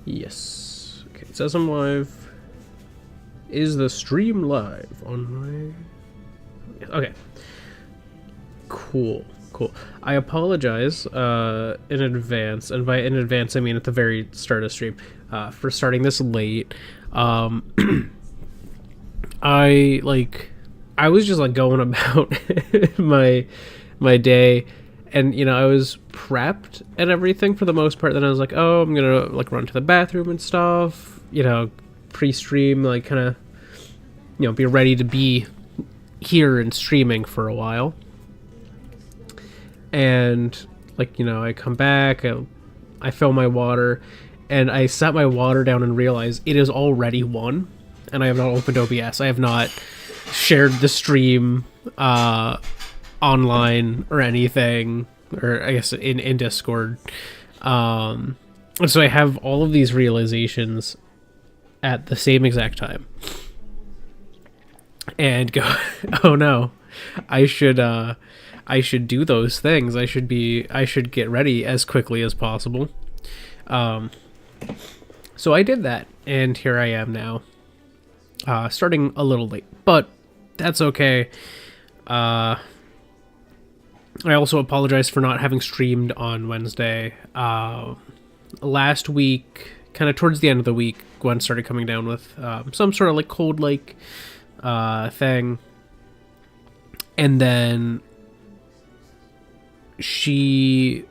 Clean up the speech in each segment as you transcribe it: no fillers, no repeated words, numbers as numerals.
Yes. Okay, it says I'm live. Is the stream live on my... Okay. Cool. I apologize in advance, and by in advance I mean at the very start of stream, for starting this late. I was just like going about my day, and I was prepped and everything for the most part. Then I was like, oh, I'm gonna like run to the bathroom and stuff, pre-stream, like kind of be ready to be here and streaming for a while. And I come back, I fill my water, and I set my water down and realize it is already 1, and I have not opened OBS. I have not shared the stream online or anything, or I guess in Discord. So I have all of these realizations at the same exact time, and go, oh no, I should do those things. I should get ready as quickly as possible. So I did that, and here I am now, starting a little late, but that's okay. I also apologize for not having streamed on Wednesday. Last week, kind of towards the end of the week, Gwen started coming down with some sort of like cold-like thing, and then she,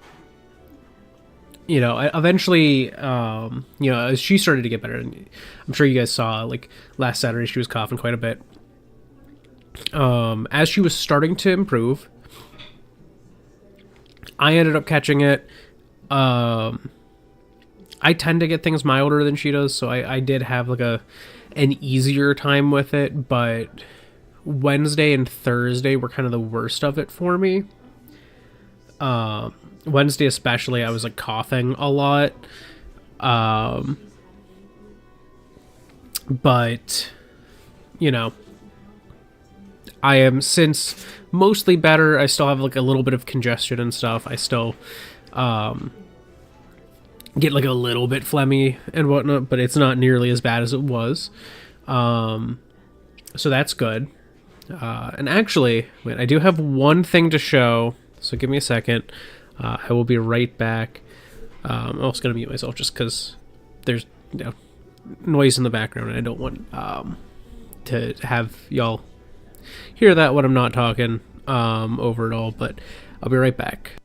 eventually, as she started to get better, and I'm sure you guys saw, like, last Saturday she was coughing quite a bit. As she was starting to improve, I ended up catching it. I tend to get things milder than she does, so I did have, like, an easier time with it, but Wednesday and Thursday were kind of the worst of it for me. Wednesday especially, I was like coughing a lot. But I am since mostly better. I still have like a little bit of congestion and stuff. I still get like a little bit phlegmy and whatnot, but it's not nearly as bad as it was. So that's good. And actually, wait, I do have one thing to show. So give me a second. I will be right back. I'm also going to mute myself just because there's noise in the background, and I don't want to have y'all hear that when I'm not talking over it all. But I'll be right back.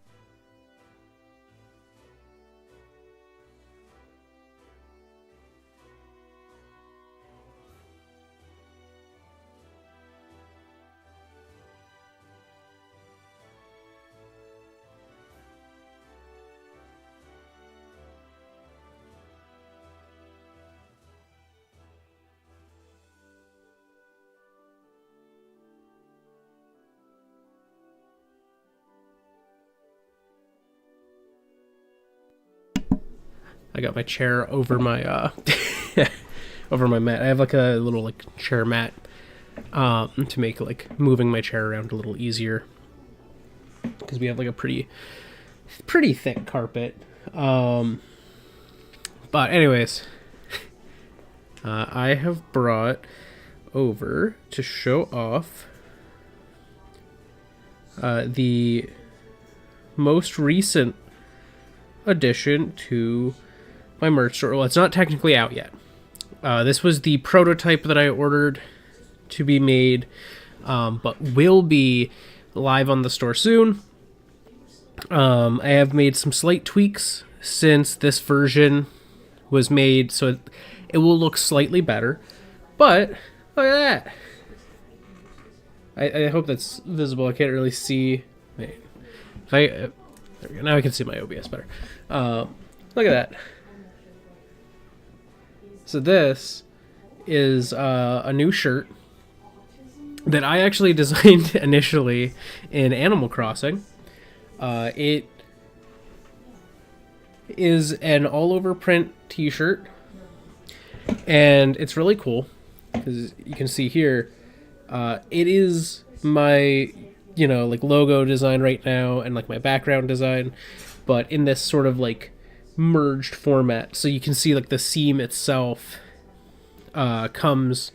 I got my chair over my over my mat. I have like a little like chair mat to make like moving my chair around a little easier, because we have like a pretty thick carpet. But anyways, I have brought over to show off the most recent addition to my merch store. Well, it's not technically out yet. This was the prototype that I ordered to be made, but will be live on the store soon. I have made some slight tweaks since this version was made, so it will look slightly better. But look at that. I hope that's visible. I can't really see. Wait, there we go. Now I can see my OBS better. Look at that. So this is a new shirt that I actually designed initially in Animal Crossing. It is an all-over print t-shirt, and it's really cool because you can see here, it is my like logo design right now and like my background design, but in this sort of like merged format. So you can see like the seam itself comes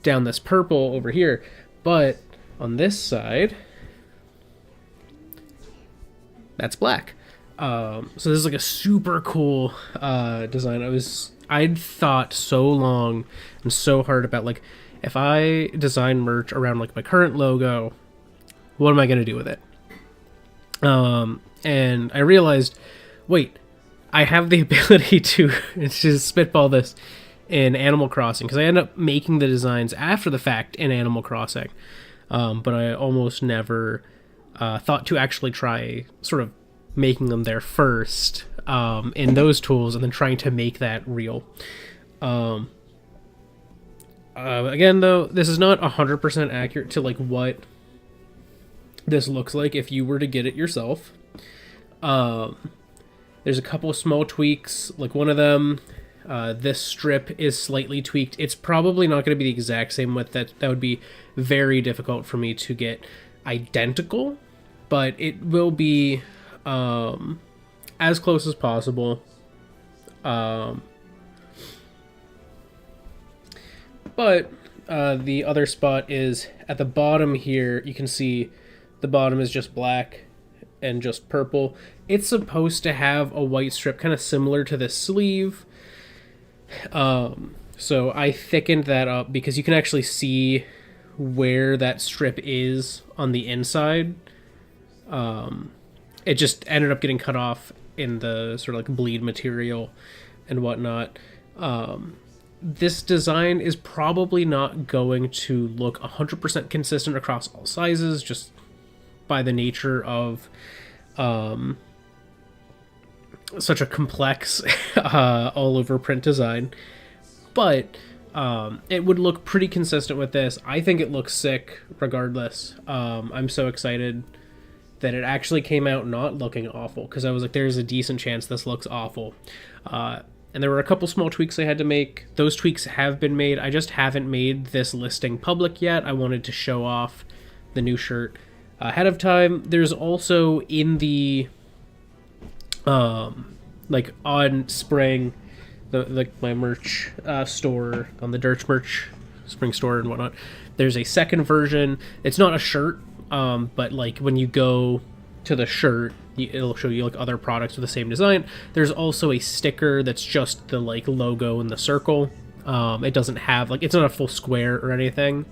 down this purple over here, but on this side, that's black. So this is like a super cool design. I'd thought so long and so hard about like, if I design merch around like my current logo, what am I going to do with it? And I realized, wait, I have the ability to spitball this in Animal Crossing, because I end up making the designs after the fact in Animal Crossing. But I almost never thought to actually try sort of making them there first in those tools, and then trying to make that real. Again, though, this is not 100% accurate to like what this looks like if you were to get it yourself. There's a couple of small tweaks. Like one of them, this strip is slightly tweaked. It's probably not going to be the exact same width. That would be very difficult for me to get identical, but it will be as close as possible. But the other spot is at the bottom here. You can see the bottom is just black and just purple. It's supposed to have a white strip kind of similar to the sleeve. So I thickened that up because you can actually see where that strip is on the inside. It just ended up getting cut off in the sort of like bleed material and whatnot. This design is probably not going to look 100% consistent across all sizes, just by the nature of such a complex all over print design. But it would look pretty consistent with this. I think it looks sick regardless. I'm so excited that it actually came out not looking awful, because I was like, there's a decent chance this looks awful. And there were a couple small tweaks I had to make. Those tweaks have been made. I just haven't made this listing public yet. I wanted to show off the new shirt ahead of time. There's also in the like on spring, my merch store on the DurchBurch spring store and whatnot, there's a second version. It's not a shirt, but like when you go to the shirt, it'll show you like other products with the same design. There's also a sticker that's just the like logo and the circle. It doesn't have like, it's not a full square or anything.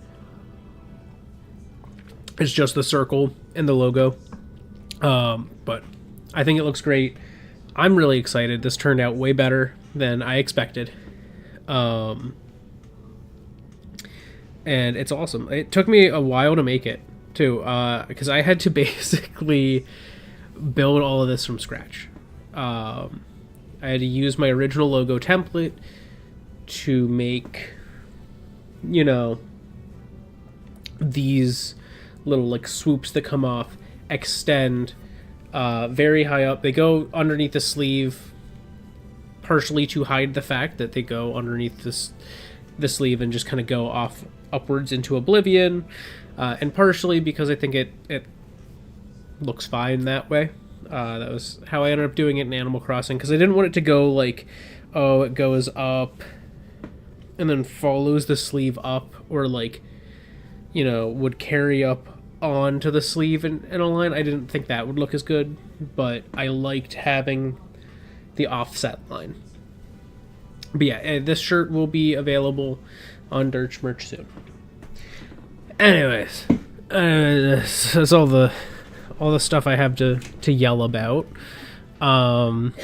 It's just the circle and the logo. But I think it looks great. I'm really excited. This turned out way better than I expected. And it's awesome. It took me a while to make it too, because I had to basically build all of this from scratch. I had to use my original logo template to make, you know, these little like swoops that come off, extend very high up. They go underneath the sleeve, partially to hide the fact that they go underneath the sleeve and just kind of go off upwards into oblivion, and partially because I think it looks fine that way. That was how I ended up doing it in Animal Crossing, because I didn't want it to go like, oh, it goes up and then follows the sleeve up, or like, you know, would carry up onto the sleeve in a line. I didn't think that would look as good, but I liked having the offset line. But yeah, this shirt will be available on DurchBurch soon. Anyways, that's all the stuff I have to yell about. I'm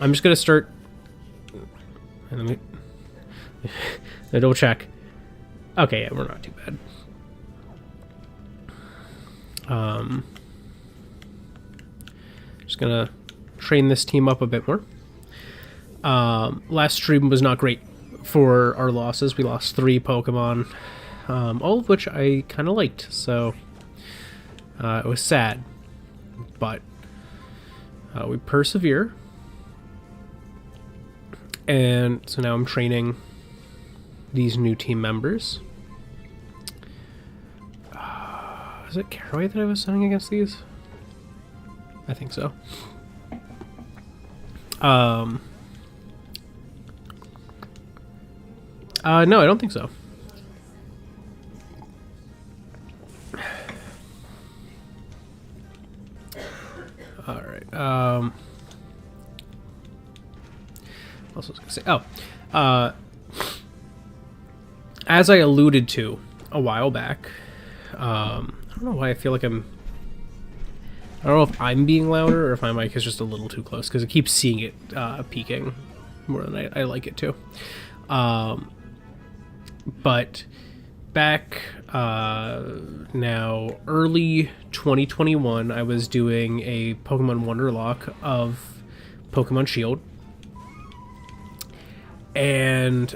just gonna start. Let me double check. Okay, yeah, we're not too bad. Just gonna train this team up a bit more. Last stream was not great for our losses. We lost 3 Pokemon, all of which I kind of liked, so it was sad, but we persevere. And so now I'm training these new team members. Is it Caraway that I was sending against these? I think so. No, I don't think so. All right. What else was I gonna say? As I alluded to a while back, I don't know why I feel like I don't know if I'm being louder or if my mic is just a little too close because I keep seeing it peaking more than I like it to. But back now, early 2021, I was doing a Pokemon Wonderlock of Pokemon Shield. And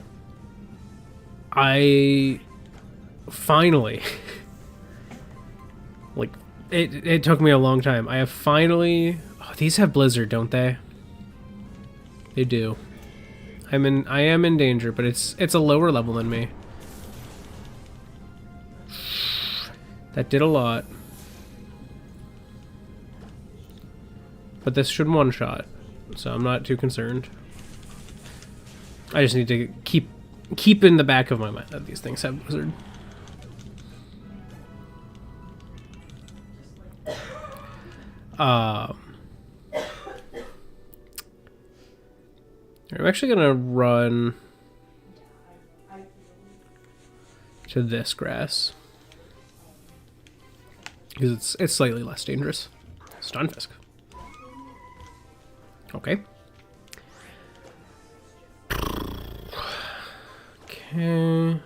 I finally, like, it took me a long time. I have finally, oh, these have Blizzard, don't they? They do. I am in danger, but it's a lower level than me. That did a lot. But this should one-shot, so I'm not too concerned. I just need to keep in the back of my mind that these things have Blizzard. I'm actually gonna run to this grass because it's slightly less dangerous. Stunfisk. Okay. Okay.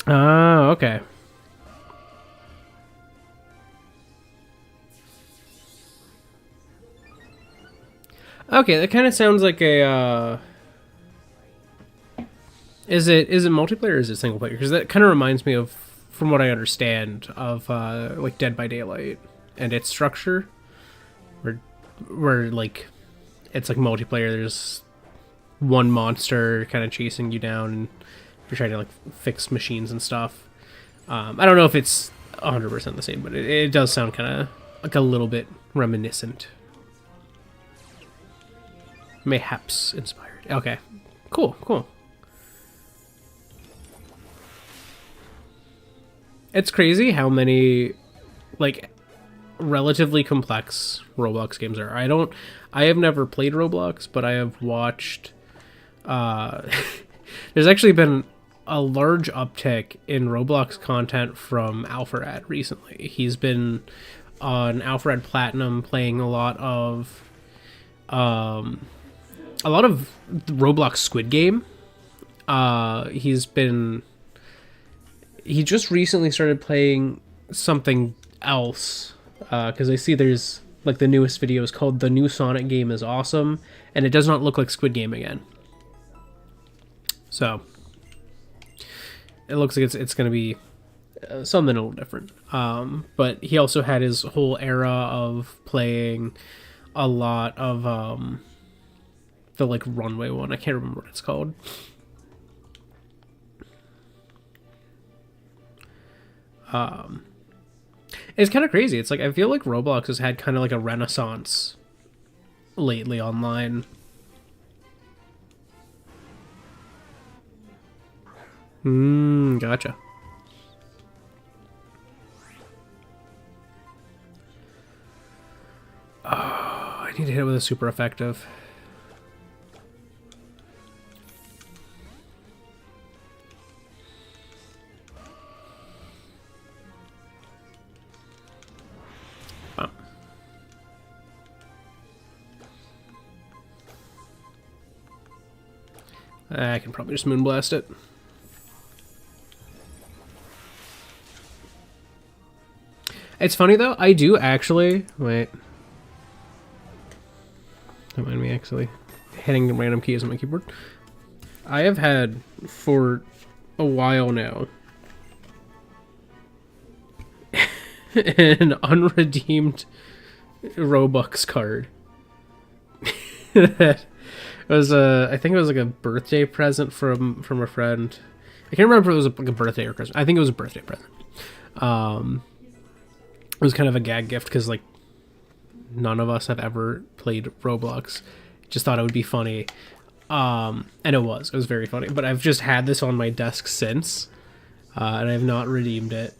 Ah, okay. Okay, that kind of sounds like a Is it multiplayer or is it single player? Because that kind of reminds me of, from what I understand, of like Dead by Daylight and its structure, where like it's like multiplayer. There's one monster kind of chasing you down, and you're trying to like fix machines and stuff. I don't know if it's 100% the same, but it does sound kind of like a little bit reminiscent, mayhaps inspired. Okay, cool. It's crazy how many, like, relatively complex Roblox games there are. I have never played Roblox, but I have watched, there's actually been a large uptick in Roblox content from Alpharad recently. He's been on Alpharad Platinum playing a lot of Roblox Squid Game. He just recently started playing something else, because I see there's, like, the newest video is called The New Sonic Game is Awesome, and it does not look like Squid Game again. So, it looks like it's going to be something a little different. But he also had his whole era of playing a lot of the, like, runway one. I can't remember what it's called. It's kind of crazy. It's like, I feel like Roblox has had kind of like a renaissance lately online. Gotcha. Oh, I need to hit it with a super effective. I can probably just moonblast it. It's funny though, I do actually... Wait. Don't mind me actually hitting random keys on my keyboard. I have had, for a while now, an unredeemed Robux card that It was a, I think it was like a birthday present from a friend. I can't remember if it was like a birthday or Christmas. I think it was a birthday present. It was kind of a gag gift because like none of us have ever played Roblox. Just thought it would be funny. And it was very funny. But I've just had this on my desk since, and I have not redeemed it.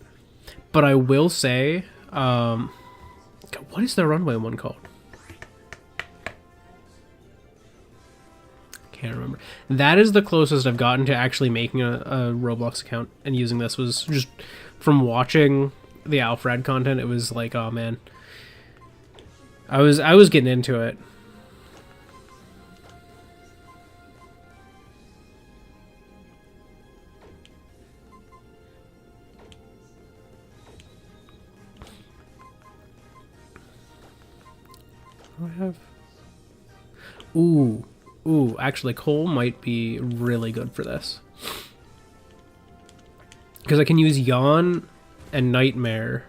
But I will say, God, what is the runway one called? Can't remember. That is the closest I've gotten to actually making a Roblox account and using this. Was just from watching the Alfred content. It was like, oh man, I was getting into it. I have. Ooh, actually, coal might be really good for this. Because I can use Yawn and Nightmare,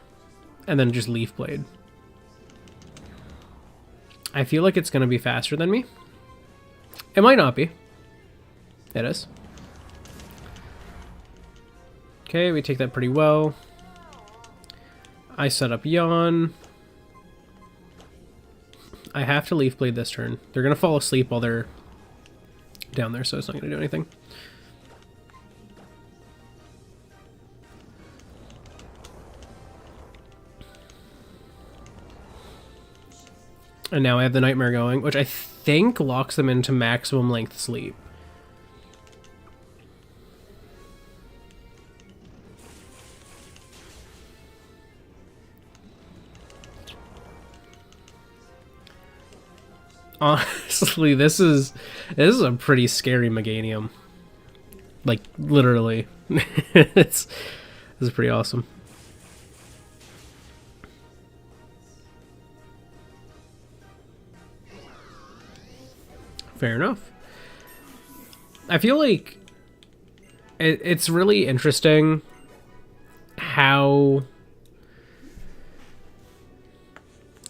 and then just Leaf Blade. I feel like it's going to be faster than me. It might not be. It is. Okay, we take that pretty well. I set up Yawn. I have to Leaf Blade this turn. They're going to fall asleep while they're down there, so it's not going to do anything. And now I have the Nightmare going, which I think locks them into maximum length sleep. Honestly, this is a pretty scary Meganium. Like, literally. This is pretty awesome. Fair enough. I feel like it's really interesting how,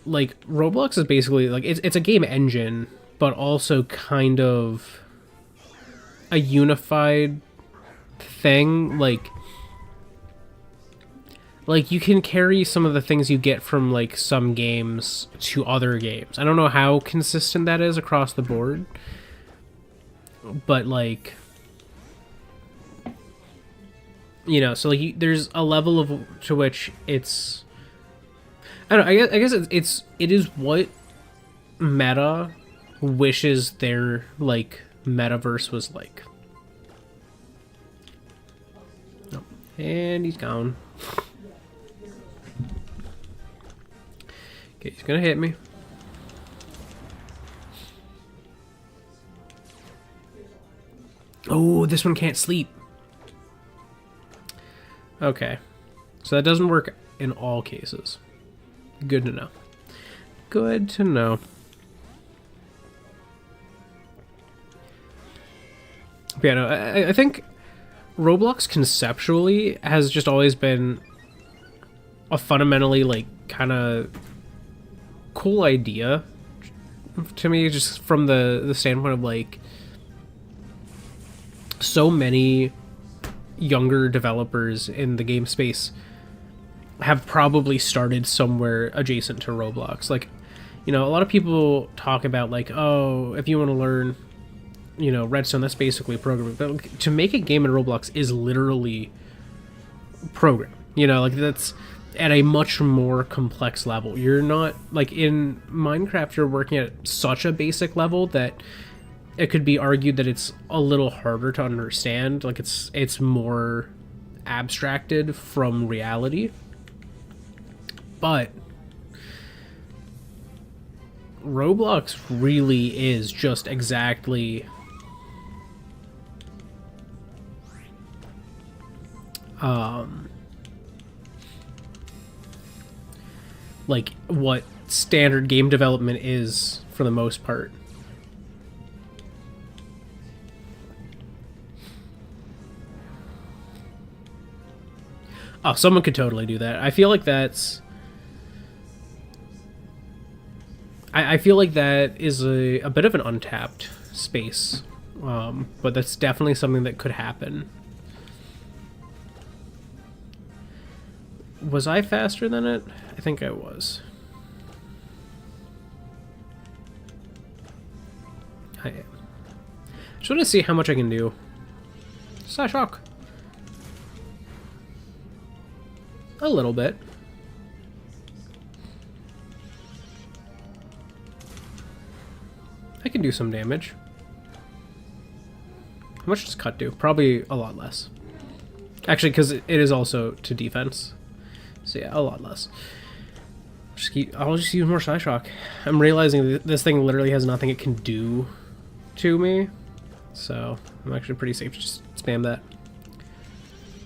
like, Roblox is basically, like, it's a game engine, but also kind of a unified thing. Like you can carry some of the things you get from, like, some games to other games. I don't know how consistent that is across the board, but, like, you know, so, like, there's a level of to which it's, I don't know, I guess it is what Meta wishes their, like, metaverse was like. Oh, and he's gone. Okay, he's gonna hit me. Oh, this one can't sleep. Okay. So that doesn't work in all cases. Good to know. Good to know. But yeah, no, I think Roblox conceptually has just always been a fundamentally, like, kind of cool idea to me, just from the standpoint of, like, so many younger developers in the game space have probably started somewhere adjacent to Roblox. Like, you know, a lot of people talk about, like, oh, if you want to learn, you know, Redstone, that's basically programming. But, like, to make a game in Roblox is literally programming. You know, like, that's at a much more complex level. You're not, like, in Minecraft, you're working at such a basic level that it could be argued that it's a little harder to understand. Like, it's more abstracted from reality. But Roblox really is just exactly like what standard game development is for the most part. Oh, someone could totally do that. I feel like that's... I feel like that is a bit of an untapped space. But that's definitely something that could happen. Was I faster than it? I think I was. I am. Just want to see how much I can do. Psyshock. A little bit. I can do some damage. How much does cut do? Probably a lot less. Actually, because it is also to defense. So yeah, a lot less. I'll just use more Psyshock. I'm realizing that this thing literally has nothing it can do to me. So I'm actually pretty safe to just spam that.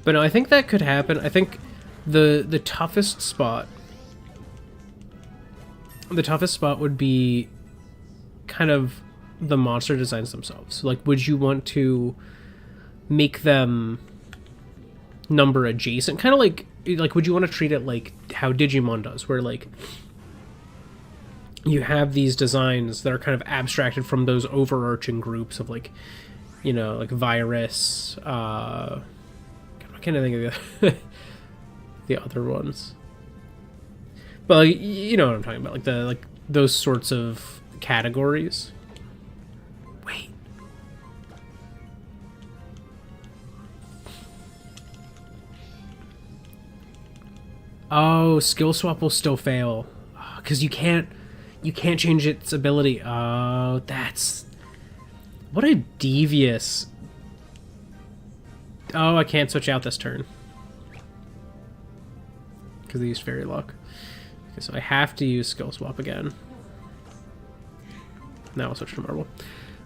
But no, I think that could happen. I think the toughest spot would be kind of the monster designs themselves. Like, would you want to make them number adjacent? Kind of like would you want to treat it like how Digimon does, where like you have these designs that are kind of abstracted from those overarching groups of like, you know, like Virus, I can't think of the other ones. But like, you know what I'm talking about, like those sorts of categories. Wait. Oh, skill swap will still fail because you can't change its ability. Oh, that's what a devious. Oh, I can't switch out this turn because I used Fairy Lock. Okay, so I have to use skill swap again. Now I'll switch to Marble.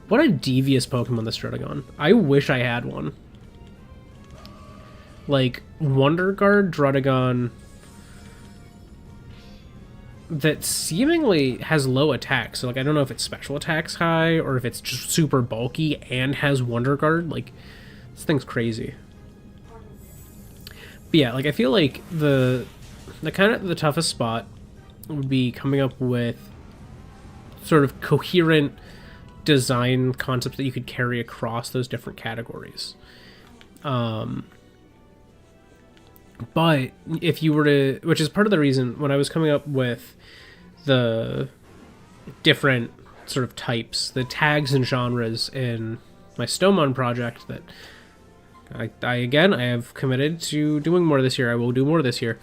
What a devious Pokemon this Druddigon. I wish I had one. Like, Wonder Guard Druddigon that seemingly has low attack. So, like, I don't know if its special attack's high or if it's just super bulky and has Wonder Guard. Like, this thing's crazy. But yeah, like, I feel like the kind of the toughest spot would be coming up with sort of coherent design concepts that you could carry across those different categories. But if you were to, which is part of the reason when I was coming up with the different sort of types, the tags and genres in my Stomon project that I have committed to doing more this year. I will do more this year.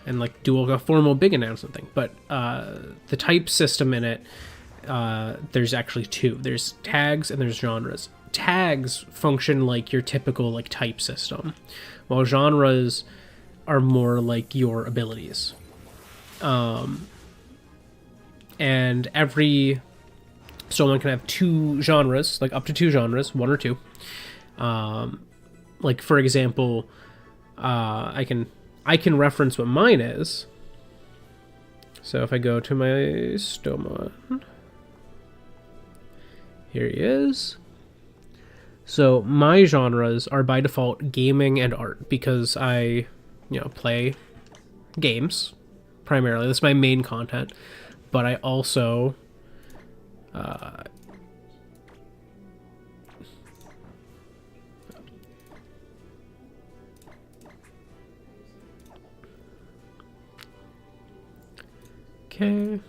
And like do a formal big announcement thing. But the type system in it, there's actually two. There's tags and there's genres. Tags function like your typical like type system, while genres are more like your abilities. And every someone can have two genres, like up to two genres, one or two. Like for example, I can reference what mine is. So if I go to my Stomon, here he is. So my genres are by default gaming and art because I, play games primarily. That's my main content. But I also okay.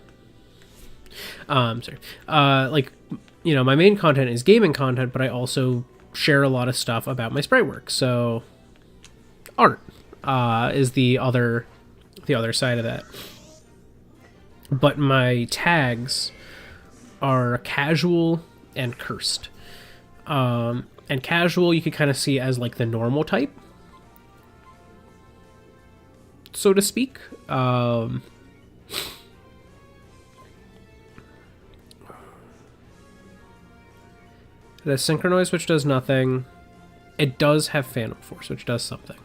Sorry. My main content is gaming content, but I also share a lot of stuff about my sprite work. So art is the other side of that. But my tags are casual and cursed. And casual you could kind of see as like the normal type, so to speak. The Synchronize, which does nothing. It does have Phantom Force, which does something.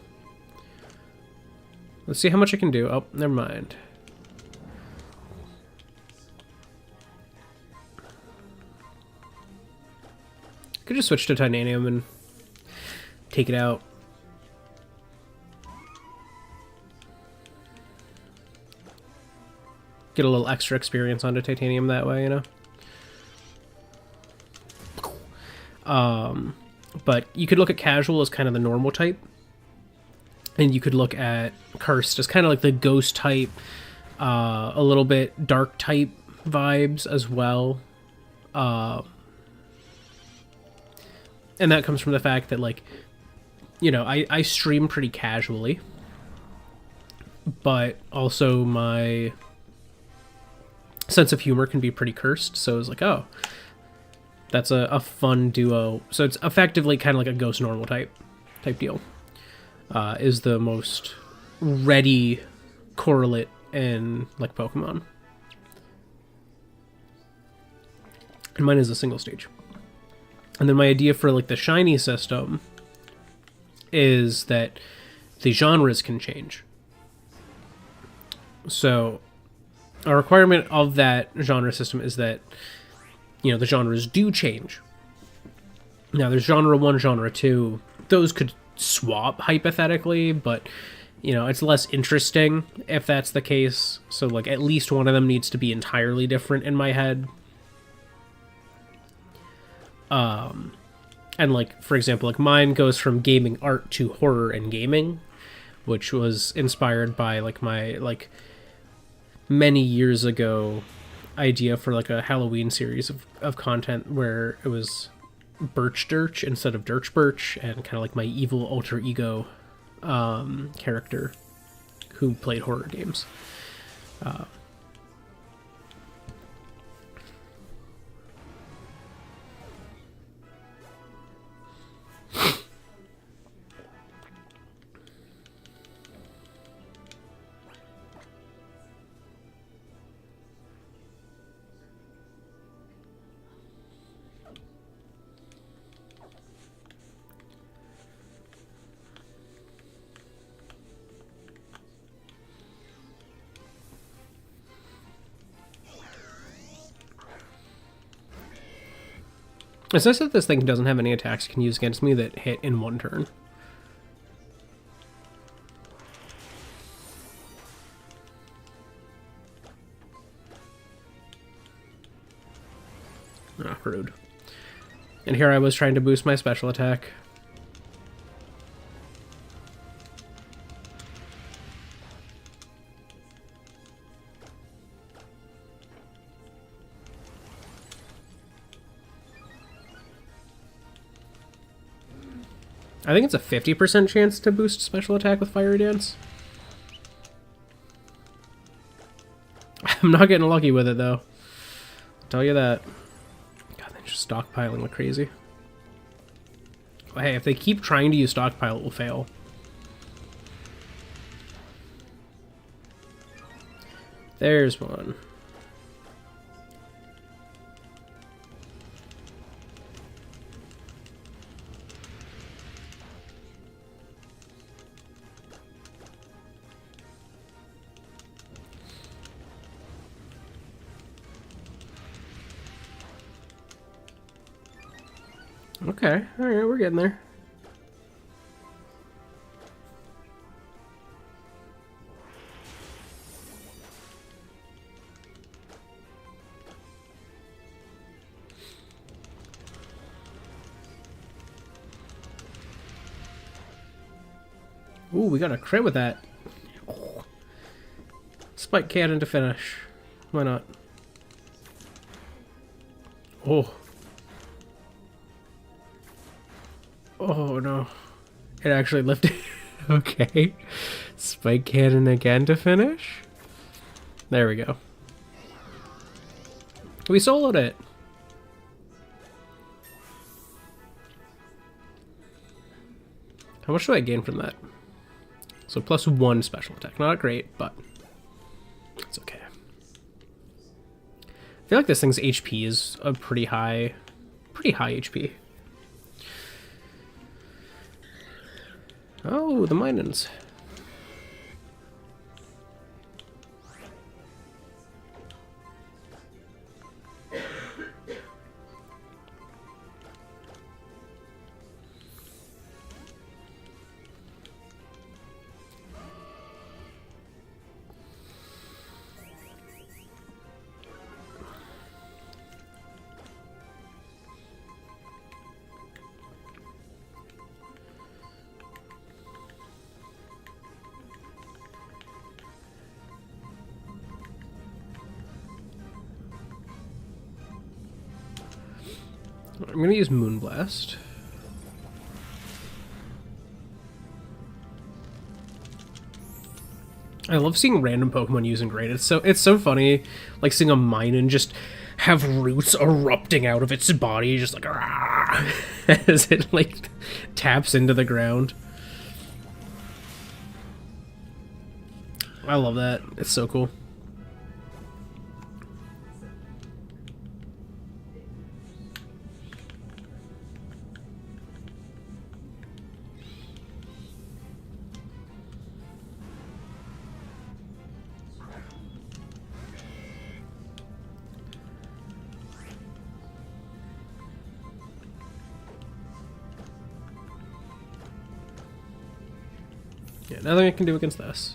Let's see how much it can do. Oh, never mind. Could just switch to Titanium and take it out. get a little extra experience onto titanium that way, you know? But you could look at casual as kind of the normal type. And you could look at cursed as kind of like the ghost type, a little bit dark type vibes as well. And that comes from the fact that, like, you know, I stream pretty casually. But also my sense of humor can be pretty cursed. So it's like, oh, that's a fun duo. So it's effectively kind of like a ghost normal type deal. Is the most ready correlate in, like, Pokemon. And mine is a single stage. And then my idea for, like, the shiny system is that the genres can change. So a requirement of that genre system is that, you know, the genres do change. Now, there's genre 1, genre 2. Those could swap hypothetically, but, you know, it's less interesting if that's the case. So, like, at least one of them needs to be entirely different in my head. And, like, for example, like, mine goes from gaming art to horror and gaming, which was inspired by, like, my, like, many years ago idea for, like, a Halloween series of content where it was Birch instead of DurchBurch, and kind of like my evil alter ego character who played horror games. It's nice that this thing doesn't have any attacks it can use against me that hit in one turn. Ah, rude. And here I was trying to boost my special attack. I think it's a 50% chance to boost special attack with Fiery Dance. I'm not getting lucky with it, though. I'll tell you that. God, they're just stockpiling like crazy. Well, hey, if they keep trying to use stockpile, it will fail. There's one. Okay, alright, we're getting there. Ooh, we got a crit with that. Spike cannon to finish. Why not? Oh. Oh no. It actually lifted. Okay. Spike cannon again to finish. There we go. We soloed it. How much do I gain from that? So +1 special attack. Not great, but it's okay. I feel like this thing's HP is a pretty high HP. Oh, the Minans. I'm gonna use Moonblast. I love seeing random Pokemon using Great. It's so funny, like seeing a Minun just have roots erupting out of its body, just like as it like taps into the ground. I love that. It's so cool. Yeah, nothing I can do against this.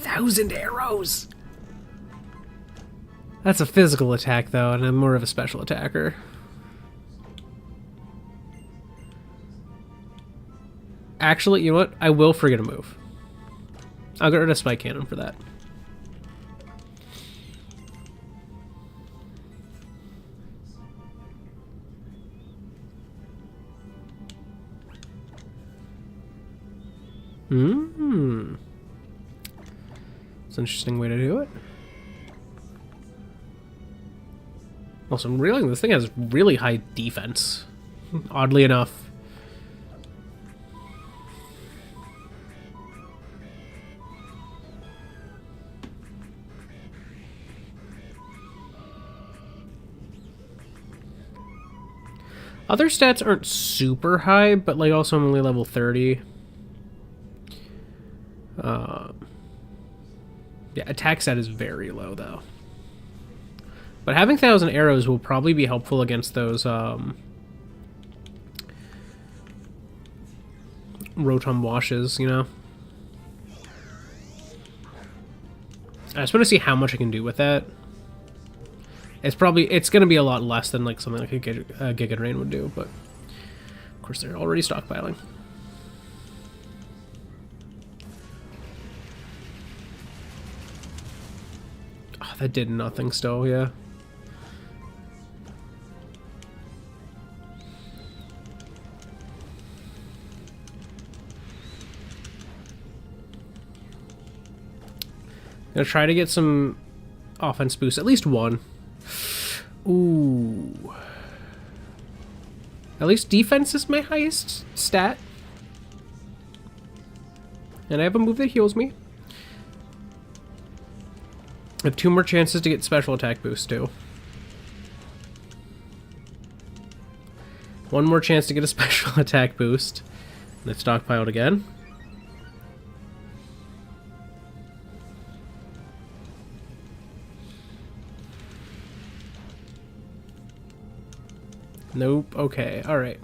Thousand arrows! That's a physical attack, though, and I'm more of a special attacker. Actually, you know what? I will forget a move. I'll get rid of Spike Cannon for that. It's an interesting way to do it. Also, I'm realizing this thing has really high defense. Oddly enough. Other stats aren't super high, but like also I'm only level 30. Yeah, attack stat is very low though. But having 1,000 arrows will probably be helpful against those Rotom washes, you know? I just want to see how much I can do with that. It's going to be a lot less than like something like a Giga Drain would do, but of course they're already stockpiling. Oh, that did nothing still, yeah. Gonna try to get some offense boost, at least one. Ooh. At least defense is my highest stat. And I have a move that heals me. I have 2 more chances to get special attack boost too. 1 more chance to get a special attack boost. And it's stockpiled again. Nope. Okay. All right.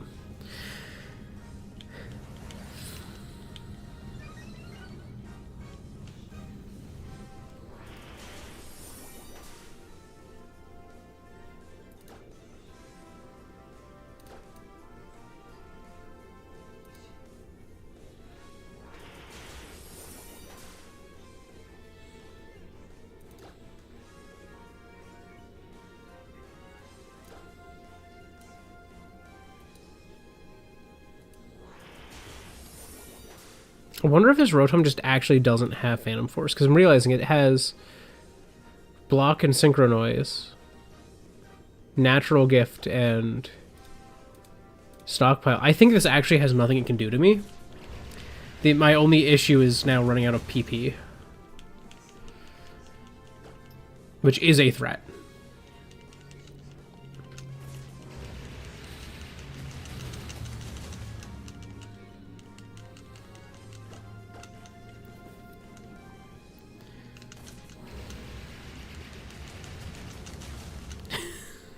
I wonder if this Rotom just actually doesn't have Phantom Force, because I'm realizing it has Block and Synchro Noise, Natural Gift, and Stockpile. I think this actually has nothing it can do to me. My only issue is now running out of PP, which is a threat.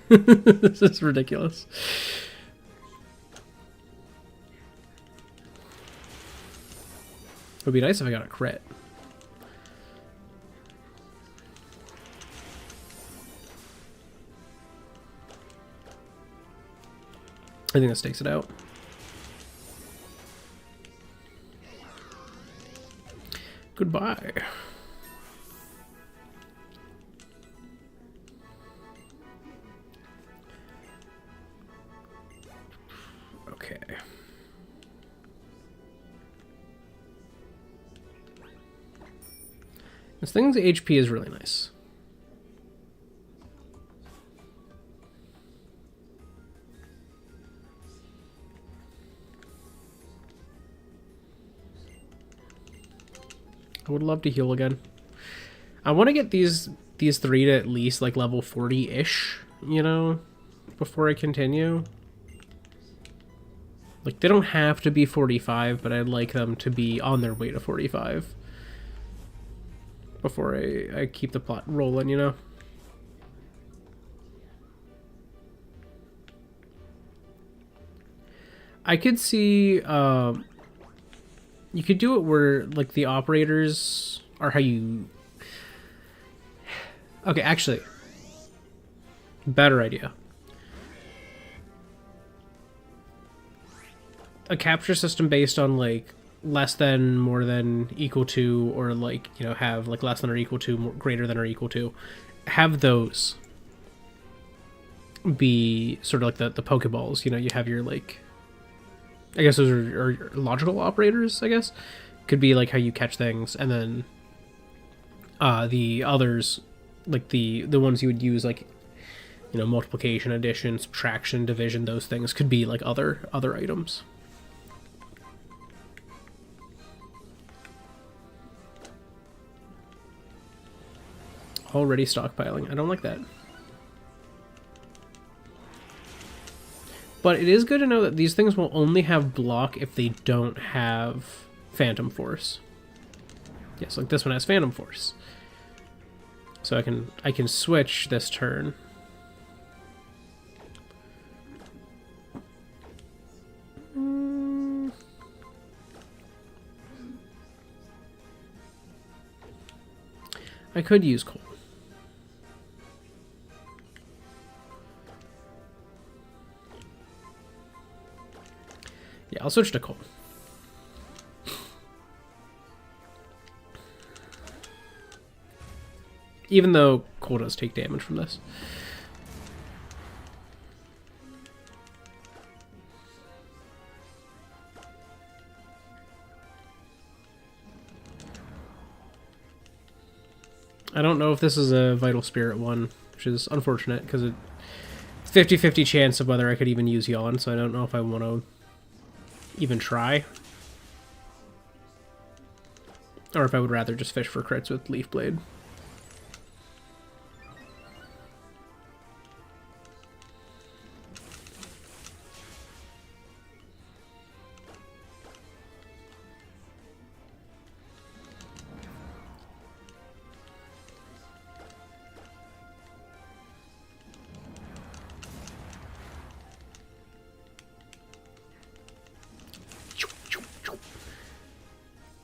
This is ridiculous. Would be nice if I got a crit. I think that stakes it out. Goodbye. Okay. This thing's HP is really nice. I would love to heal again. I want to get these three to at least like level 40-ish, you know, before I continue. Like, they don't have to be 45, but I'd like them to be on their way to 45 before I keep the plot rolling, you know? I could see, you could do it where, like, the operators are how you... Okay, actually, better idea. A capture system based on, like, less than, more than, equal to, or, like, you know, have, like, less than or equal to, more, greater than or equal to. Have those be sort of like the Pokeballs. You know, you have your, like... I guess those are logical operators, I guess. Could be, like, how you catch things, and then the others, like, the ones you would use, like, you know, multiplication, addition, subtraction, division, those things could be, like, other items. Already stockpiling. I don't like that. But it is good to know that these things will only have block if they don't have Phantom Force. Yes, like this one has Phantom Force. So I can switch this turn. I could use Coal. Yeah, I'll switch to Coal. Even though Coal does take damage from this. I don't know if this is a Vital Spirit one, which is unfortunate because it's 50-50 chance of whether I could even use Yawn, so I don't know if I want to even try. Or if I would rather just fish for crits with Leaf Blade.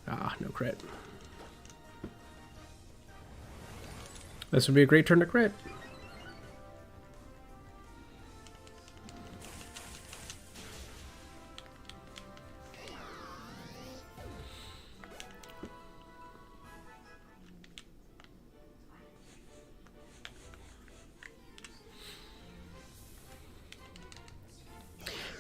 Ah, no crit. This would be a great turn to crit.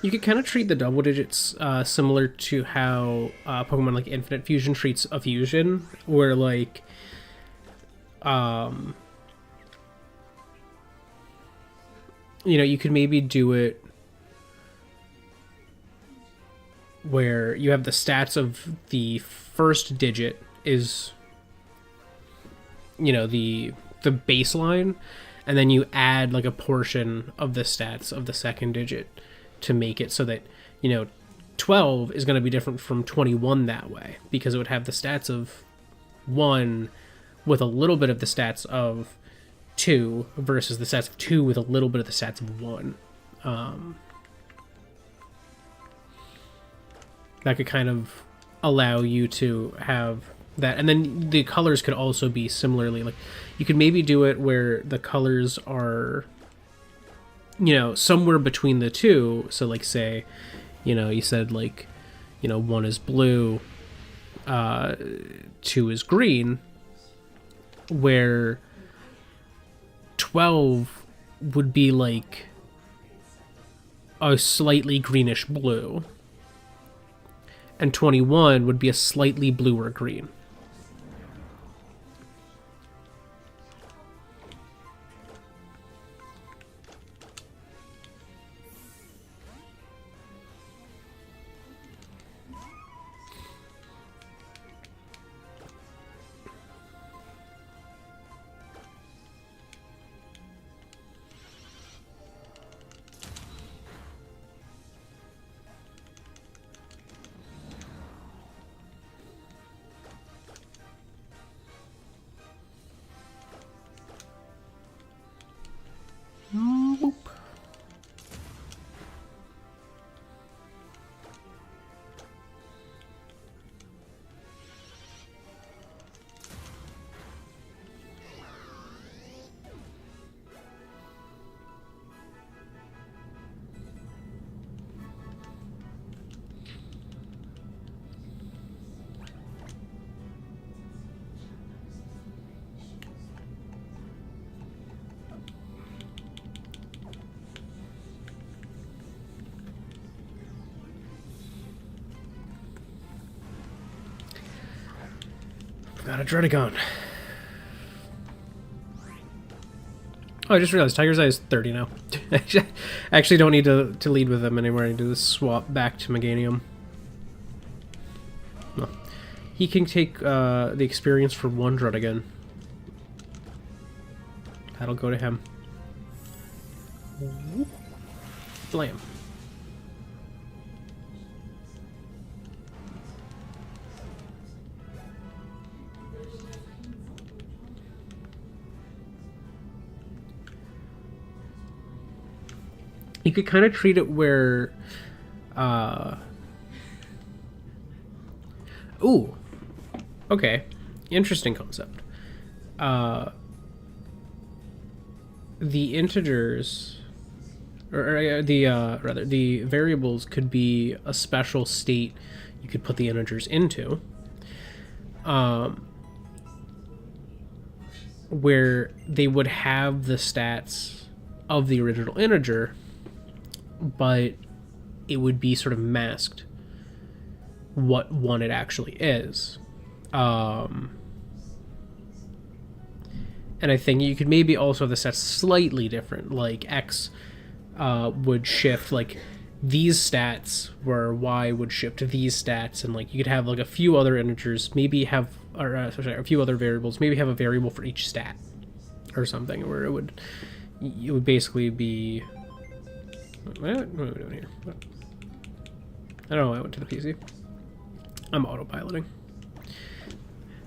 You could kind of treat the double digits similar to how Pokemon like Infinite Fusion treats a fusion, where like you know, you could maybe do it where you have the stats of the first digit is, you know, the baseline, and then you add like a portion of the stats of the second digit to make it so that, you know, 12 is going to be different from 21 that way, because it would have the stats of 1 with a little bit of the stats of 2 versus the stats of 2 with a little bit of the stats of 1. That could kind of allow you to have that. And then the colors could also be similarly, like you could maybe do it where the colors are, you know, somewhere between the two. So like say, you know, you said like, you know, 1 is blue, 2 is green, where 12 would be like a slightly greenish blue, and 21 would be a slightly bluer green. Boop. Got a Dredagon. Oh, I just realized Tiger's Eye is 30 now. I actually don't need to lead with them anymore. I need to swap back to Meganium. No. He can take the experience for 1 Dredagon. That'll go to him. Blam. You could kind of treat it where, ooh, okay, interesting concept. The integers, or the variables could be a special state you could put the integers into, where they would have the stats of the original integer, but it would be sort of masked what one it actually is. And I think you could maybe also have the stats slightly different, like X would shift like these stats, where Y would shift these stats, and like you could have like a few other integers, maybe have, or a few other variables, maybe have a variable for each stat or something, where it would basically be, what are we doing here? I don't know why I went to the PC. I'm autopiloting.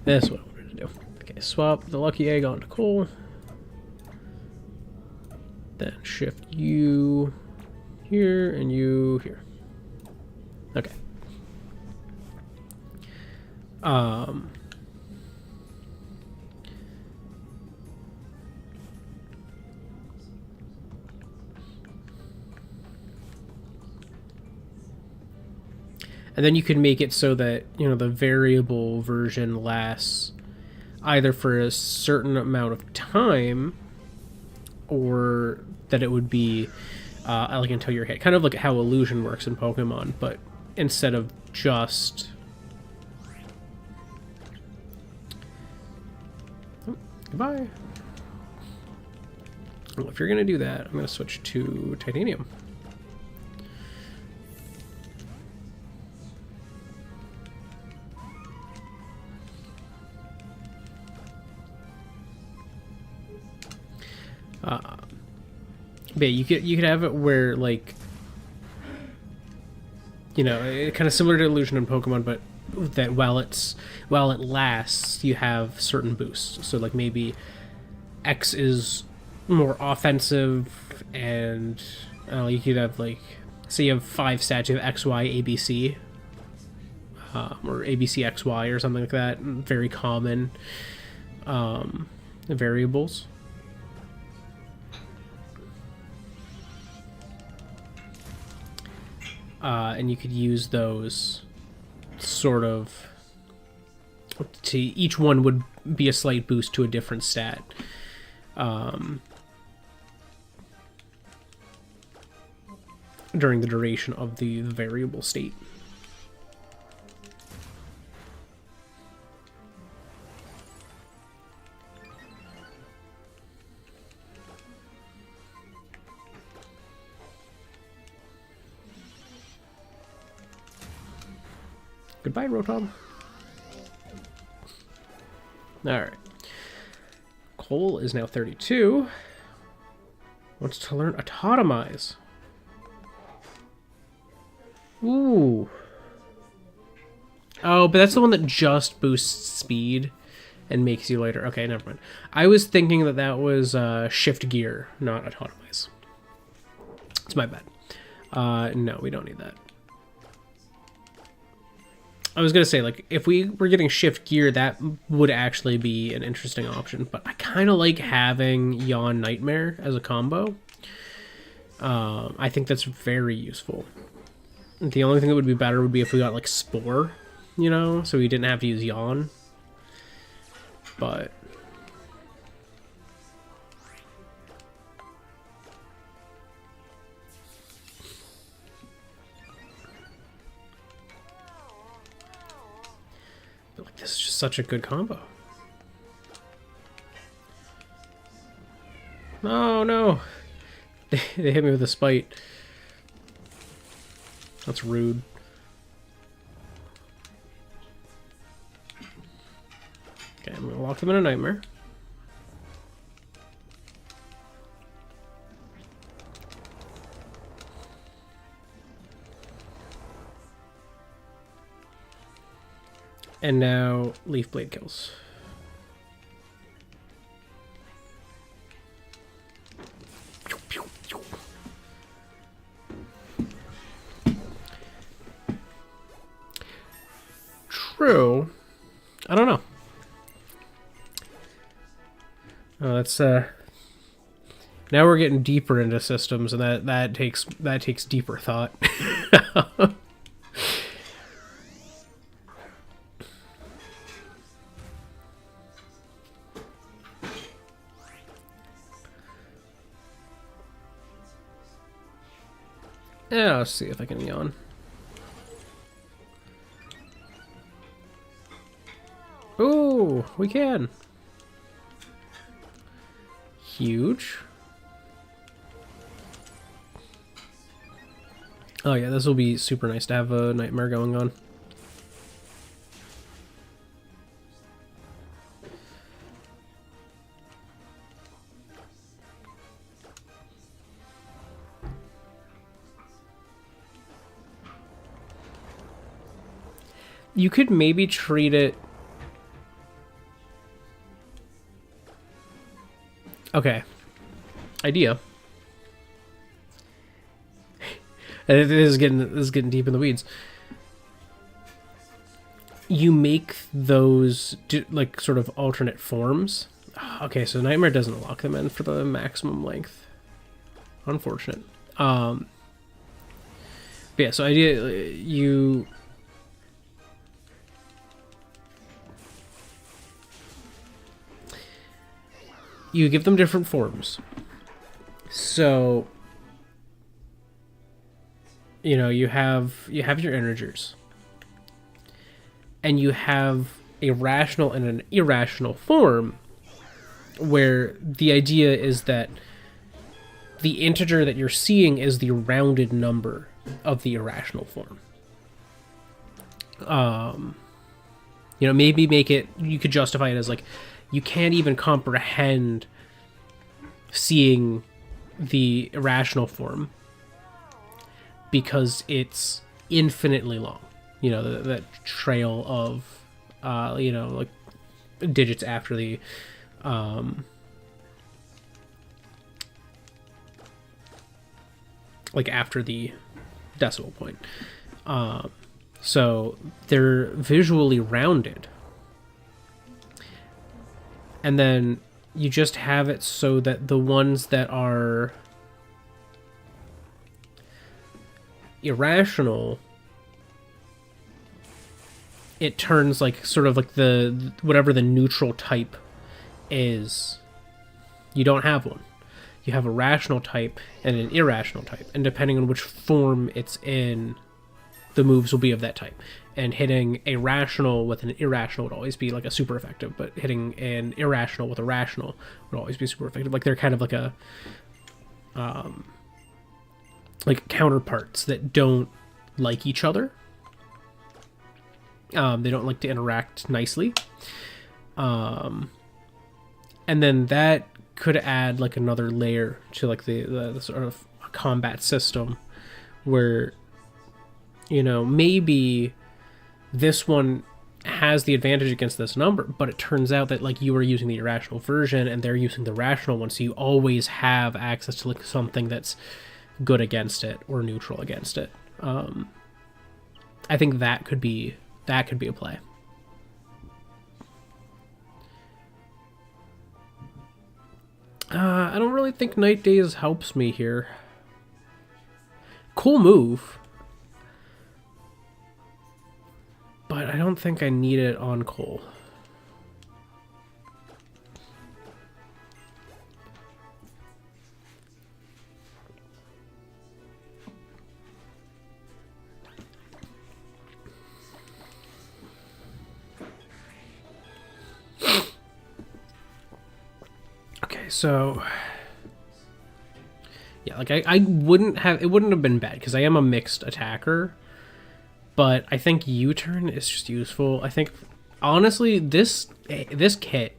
That's what I wanted to do. Okay, swap the lucky egg onto coal. Then shift you here and you here. Okay. And then you can make it so that, you know, the variable version lasts either for a certain amount of time, or that it would be like until you're hit. Kind of like how illusion works in Pokemon, but instead of just... Oh, goodbye. Well, if you're going to do that, I'm going to switch to Titanium. But yeah, you could have it where, like, you know, kind of similar to illusion in Pokemon, but that while it lasts, you have certain boosts. So like maybe X is more offensive, and you could have, like, say you have 5 stats, you have X, Y, A, B, C, or ABCXY or something like that. Very common variables. And you could use those sort of to each one would be a slight boost to a different stat. During the duration of the variable state. Goodbye, Rotom. Alright. Cole is now 32. Wants to learn Autotomize. Ooh. Oh, but that's the one that just boosts speed and makes you lighter. Okay, never mind. I was thinking that that was Shift Gear, not Autotomize. It's my bad. No, we don't need that. I was going to say, like, if we were getting Shift Gear, that would actually be an interesting option. But I kind of like having Yawn Nightmare as a combo. I think that's very useful. The only thing that would be better would be if we got, like, Spore, you know? So we didn't have to use Yawn. But... like, this is just such a good combo. Oh, no. They hit me with a spite. That's rude. Okay, I'm gonna lock them in a nightmare. And now Leaf Blade kills. True. I don't know. Oh, that's now we're getting deeper into systems, and that takes deeper thought. Yeah, let's see if I can yawn. Ooh, we can. Huge. Oh yeah, this will be super nice to have a nightmare going on. You could maybe treat it... Okay. Idea. This is getting deep in the weeds. You make those like sort of alternate forms. Okay, so Nightmare doesn't lock them in for the maximum length. Unfortunate. But yeah, so idea you give them different forms. So, you know, you have your integers. And you have a rational and an irrational form where the idea is that the integer that you're seeing is the rounded number of the irrational form. You know, maybe make it, you could justify it as like, you can't even comprehend seeing the irrational form because it's infinitely long. You know, that trail of, you know, like digits after the, like after the decimal point. So they're visually rounded. And then you just have it so that the ones that are irrational, it turns like sort of like the whatever the neutral type is. You don't have one. You have a rational type and an irrational type, and depending on which form it's in, the moves will be of that type. And hitting a rational with an irrational would always be like a super effective, but hitting an irrational with a rational would always be super effective. Like they're kind of like a like counterparts that don't like each other. They don't like to interact nicely. And then that could add like another layer to like the sort of combat system where, you know, maybe this one has the advantage against this number, but it turns out that like you are using the irrational version and they're using the rational one, so you always have access to like something that's good against it or neutral against it. I think that could be a play. I don't really think Night Days helps me here. Cool move, but I don't think I need it on Cole. Okay, so yeah, like I wouldn't have, it wouldn't have been bad because I am a mixed attacker, but I think U-turn is just useful. I think honestly this kit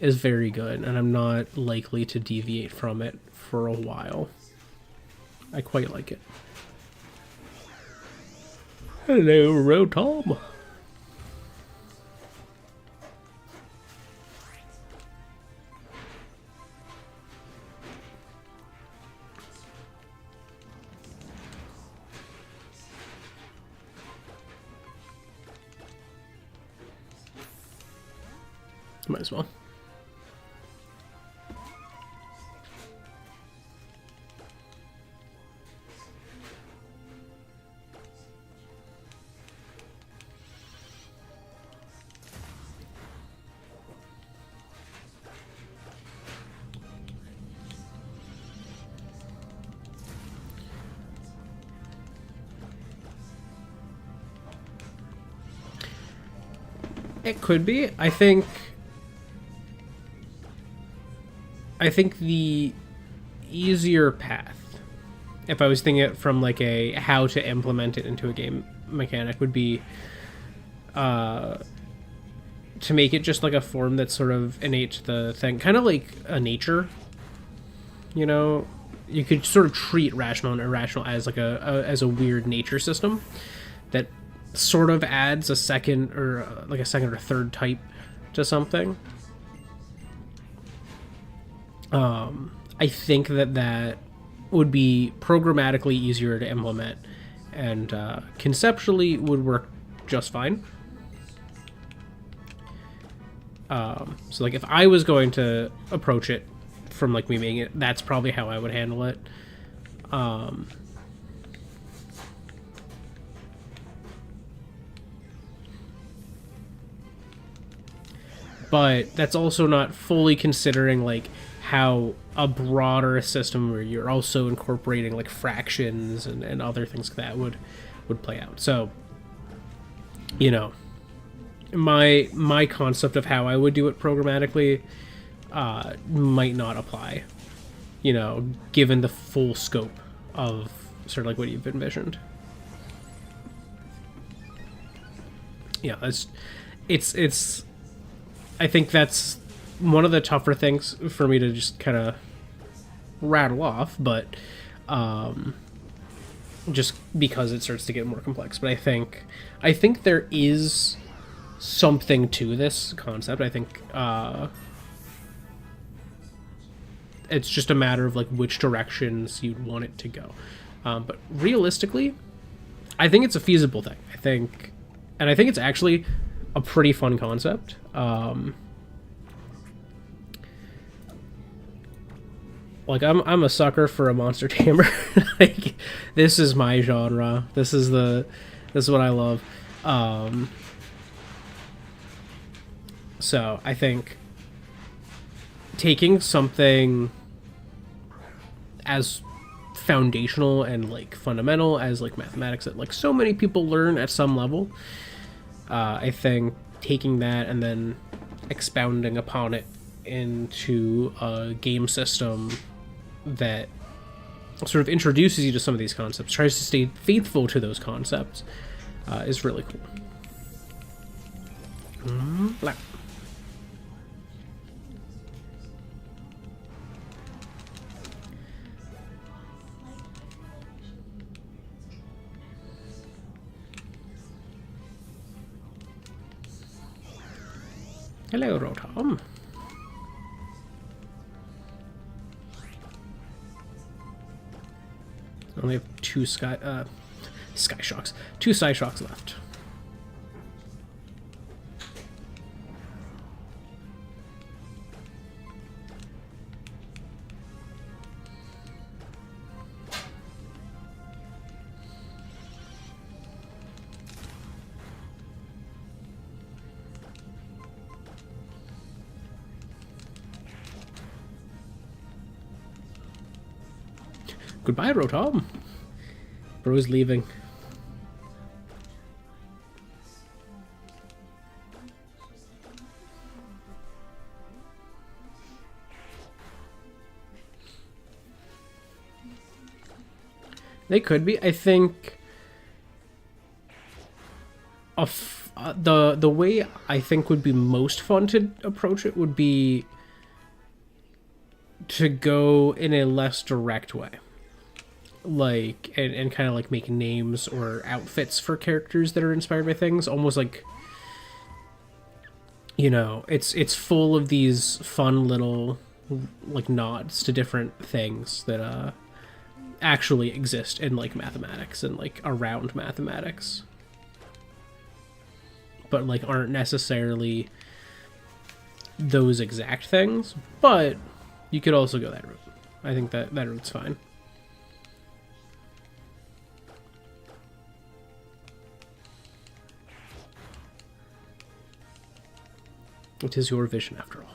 is very good, and I'm not likely to deviate from it for a while. I quite like it. Hello, Rotom. Might as well. It could be. I think the easier path, if I was thinking it from like a how to implement it into a game mechanic, would be to make it just like a form that's sort of innate to the thing, kind of like a nature. You know, you could sort of treat rational and irrational as like as a weird nature system that sort of adds a second or like a second or third type to something. I think that would be programmatically easier to implement and conceptually would work just fine. So like if I was going to approach it from like me making it, that's probably how I would handle it. But that's also not fully considering like how a broader system where you're also incorporating like fractions and other things that would play out. So, you know, my concept of how I would do it programmatically might not apply, you know, given the full scope of sort of like what you've envisioned. Yeah, it's I think that's one of the tougher things for me to just kind of rattle off, but just because it starts to get more complex. But I think there is something to this concept. I think it's just a matter of like which directions you'd want it to go. But realistically, I think it's a feasible thing. I think it's actually a pretty fun concept. Like I'm a sucker for a monster tamer. Like this is my genre. This is what I love. So I think taking something as foundational and like fundamental as like mathematics that like so many people learn at some level, I think taking that and then expounding upon it into a game system that sort of introduces you to some of these concepts, tries to stay faithful to those concepts, is really cool. Blah. Hello, Rotom. I only have two Sky Shocks. Two Psy Shocks left. Goodbye, Rotom. Bro's leaving. They could be. I think the way I think would be most fun to approach it would be to go in a less direct way. Like and kind of like make names or outfits for characters that are inspired by things, almost like, you know, it's full of these fun little like nods to different things that actually exist in like mathematics and like around mathematics, but like aren't necessarily those exact things. But you could also go that route. I think that route's fine. It is your vision, after all.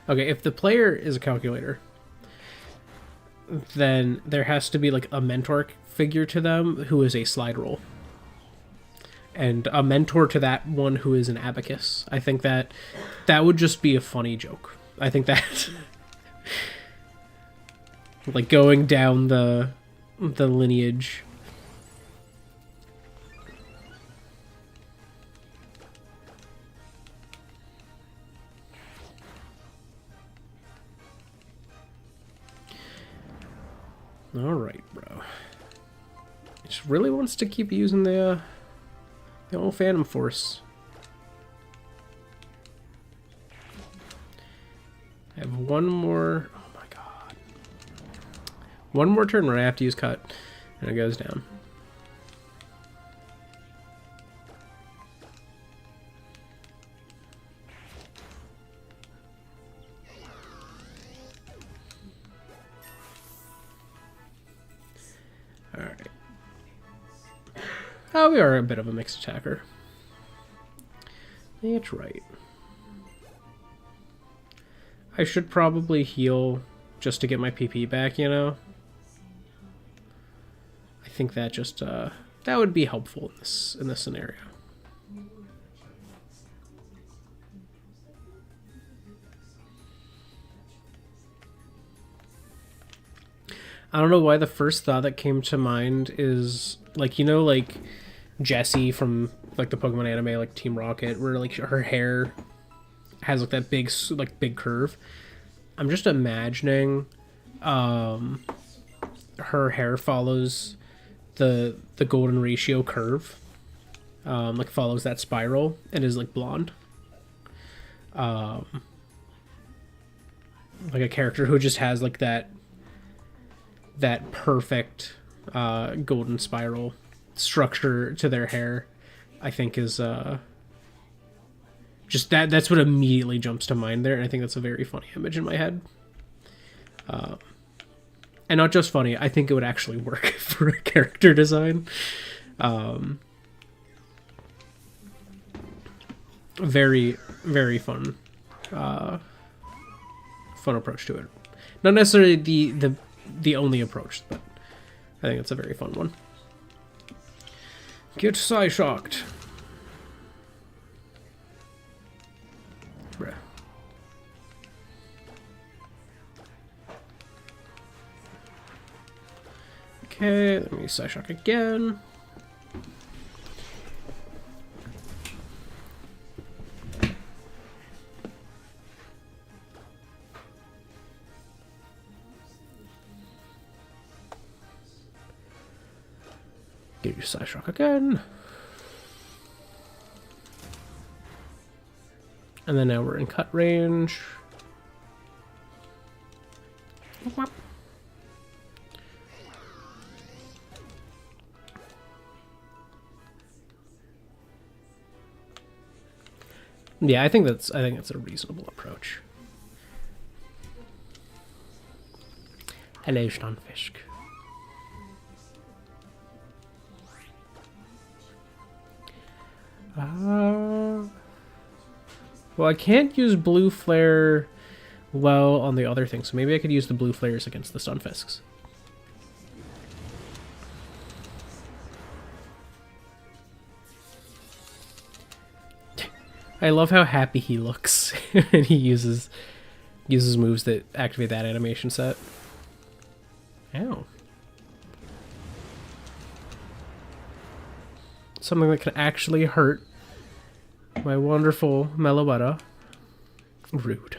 Okay, if the player is a calculator, then there has to be like a mentor figure to them who is a slide rule. And a mentor to that one who is an abacus. I think that would just be a funny joke. I think that like going down the lineage. Alright, bro. It just really wants to keep using the old Phantom Force. I have one more... Oh my god. One more turn where I have to use Cut, and it goes down. Alright. Oh, we are a bit of a mixed attacker. That's right. I should probably heal just to get my PP back, you know? I think that just, that would be helpful in this scenario. I don't know why the first thought that came to mind is, like, you know, like, Jessie from, like, the Pokemon anime, like, Team Rocket, where, like, her hair has, like, that big curve. I'm just imagining, her hair follows the golden ratio curve, like, follows that spiral, and is, like, blonde. like a character who just has like that perfect golden spiral structure to their hair, I think is just that's what immediately jumps to mind there, and I think that's a very funny image in my head. And not just funny, I think it would actually work for a character design. Very, very fun. Fun approach to it. Not necessarily the only approach, but I think it's a very fun one. Get Psyshocked. Bruh. Okay, let me Psyshock again. Give you Psyshock again. And then now we're in cut range. Yeah, I think that's a reasonable approach. Hello, Stunfisk. Well, I can't use blue flare well on the other thing, so maybe I could use the blue flares against the Stunfisks. I love how happy he looks when he uses moves that activate that animation set. Ow. Something that can actually hurt my wonderful Meloetta. Rude.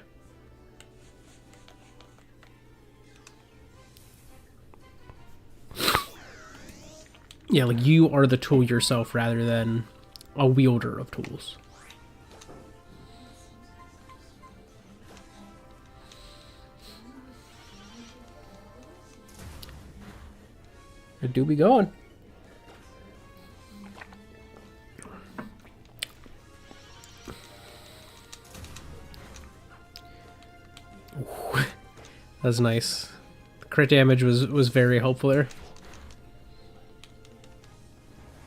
Yeah, like you are the tool yourself rather than a wielder of tools. I do be going. That was nice. The crit damage was very helpful there.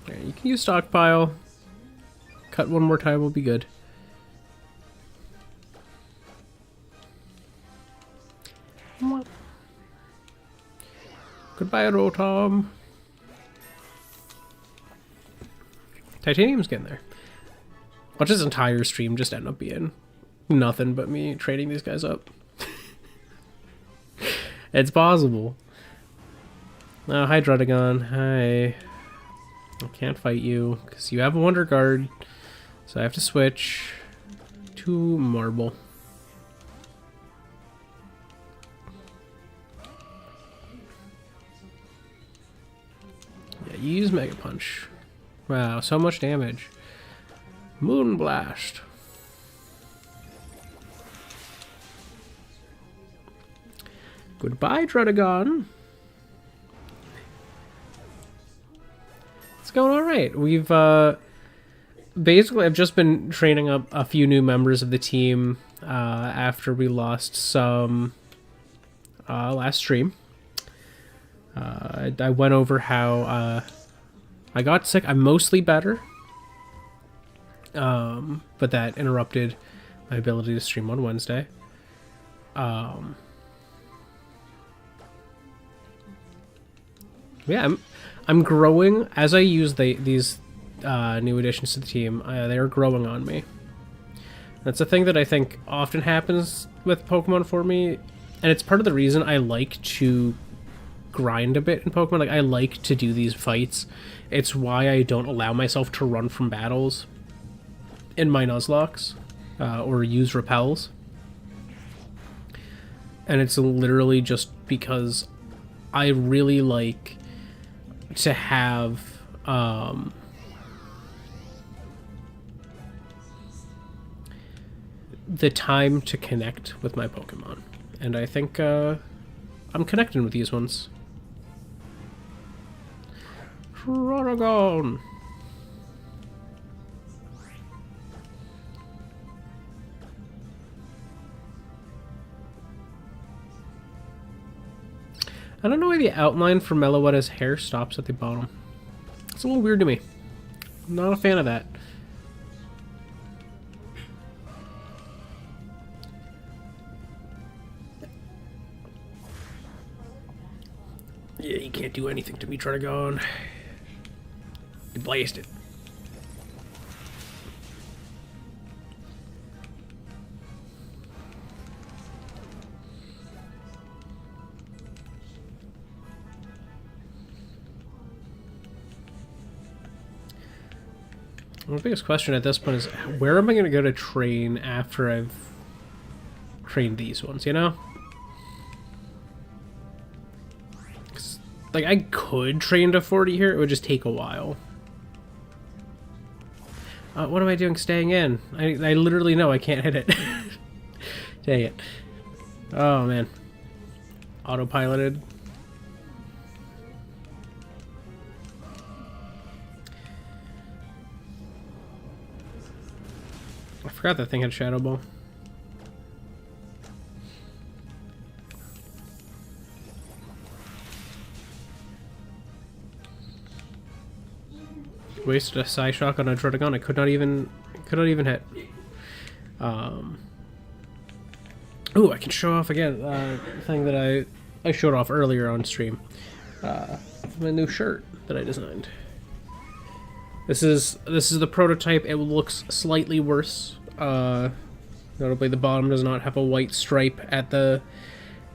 Right, you can use stockpile. Cut one more time will be good. Goodbye, Rotom. Titanium's getting there. Watch this entire stream just end up being nothing but me trading these guys up. It's possible. Oh, hi, Drudagon. Hi. I can't fight you because you have a Wonder Guard. So I have to switch to Marble. Yeah, you use Mega Punch. Wow, so much damage. Moonblast. Goodbye, Drudagon. It's going all right. We've basically I've just been training up a few new members of the team after we lost some last stream. I went over how I got sick. I'm mostly better, but that interrupted my ability to stream on Wednesday. Yeah, I'm growing as I use these new additions to the team. They are growing on me. That's a thing that I think often happens with Pokemon for me, and it's part of the reason I like to grind a bit in Pokemon. Like, I like to do these fights. It's why I don't allow myself to run from battles in my Nuzlockes or use repels. And it's literally just because I really like to have the time to connect with my Pokemon. And I think I'm connecting with these ones. Trotagon! I don't know why the outline for Meloetta's hair stops at the bottom. It's a little weird to me. I'm not a fan of that. Yeah, you can't do anything to me, Trotagon. You blasted. The biggest question at this point is, where am I going to go to train after I've trained these ones, you know? 'Cause, like, I could train to 40 here, it would just take a while. What am I doing staying in? I literally know I can't hit it. Dang it. Oh, man. Autopiloted. I forgot that thing had Shadow Ball. Wasted a Psyshock on a Trotagon. I could not even hit. Ooh, I can show off again the thing that I showed off earlier on stream. My new shirt that I designed. This is the prototype. It looks slightly worse. Notably, the bottom does not have a white stripe at the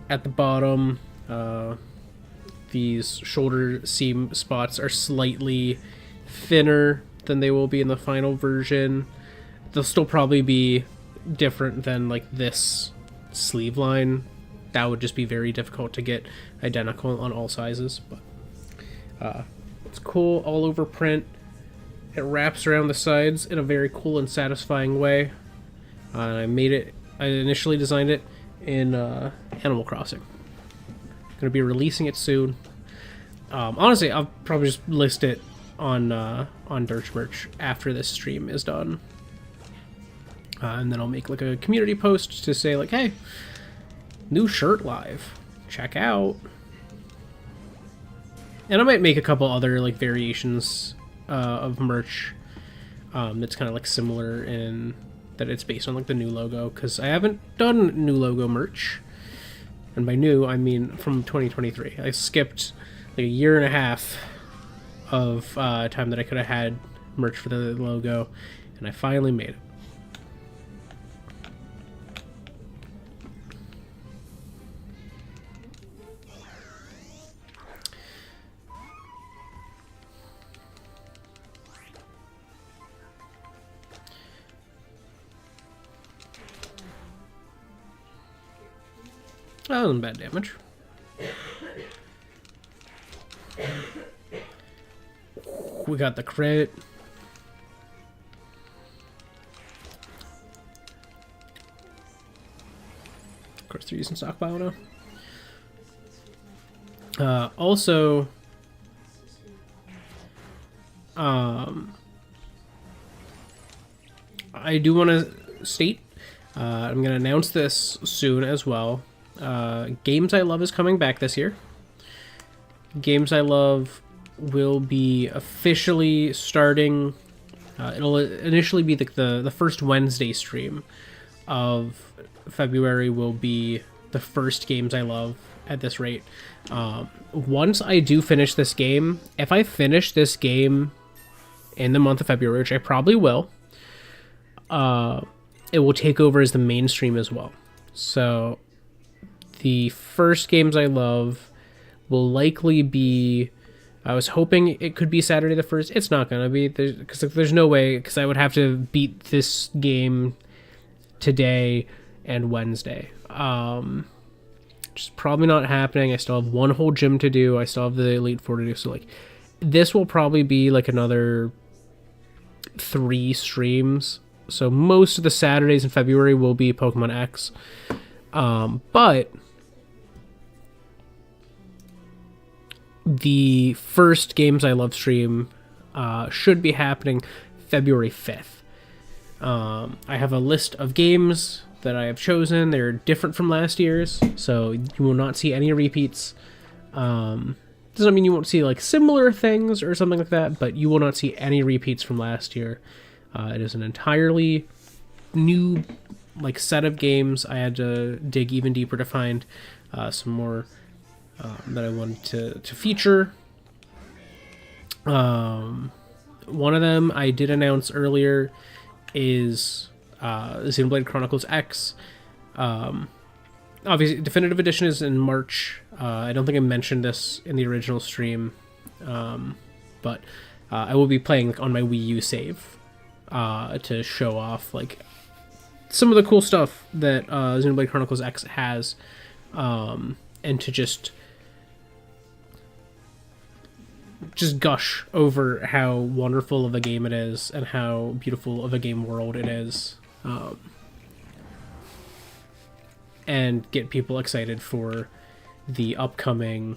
bottom. These shoulder seam spots are slightly thinner than they will be in the final version. They'll still probably be different than like this sleeve line. That would just be very difficult to get identical on all sizes. But it's cool all over print. It wraps around the sides in a very cool and satisfying way. I initially designed it in Animal Crossing. Gonna be releasing it soon. Honestly, I'll probably just list it on DurchBurch after this stream is done. And then I'll make like a community post to say like, hey, new shirt live. Check out. And I might make a couple other like variations of merch that's kind of like similar in that it's based on like the new logo, because I haven't done new logo merch, and by new I mean from 2023. I skipped like a year and a half of time that I could have had merch for the logo, and I finally made it. That wasn't bad damage. We got the crit. Of course, they're using stockpile now. Also, I do want to state, I'm going to announce this soon as well. Games I Love is coming back this year. Games I Love will be officially starting. It'll initially be the first Wednesday stream of February will be the first Games I Love at this rate. Once I do finish this game, if I finish this game in the month of February, which I probably will, it will take over as the main stream as well. So the first Games I Love will likely be, I was hoping it could be Saturday the 1st. It's not going to be, because there's no way, because I would have to beat this game today and Wednesday. Which is probably not happening. I still have one whole gym to do. I still have the Elite Four to do. So, like, this will probably be, like, another 3 streams. So most of the Saturdays in February will be Pokemon X. But the first Games I Love stream should be happening February 5th. I have a list of games that I have chosen. They're different from last year's, so you will not see any repeats. Doesn't mean you won't see like similar things or something like that, but you will not see any repeats from last year. It is an entirely new like set of games. I had to dig even deeper to find some more that I wanted to feature. One of them I did announce earlier is Xenoblade Chronicles X. Obviously, Definitive Edition is in March. I don't think I mentioned this in the original stream, but I will be playing on my Wii U save to show off like some of the cool stuff that Xenoblade Chronicles X has, and to just gush over how wonderful of a game it is and how beautiful of a game world it is. And get people excited for the upcoming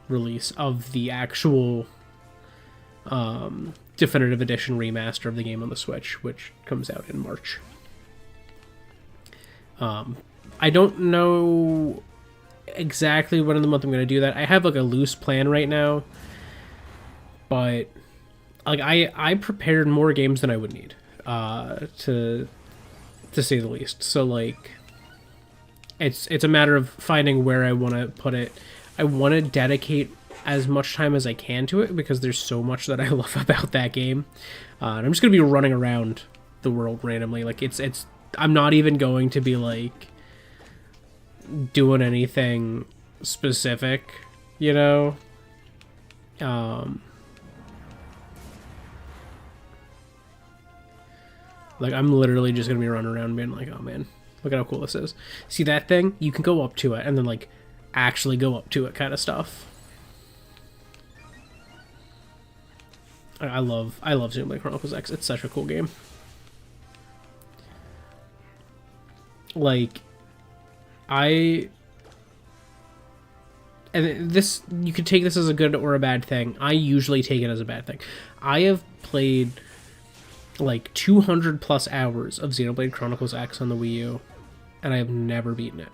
release of the actual Definitive Edition remaster of the game on the Switch, which comes out in March. I don't know exactly when in the month I'm going to do that. I have like a loose plan right now, but like I prepared more games than I would need, to say the least. So like, it's a matter of finding where I want to put it. I want to dedicate as much time as I can to it because there's so much that I love about that game. And I'm just going to be running around the world randomly. Like it's I'm not even going to be like doing anything specific, you know? Like I'm literally just going to be running around being like, oh man, look at how cool this is. See that thing? You can go up to it and then like actually go up to it kind of stuff. I love Xenoblade Chronicles X. It's such a cool game. Like and this, you could take this as a good or a bad thing. I usually take it as a bad thing. I have played like 200 plus hours of Xenoblade Chronicles X on the Wii U, and I have never beaten it.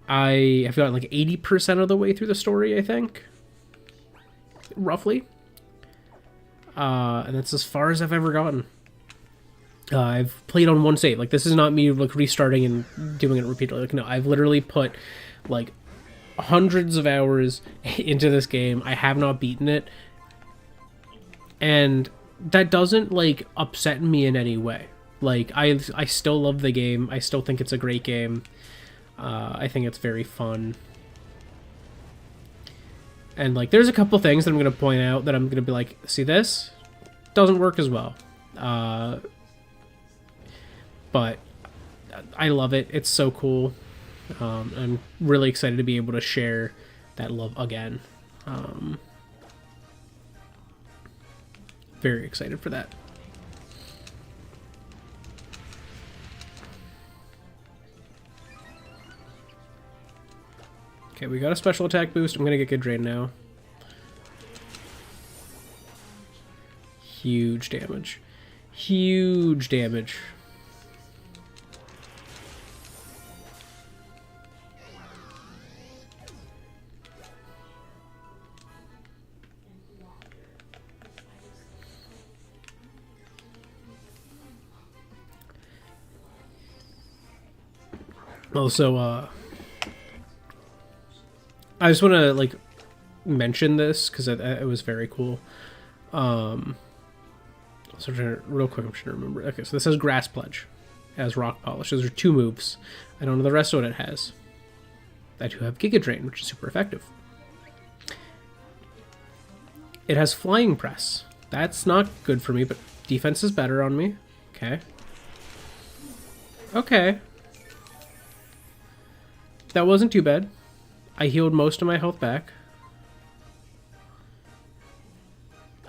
I have gotten like 80% of the way through the story, I think. Roughly. And that's as far as I've ever gotten. I've played on one save. Like, this is not me like restarting and doing it repeatedly. Like, no, I've literally put like hundreds of hours into this game. I have not beaten it. And that doesn't like upset me in any way. Like, I still love the game. I still think it's a great game. I think it's very fun. And like, there's a couple things that I'm going to point out that I'm going to be like, see, this doesn't work as well. But I love it. It's so cool. I'm really excited to be able to share that love again. Very excited for that. Okay, we got a special attack boost. I'm gonna get good drain now. Huge damage. Huge damage. Also, I just want to like mention this because it was very cool. So real quick, I'm trying to remember. Okay, so this has Grass Pledge as Rock Polish. Those are two moves. I don't know the rest of what it has. I do have Giga Drain, which is super effective. It has Flying Press. That's not good for me, but defense is better on me. Okay. Okay. That wasn't too bad. I healed most of my health back.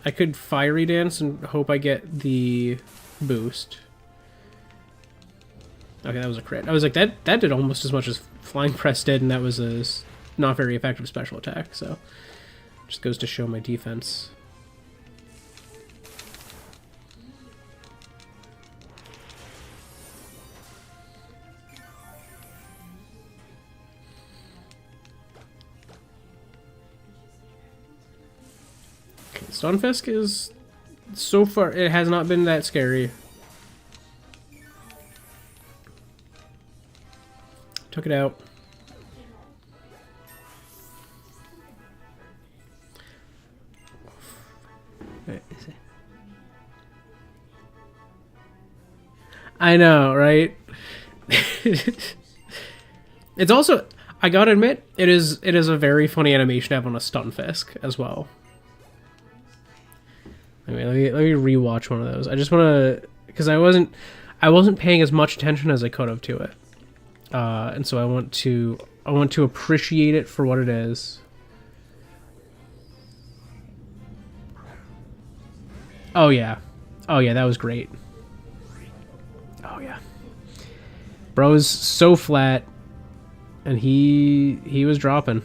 I could Fiery Dance and hope I get the boost. Okay, that was a crit. I was like, that did almost as much as Flying Press did, and that was a not very effective special attack, so... Just goes to show my defense. Okay, Stunfisk is... So far, it has not been that scary. Took it out. I know, right? It's also, I gotta admit, it is a very funny animation to have on a Stunfisk as well. I mean, let me rewatch one of those. I just want to, because I wasn't paying as much attention as I could have to it, and so I want to appreciate it for what it is. Oh yeah, that was great. Oh yeah, bro's so flat, and he was dropping.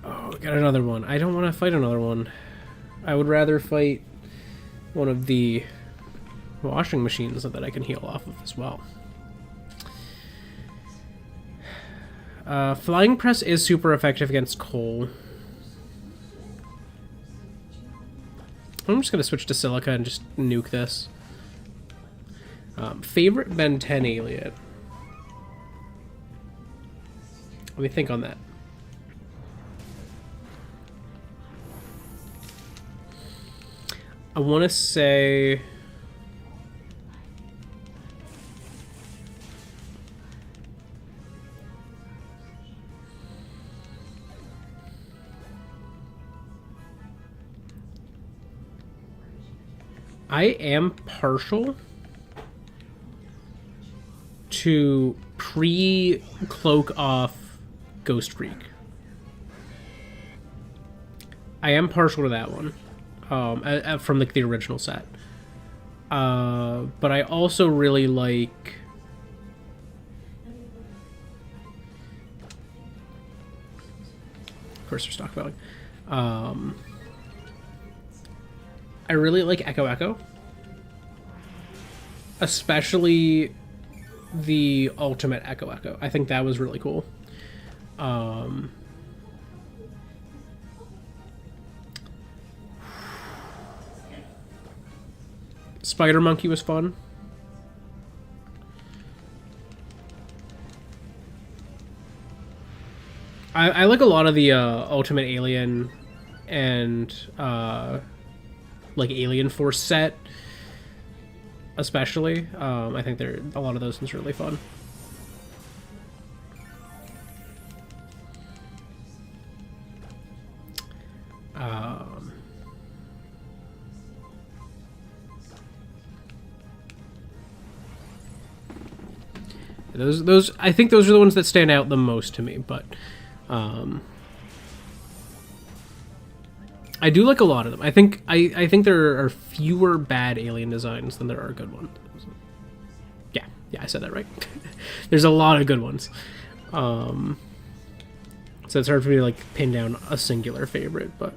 Oh, got another one. I don't want to fight another one. I would rather fight one of the washing machines that I can heal off of as well. Flying Press is super effective against coal. I'm just going to switch to Silica and just nuke this. Favorite Ben 10 alien? Let me think on that. I want to say... I am partial to pre-cloak off Ghost Freak. I am partial to that one, from the original set. But I also really like... Of course, there's stockpiling. I really like Echo Echo. Especially the ultimate Echo Echo. I think that was really cool. Spider Monkey was fun. I like a lot of the Ultimate Alien and like Alien Force set, especially. I think a lot of those ones really fun. Those I think those are the ones that stand out the most to me, but I do like a lot of them. I think there are fewer bad alien designs than there are good ones. Yeah, I said that right. There's a lot of good ones. So it's hard for me to like pin down a singular favorite, but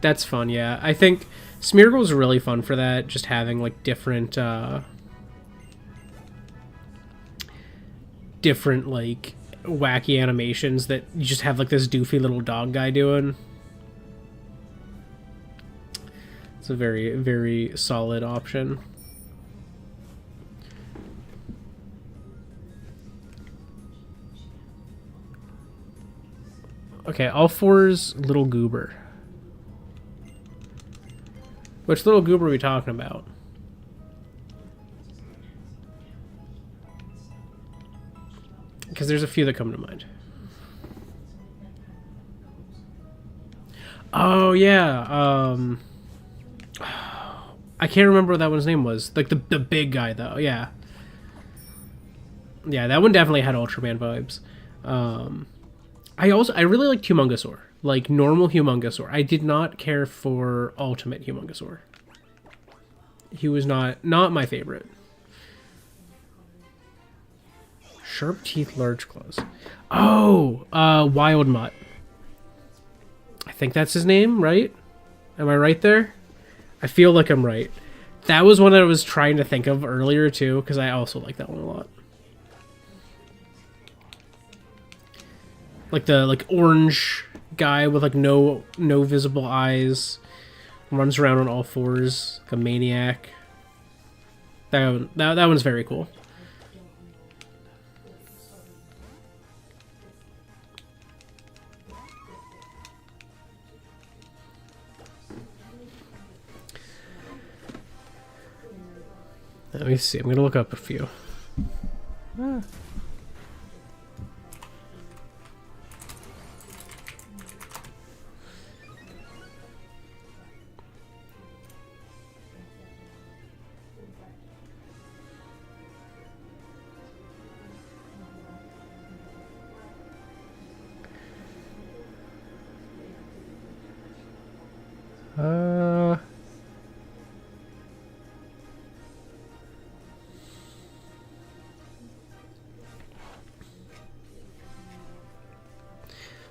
that's fun. Yeah, I think Smeargle is really fun for that. Just having like different like wacky animations that you just have like this doofy little dog guy doing. It's a very, very solid option. Okay, all fours Little Goober. Which Little Goober are we talking about? Because there's a few that come to mind. Oh, yeah. I can't remember what that one's name was. Like the big guy, though. Yeah. Yeah, that one definitely had Ultraman vibes. I really like Humongousaur. like normal Humongousaur. I did not care for Ultimate Humongousaur. He was not my favorite. Sharp teeth, large claws. Oh, Wild Mutt. I think that's his name, right? Am I right there? I feel like I'm right. That was one that I was trying to think of earlier too, because I also like that one a lot. Like the orange guy with like no visible eyes, runs around on all fours like a maniac. That one's very cool. Let me see. I'm gonna look up a few.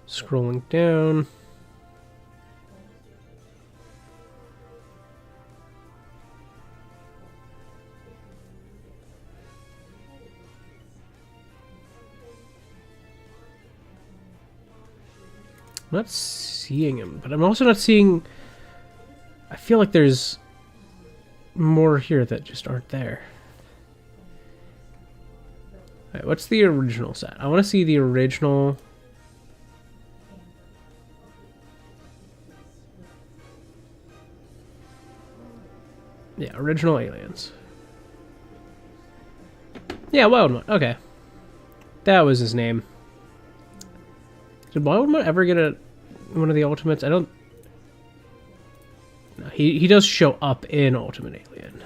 Scrolling down. I'm not seeing him, but I'm also not seeing... I feel like there's more here that just aren't there. Alright, what's the original set? I want to see the original... Yeah, original aliens. Yeah, Wild Mutt. Okay. That was his name. Did Wild Mutt ever get one of the Ultimates? I don't... No, he does show up in Ultimate Alien.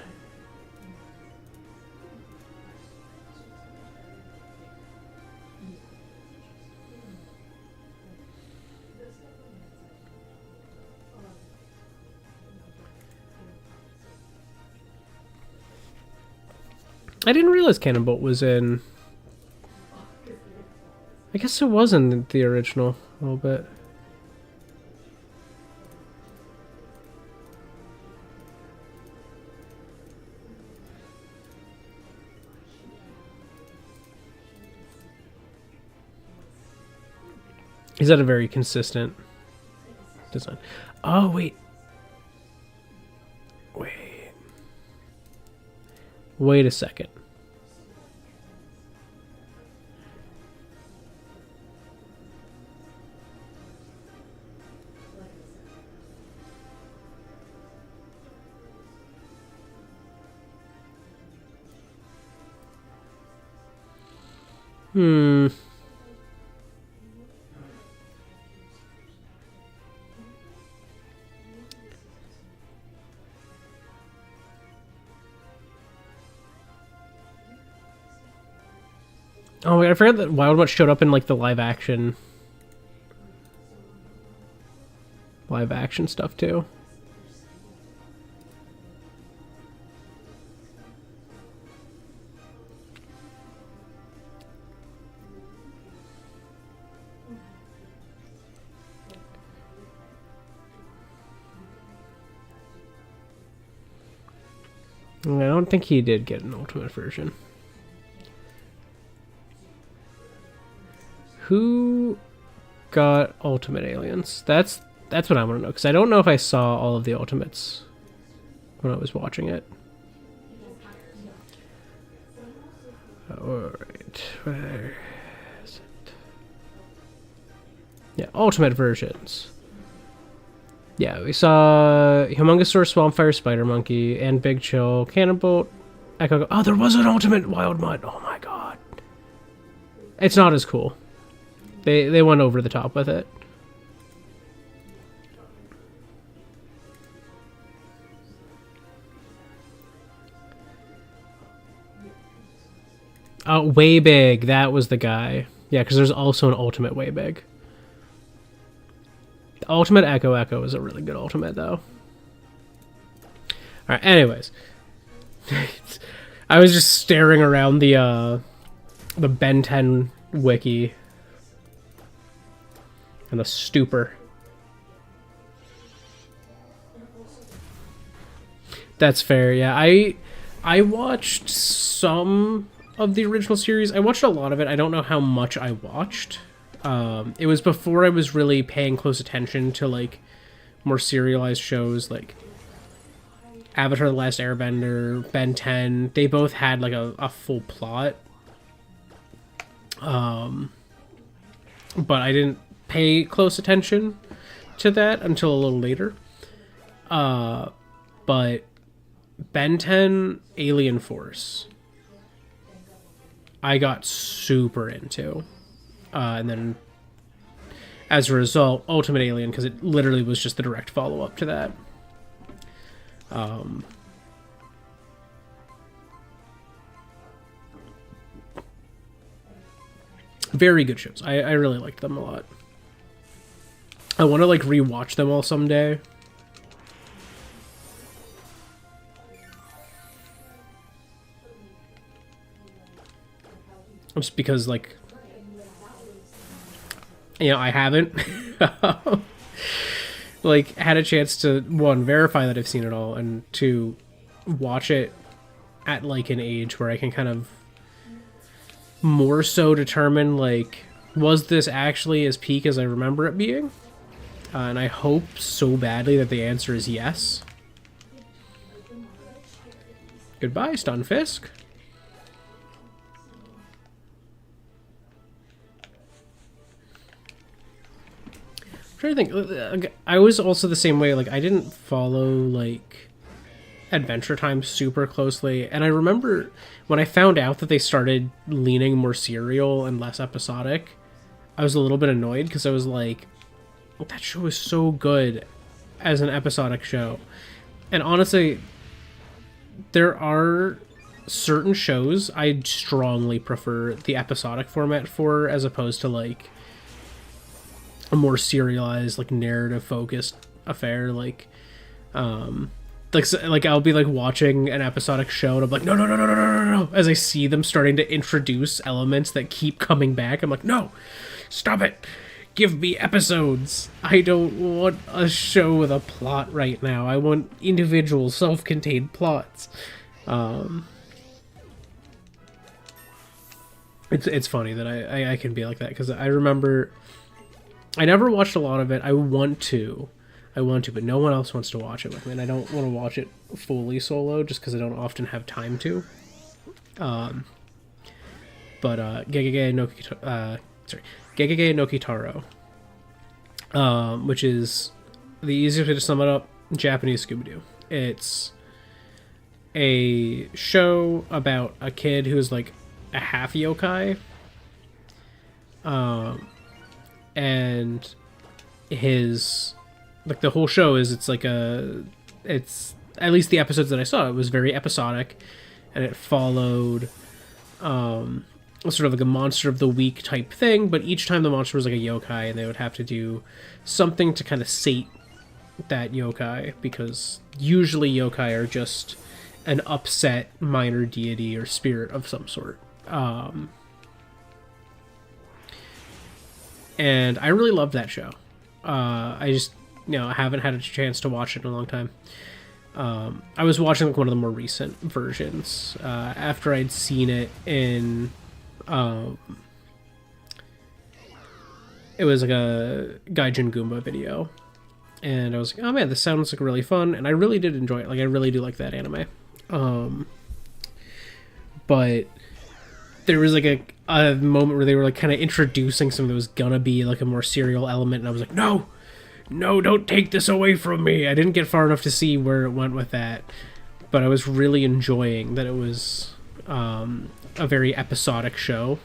I didn't realize Cannonbolt was in... I guess it was in the original a little bit. Is that a very consistent design? Oh, wait. Wait a second. Oh my god, I forgot that Wild Mutt showed up in like the live action stuff too. I don't think he did get an Ultimate version. Who got Ultimate Aliens? That's what I want to know, because I don't know if I saw all of the Ultimates when I was watching it. Alright, where is it? Yeah, Ultimate versions. Yeah, we saw Humongousaur, Swampfire, Spider Monkey, and Big Chill, Cannonbolt, Echo... Oh, there was an Ultimate Wild Mutt! Oh my god. It's not as cool. They went over the top with it. Way Big. That was the guy. Yeah, because there's also an Ultimate Way Big. Ultimate Echo Echo is a really good ultimate, though. Alright, anyways. I was just staring around the Ben 10 wiki. And the stupor. That's fair, yeah. I watched some of the original series. I watched a lot of it. I don't know how much I watched. It was before I was really paying close attention to, like, more serialized shows, like Avatar: The Last Airbender, Ben 10. They both had, like, a full plot. But I didn't pay close attention to that until a little later. But Ben 10 Alien Force, I got super into. And then, as a result, Ultimate Alien, because it literally was just the direct follow-up to that. Very good shows. I really liked them a lot. I want to, like, rewatch them all someday. Just because, like, you know, I haven't like had a chance to, one, verify that I've seen it all, and two, watch it at, like, an age where I can kind of more so determine, like, was this actually as peak as I remember it being? And I hope so badly that the answer is yes. Goodbye, Stunfisk. I'm trying to think. I was also the same way. Like, I didn't follow, like, Adventure Time super closely, and I remember when I found out that they started leaning more serial and less episodic, I was a little bit annoyed, because I was like, that show is so good as an episodic show. And honestly, there are certain shows I strongly prefer the episodic format for, as opposed to, like, a more serialized, like, narrative focused affair. Like I'll be, like, watching an episodic show and I'm like, no, as I see them starting to introduce elements that keep coming back. I'm like, no, stop it, give me episodes. I don't want a show with a plot right now. I want individual self-contained plots. It's funny that I can be like that, because I remember I never watched a lot of it. I want to, but no one else wants to watch it with me, and I don't want to watch it fully solo just because I don't often have time to. But Gegege no Kitaro, which is the easiest way to sum it up, Japanese Scooby-Doo. It's a show about a kid who's, like, a half yokai, and his, like, the whole show is, it's at least the episodes that I saw, it was very episodic, and it followed sort of like a monster of the week type thing, but each time the monster was like a yokai, and they would have to do something to kind of sate that yokai, because usually yokai are just an upset minor deity or spirit of some sort. And I really loved that show. I just, I haven't had a chance to watch it in a long time. I was watching, like, one of the more recent versions after I'd seen it in it was like a Gaijin Goomba video, and I was like, oh man, this sounds like really fun, and I really did enjoy it. Like, I really do like that anime. But there was, like, a moment where they were, like, kind of introducing something that was gonna be, like, a more serial element, and I was like, no, don't take this away from me. I didn't get far enough to see where it went with that, but I was really enjoying that it was a very episodic show.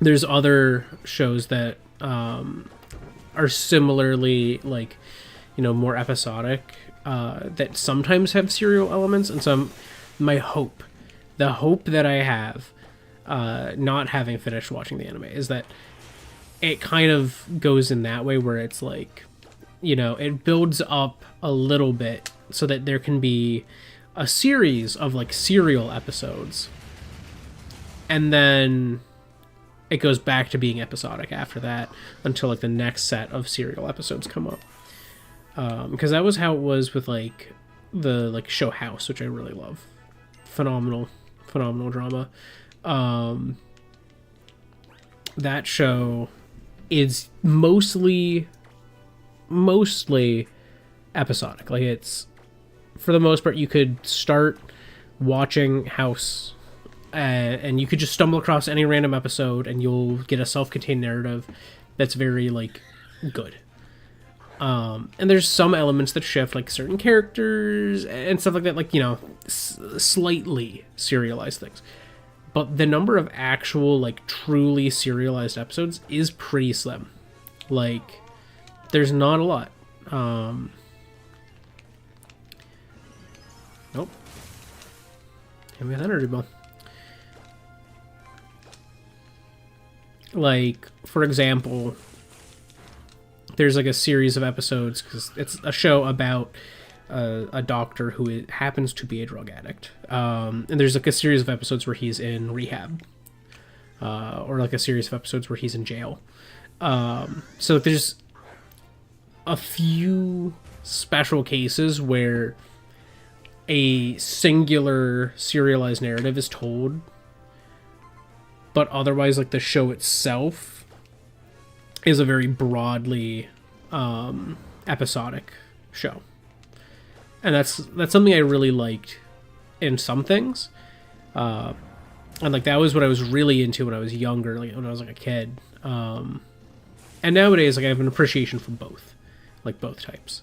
There's other shows that are similarly, like, more episodic, that sometimes have serial elements, and so the hope that I have, not having finished watching the anime, is that it kind of goes in that way where it's like, you know, it builds up a little bit so that there can be a series of like serial episodes, and then it goes back to being episodic after that until like the next set of serial episodes come up. Because that was how it was with like the like show House, which I really love. Phenomenal drama. That show is mostly episodic. Like, it's, for the most part, you could start watching House and you could just stumble across any random episode and you'll get a self-contained narrative that's very like good. And there's some elements that shift, like certain characters and stuff like that, like, you know, slightly serialized things. But the number of actual, like, truly serialized episodes is pretty slim. Like, there's not a lot. Nope. Give me an energy ball. Like, for example, there's like a series of episodes, because it's a show about a doctor who happens to be a drug addict. And there's like a series of episodes where he's in rehab, or like a series of episodes where he's in jail. So there's a few special cases where a singular serialized narrative is told, but otherwise, like, the show itself is a very broadly episodic show. And that's something I really liked in some things. And like, that was what I was really into when I was younger, like when I was like a kid. And nowadays, like, I have an appreciation for both, like both types.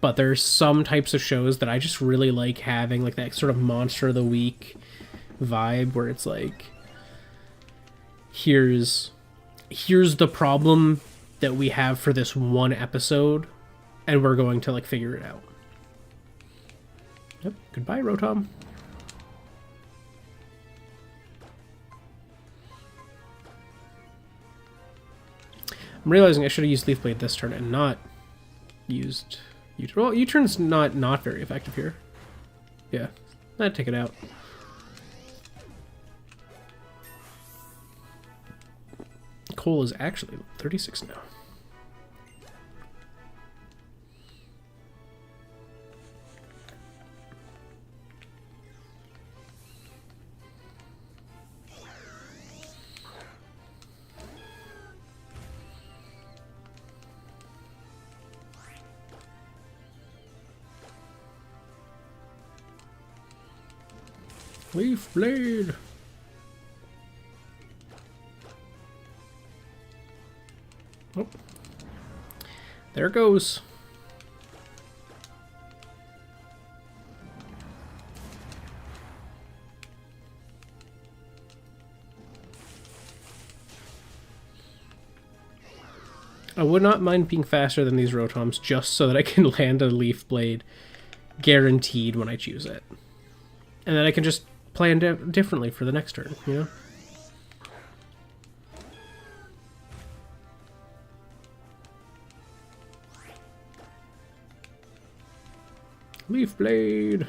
But there's some types of shows that I just really like having, like, that sort of monster of the week vibe where it's like, here's the problem that we have for this one episode, and we're going to like figure it out. Yep. Goodbye, Rotom. I'm realizing I should have used Leaf Blade this turn and not used U-turn. Well, U-turn's not very effective here. Yeah, I'd take it out. Cole is actually 36 now. Leaf Blade. Oh. There it goes. I would not mind being faster than these Rotoms just so that I can land a Leaf Blade guaranteed when I choose it. And then I can just plan differently for the next turn, you know? Leaf Blade.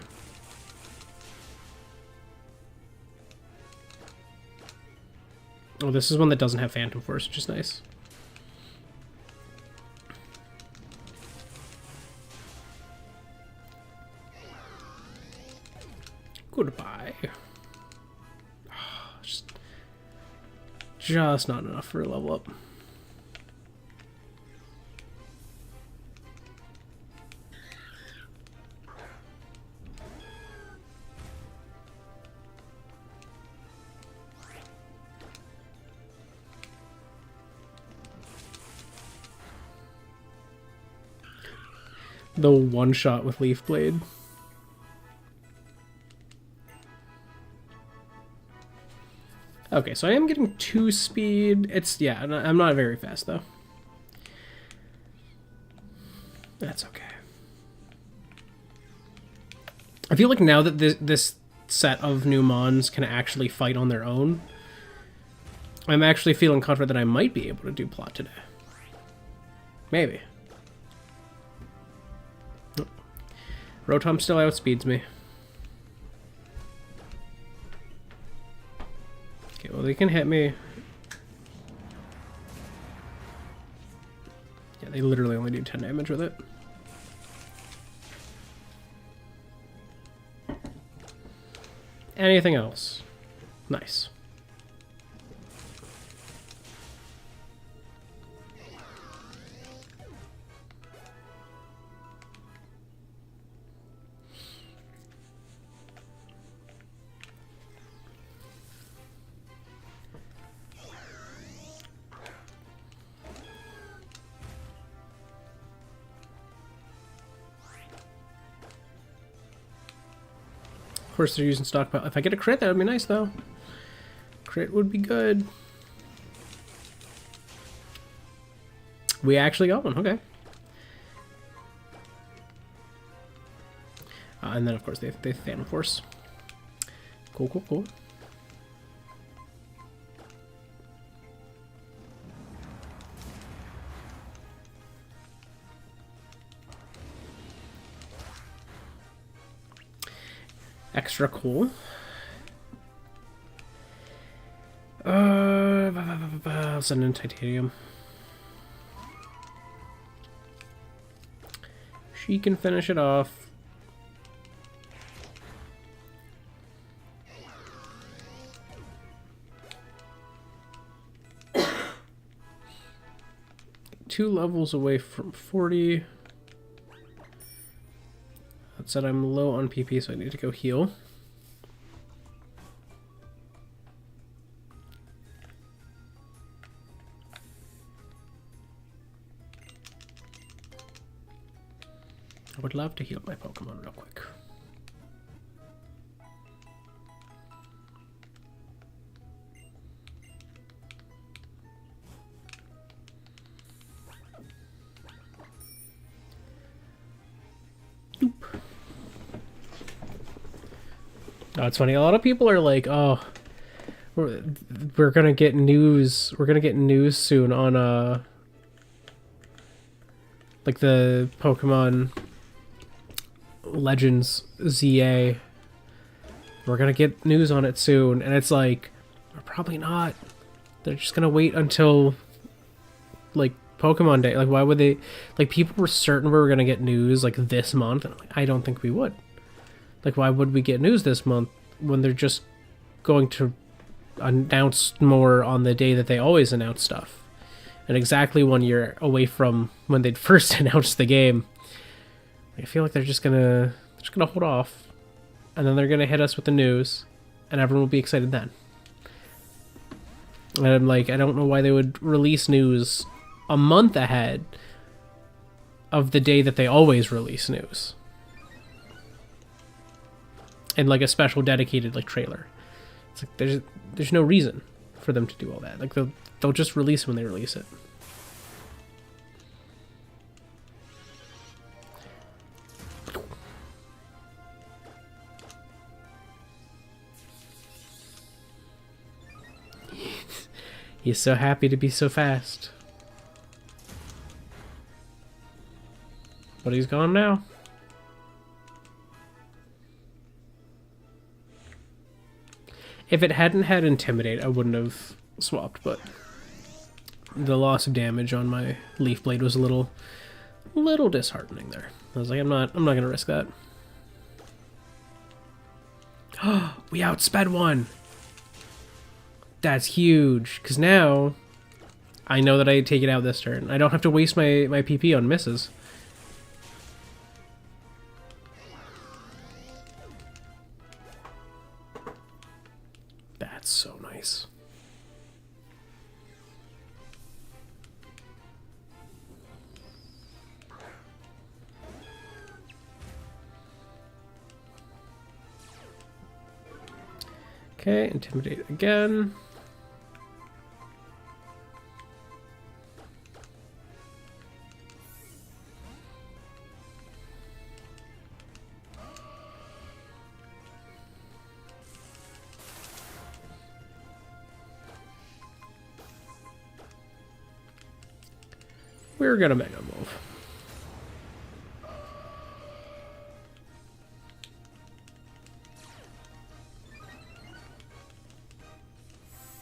Oh, this is one that doesn't have Phantom Force, which is nice. Goodbye. Just not enough for a level up. The one shot with Leaf Blade. Okay, so I am getting 2 speed. It's, yeah, I'm not very fast, though. That's okay. I feel like now that this set of new Mons can actually fight on their own, I'm actually feeling confident that I might be able to do plot today. Maybe. Rotom still outspeeds me. Okay, well, they can hit me. Yeah, they literally only do 10 damage with it. Anything else? Nice. Of course, they're using stockpile. If I get a crit, that would be nice, though. Crit would be good. We actually got one. Okay. And then, of course, they Phantom Force. Cool, cool, cool. Extra cool. I'll send in Titanium. She can finish it off. Two levels away from 40. That said, I'm low on PP, so I need to go heal. I would love to heal my Pokemon real quick. Doop. Oh, it's funny. A lot of people are like, "Oh, we're gonna get news. We're gonna get news soon on like the Pokemon Legends ZA. We're gonna get news on it soon," and it's like, we're probably not. They're just gonna wait until like Pokemon Day. Like, why would they? Like, people were certain we were gonna get news like this month, and I don't think we would. Like, why would we get news this month when they're just going to announce more on the day that they always announce stuff? And exactly 1 year away from when they'd first announced the game. I feel like they're just gonna hold off, and then they're gonna hit us with the news, and everyone will be excited then. And I'm like, I don't know why they would release news a month ahead of the day that they always release news, and like a special dedicated like trailer. It's like there's no reason for them to do all that. Like they'll just release when they release it. He's so happy to be so fast. But he's gone now. If it hadn't had Intimidate, I wouldn't have swapped, but the loss of damage on my Leaf Blade was a little disheartening there. I was like, I'm not gonna risk that. We outsped one! That's huge, because now I know that I take it out this turn. I don't have to waste my PP on misses. That's so nice. Okay, Intimidate again. we're gonna Mega Move.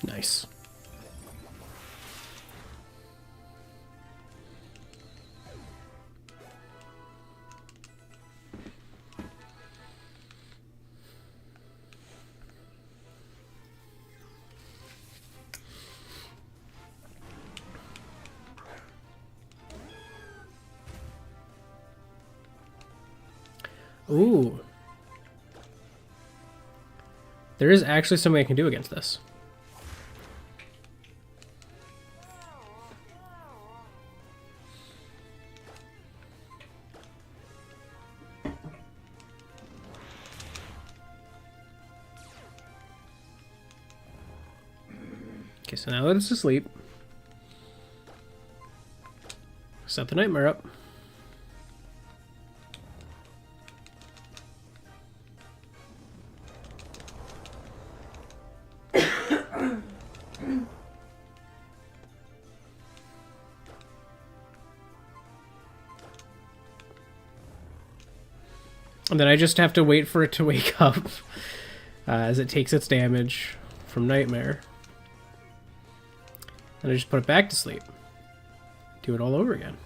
Nice. Ooh. There is actually something I can do against this. Okay, so now that it's asleep, set the nightmare up. And then I just have to wait for it to wake up as it takes its damage from Nightmare. And I just put it back to sleep. Do it all over again.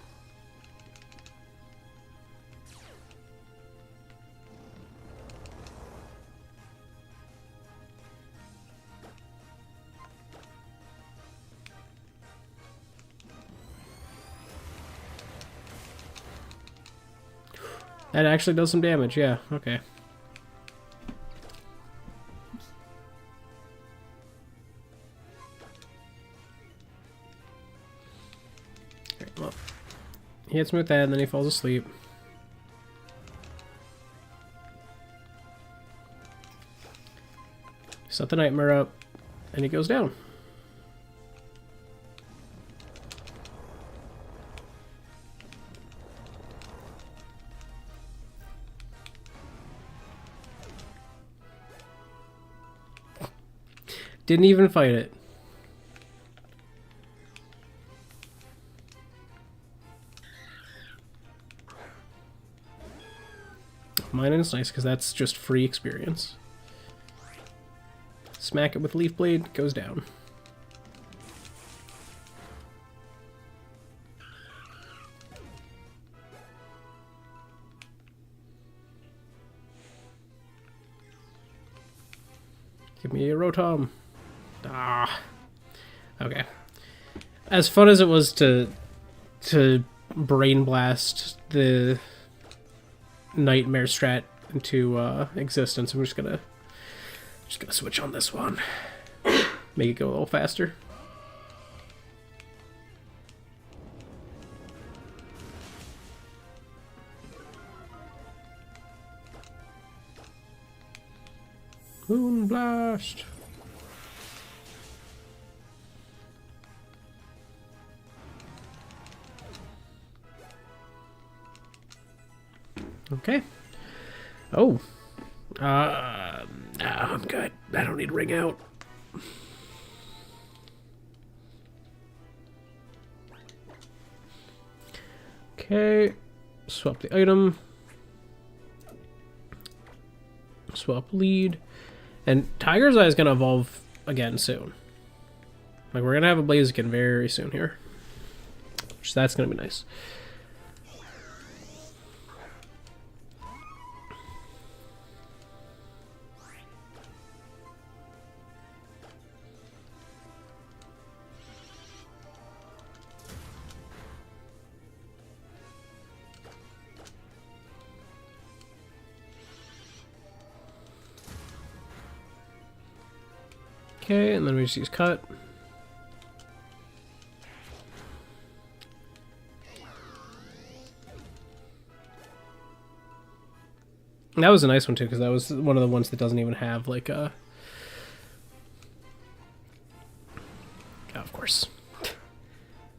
That actually does some damage, yeah, okay. Alright, well, he hits me with that and then he falls asleep. Set the nightmare up and he goes down. Didn't even fight it. Mine is nice because that's just free experience. Smack it with Leaf Blade, goes down. Give me a Rotom. Ah. Okay. As fun as it was to brain blast the Nightmare strat into existence, I'm just gonna switch on this one. Make it go a little faster. Moon Blast. Okay. Oh. I'm good. I don't need ring out. Okay. Swap the item. Swap lead. And Tiger's Eye is going to evolve again soon. Like, we're going to have a Blaziken very soon here. So that's going to be nice. Okay, and then we just use cut. That was a nice one too, because that was one of the ones that doesn't even have like a... Oh, of course.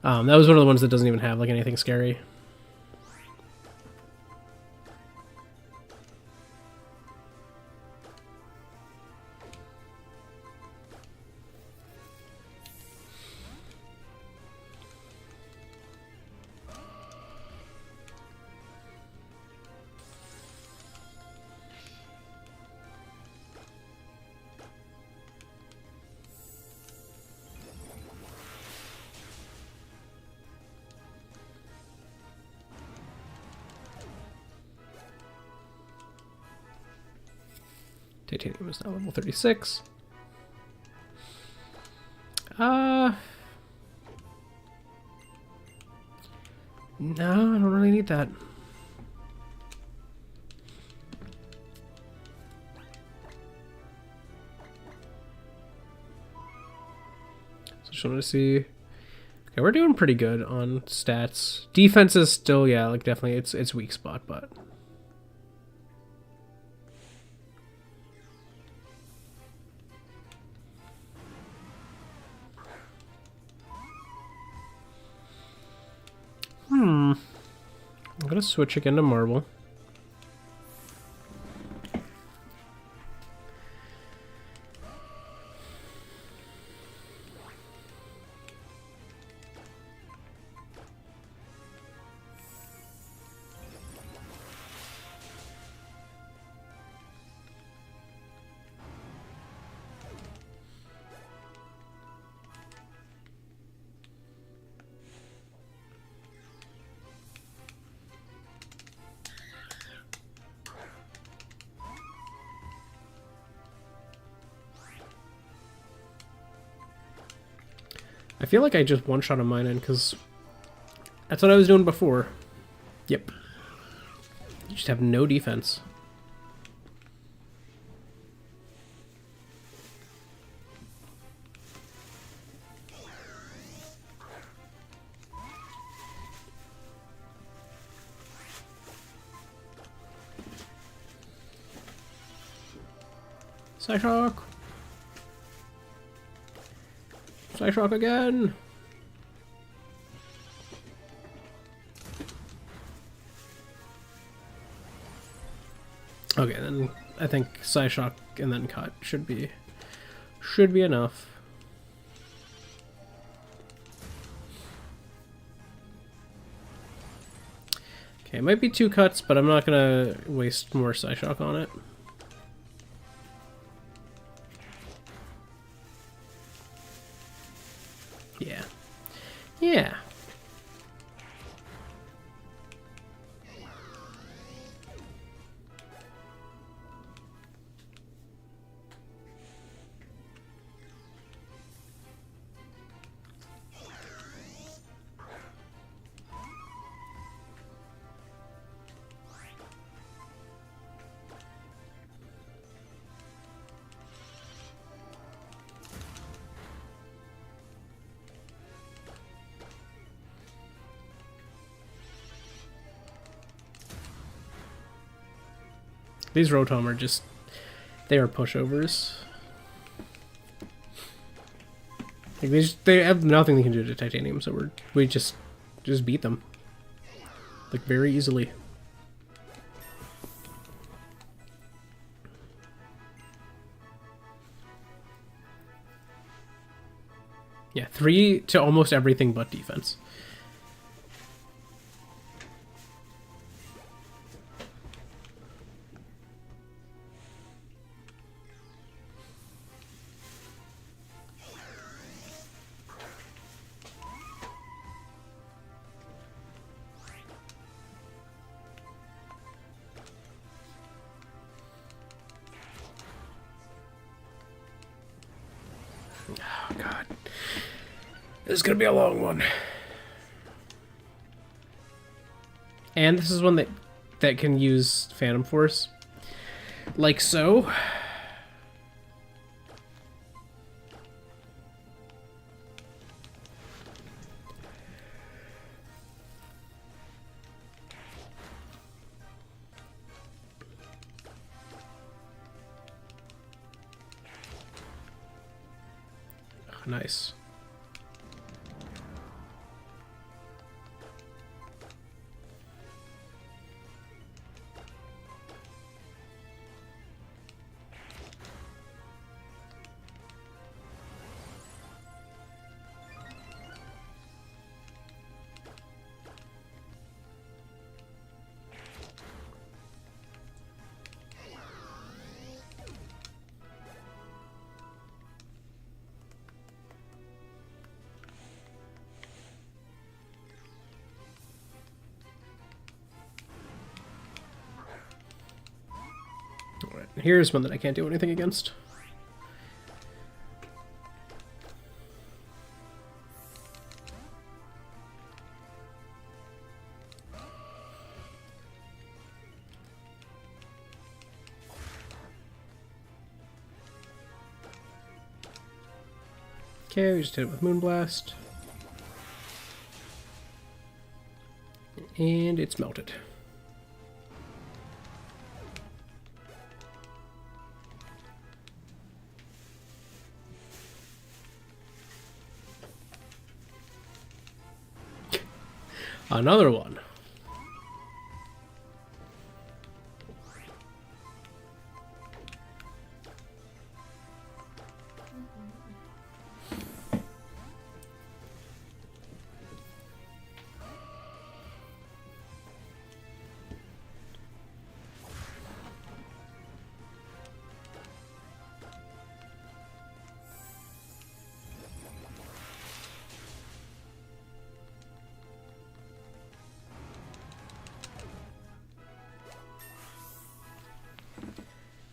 That was one of the ones that doesn't even have like anything scary. Titanium is now level 36. No, I don't really need that. So just wanted to see. Okay, we're doing pretty good on stats. Defense is still, yeah, like definitely it's weak spot, but I'm gonna switch again to marble. I feel like I just one-shot a mine in because that's what I was doing before. Yep. You just have no defense. Psyshock! Psyshock again! Okay, then I think Psyshock and then cut should be enough. Okay, it might be 2 cuts, but I'm not gonna waste more Psyshock on it. Yeah. Yeah. These Rotom are just, they are pushovers. Like they have nothing they can do to Titanium, so we just beat them. Like very easily. Yeah, 3 to almost everything but defense. Oh god. This is gonna be a long one. And this is one that can use Phantom Force. Like so. Nice. here's one that I can't do anything against. Okay, we just hit it with Moonblast. And it's melted. Another one.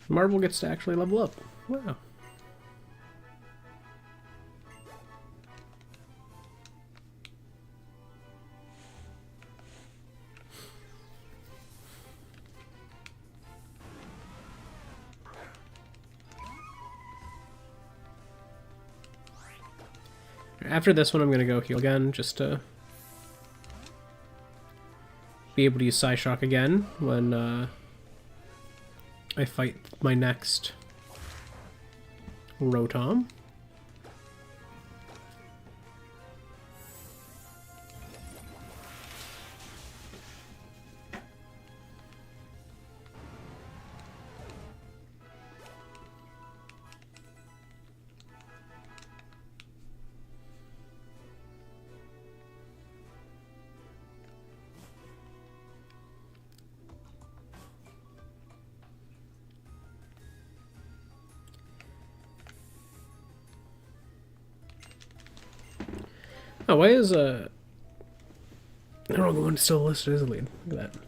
Marble gets to actually level up. Wow. After this one, I'm going to go heal again, just to be able to use Psyshock again when I fight my next Rotom. Oh, why is the wrong one still listed as a lead? Look at that.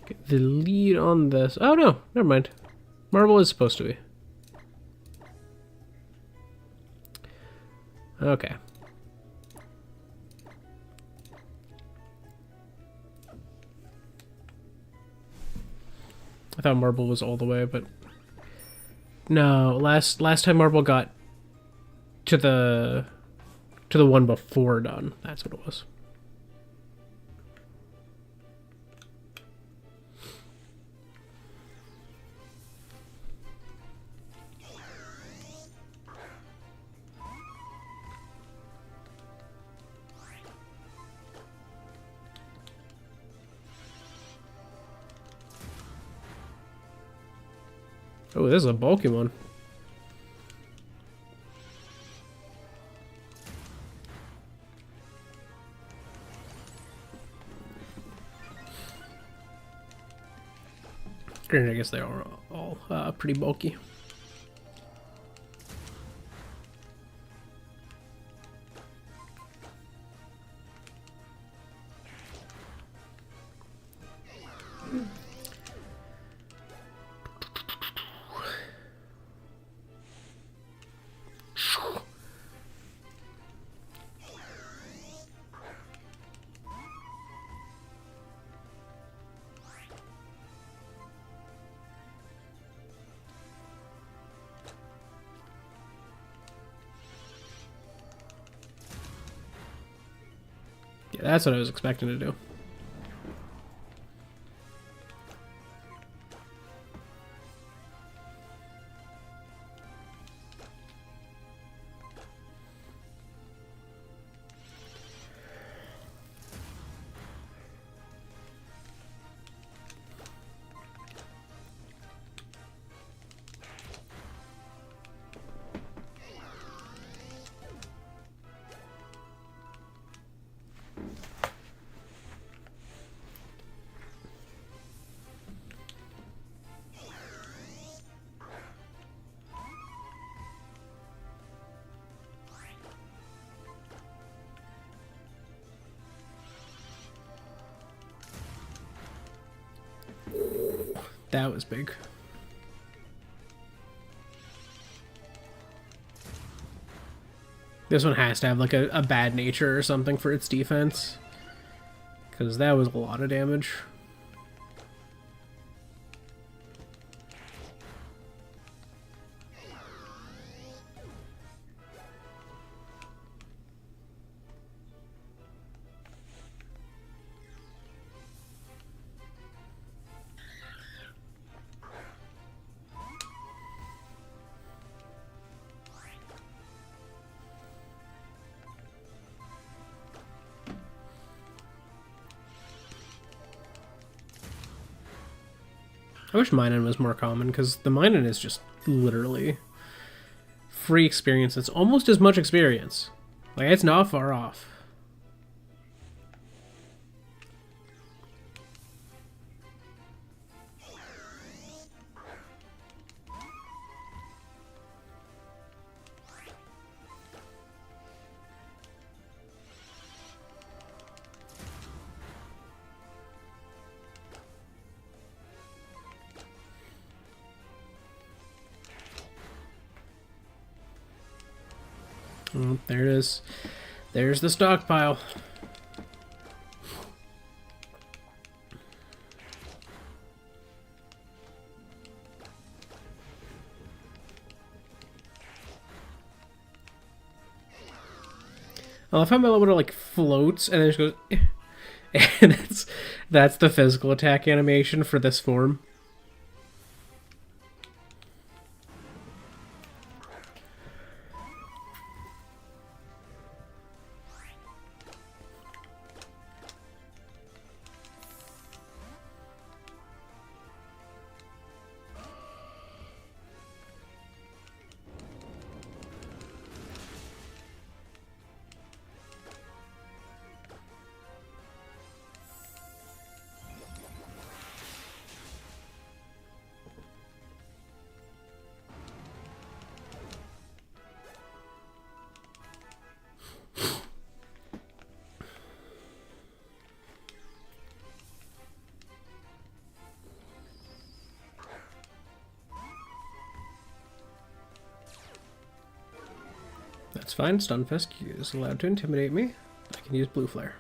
Get the lead on this. Oh no, never mind. Marble is supposed to be. Okay. I thought Marble was all the way, but no. Last time Marble got to the one before done. That's what it was. Oh, this is a bulky one. Granted, I guess they are all pretty bulky. Yeah, that's what I was expecting to do. That was big. This one has to have like a bad nature or something for its defense. Because that was a lot of damage. I wish mining was more common, because the mining is just literally free experience. It's almost as much experience. Like, it's not far off. Oh, there it is. There's the stockpile. I love how my little like floats and then it just goes and that's the physical attack animation for this form. That's fine. Stunfisk is allowed to intimidate me. I can use Blue Flare.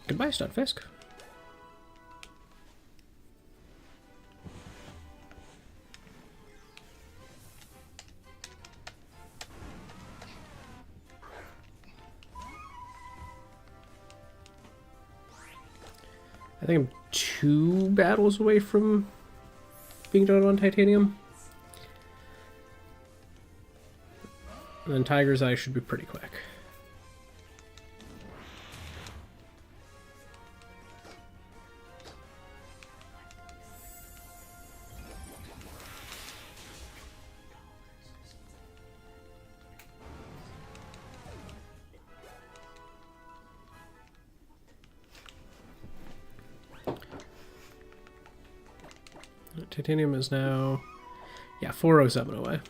Goodbye, Stunfisk. I think I'm 2 battles away from being done on Titanium. And then Tiger's Eye should be pretty quick. Titanium is now, yeah, 407 away.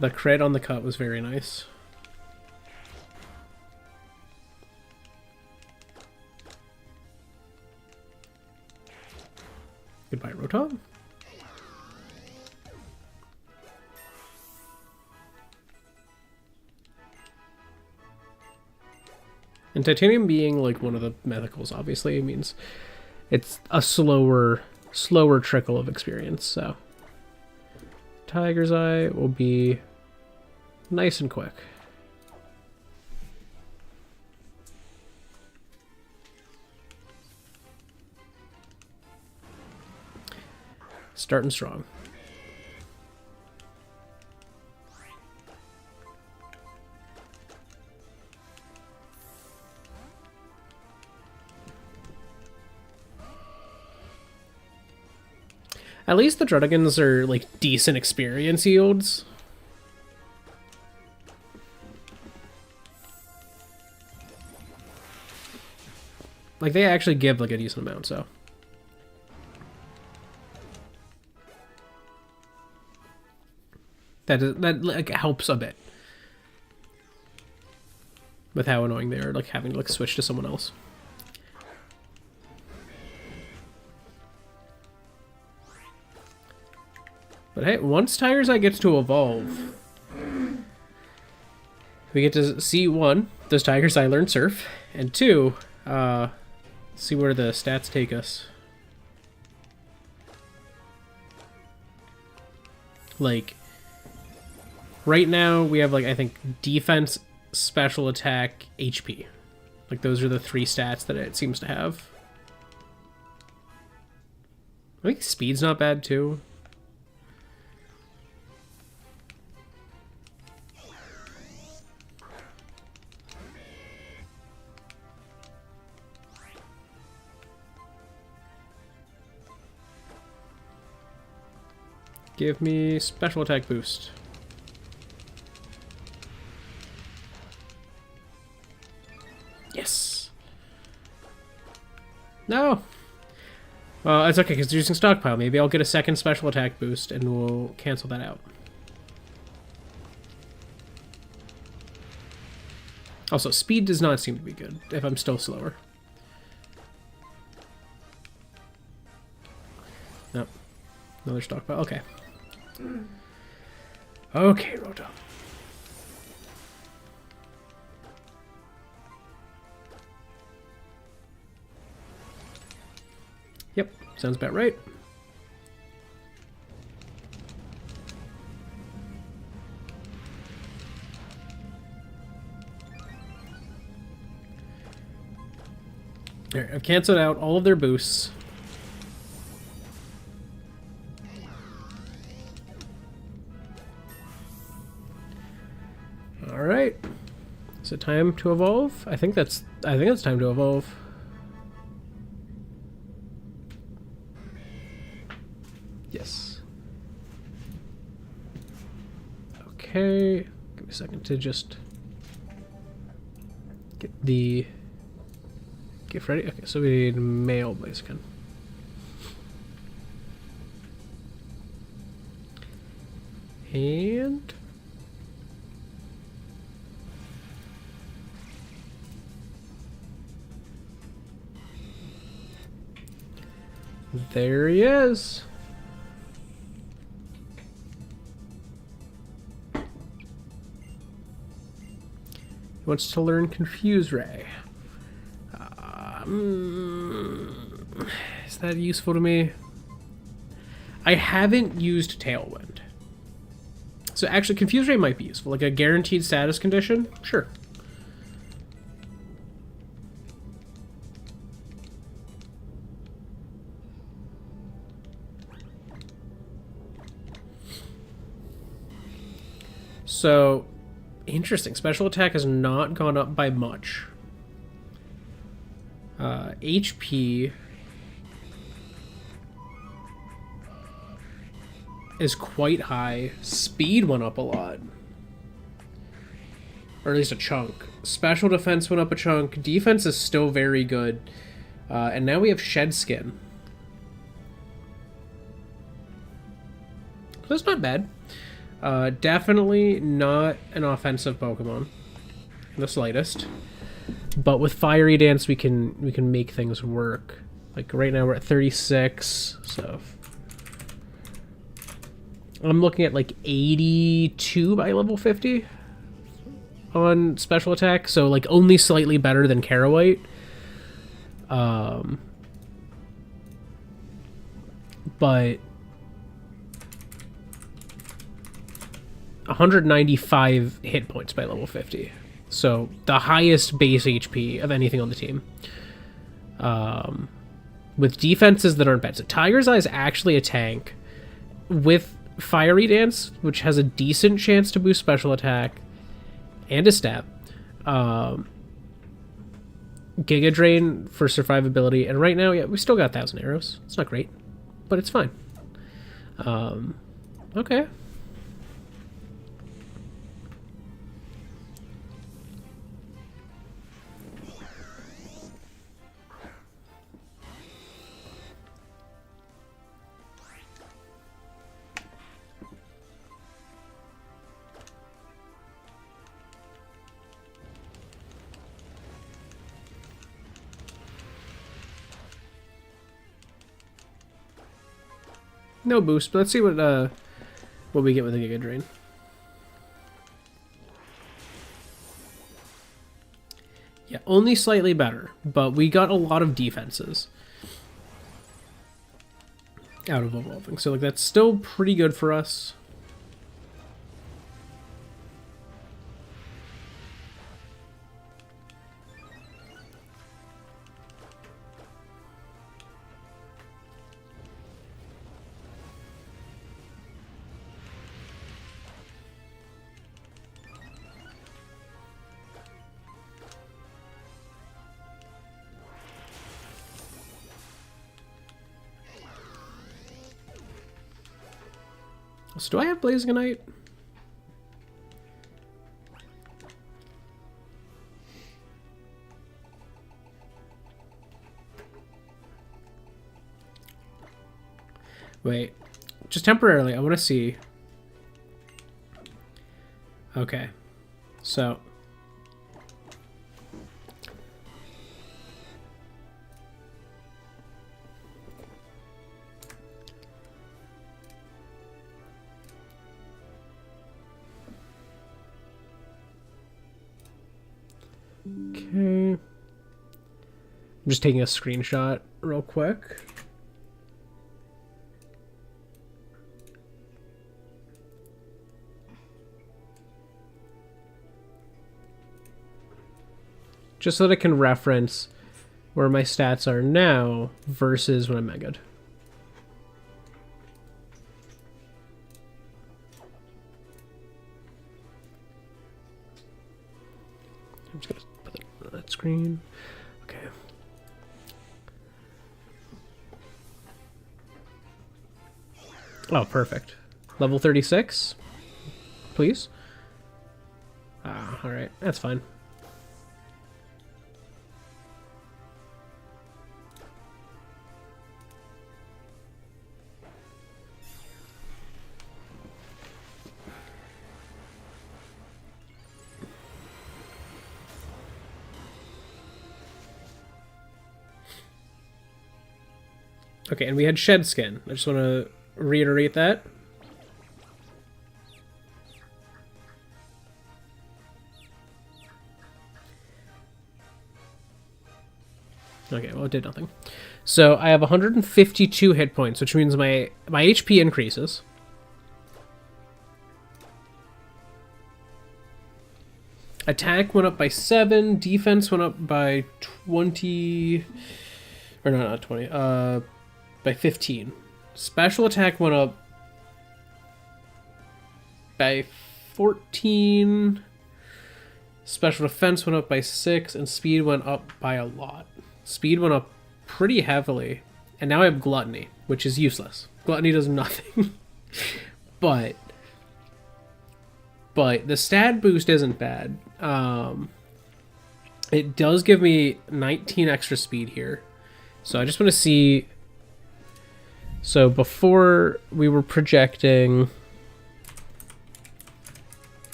The crit on the cut was very nice. Goodbye, Rotom. And Titanium being like one of the mythicals obviously means it's a slower trickle of experience, so Tiger's Eye will be nice and quick. Starting strong. At least the Druddigans are, like, decent experience yields. Like, they actually give, like, a decent amount, so. That like, helps a bit. With how annoying they are, like, having to, like, switch to someone else. But hey, once Tiger's Eye gets to evolve, we get to see, one, does Tiger's Eye learn Surf? And two, see where the stats take us. Like, right now we have, like, I think defense, special attack, HP. Like, those are the 3 stats that it seems to have. I think speed's not bad too. Give me special attack boost. Yes. No. It's okay because they're using stockpile. Maybe I'll get a second special attack boost and we'll cancel that out. Also, speed does not seem to be good if I'm still slower. Nope. Another stockpile. Okay. Okay, Roto. Yep, sounds about right. There, I've canceled out all of their boosts. Alright. Is it time to evolve? I think that's time to evolve. Yes. Okay. Give me a second to just get the gift ready. Okay, so we need male Blaziken. And there he is. He wants to learn Confuse Ray. Is that useful to me? I haven't used Tailwind. So actually, Confuse Ray might be useful. Like a guaranteed status condition? Sure. So, interesting. Special attack has not gone up by much. HP is quite high. Speed went up a lot. Or at least a chunk. Special defense went up a chunk. Defense is still very good. And now we have Shed Skin. So that's not bad. Definitely not an offensive Pokemon in the slightest. But with Fiery Dance, we can make things work. Like right now we're at 36, so I'm looking at like 82 by level 50 on special attack, so like only slightly better than Carrawhite. But 195 hit points by level 50. So the highest base HP of anything on the team. With defenses that aren't bad. So Tiger's Eye is actually a tank with Fiery Dance, which has a decent chance to boost special attack and a step. Giga Drain for survivability. And right now, yeah, we still got 1,000 arrows. It's not great, but it's fine. Okay. No boost, but let's see what we get with a Giga Drain. Yeah, only slightly better, but we got a lot of defenses out of evolving, so like that's still pretty good for us. So do I have Blazing Ignite? Wait, just temporarily, I want to see. Okay, so. Okay. I'm just taking a screenshot real quick. Just so that I can reference where my stats are now versus when I'm megaed. I'm just gonna put it on that screen. Okay. Oh, perfect. Level 36, please. Ah, all right, that's fine. Okay, and we had Shed Skin. I just want to reiterate that. Okay, well, it did nothing. So I have 152 hit points, which means my HP increases. Attack went up by 7. Defense went up by 20... Or no, not 20. By 15. Special attack went up by 14. Special defense went up by 6. And speed went up by a lot. Speed went up pretty heavily. And now I have Gluttony, which is useless. Gluttony does nothing. But the stat boost isn't bad. It does give me 19 extra speed here. So I just want to see... So before we were projecting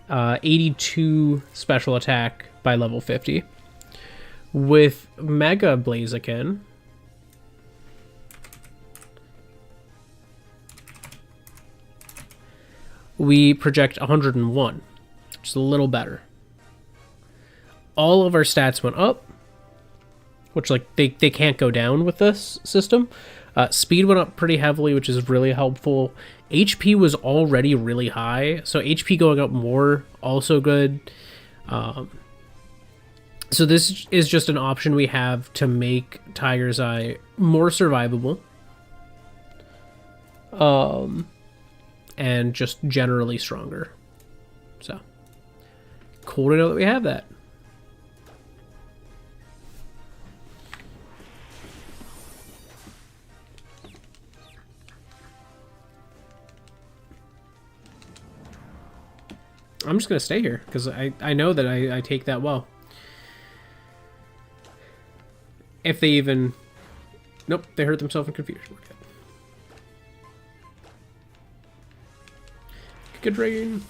82 special attack by level 50. With Mega Blaziken, we project 101, which is a little better. All of our stats went up, which like they can't go down with this system. Speed went up pretty heavily, which is really helpful. HP was already really high, so HP going up more, also good. So this is just an option we have to make Tiger's Eye more survivable. And just generally stronger. So, cool to know that we have that. I'm just going to stay here, because I know that I take that well. If they even... Nope, they hurt themselves in confusion. We're good. Good drain.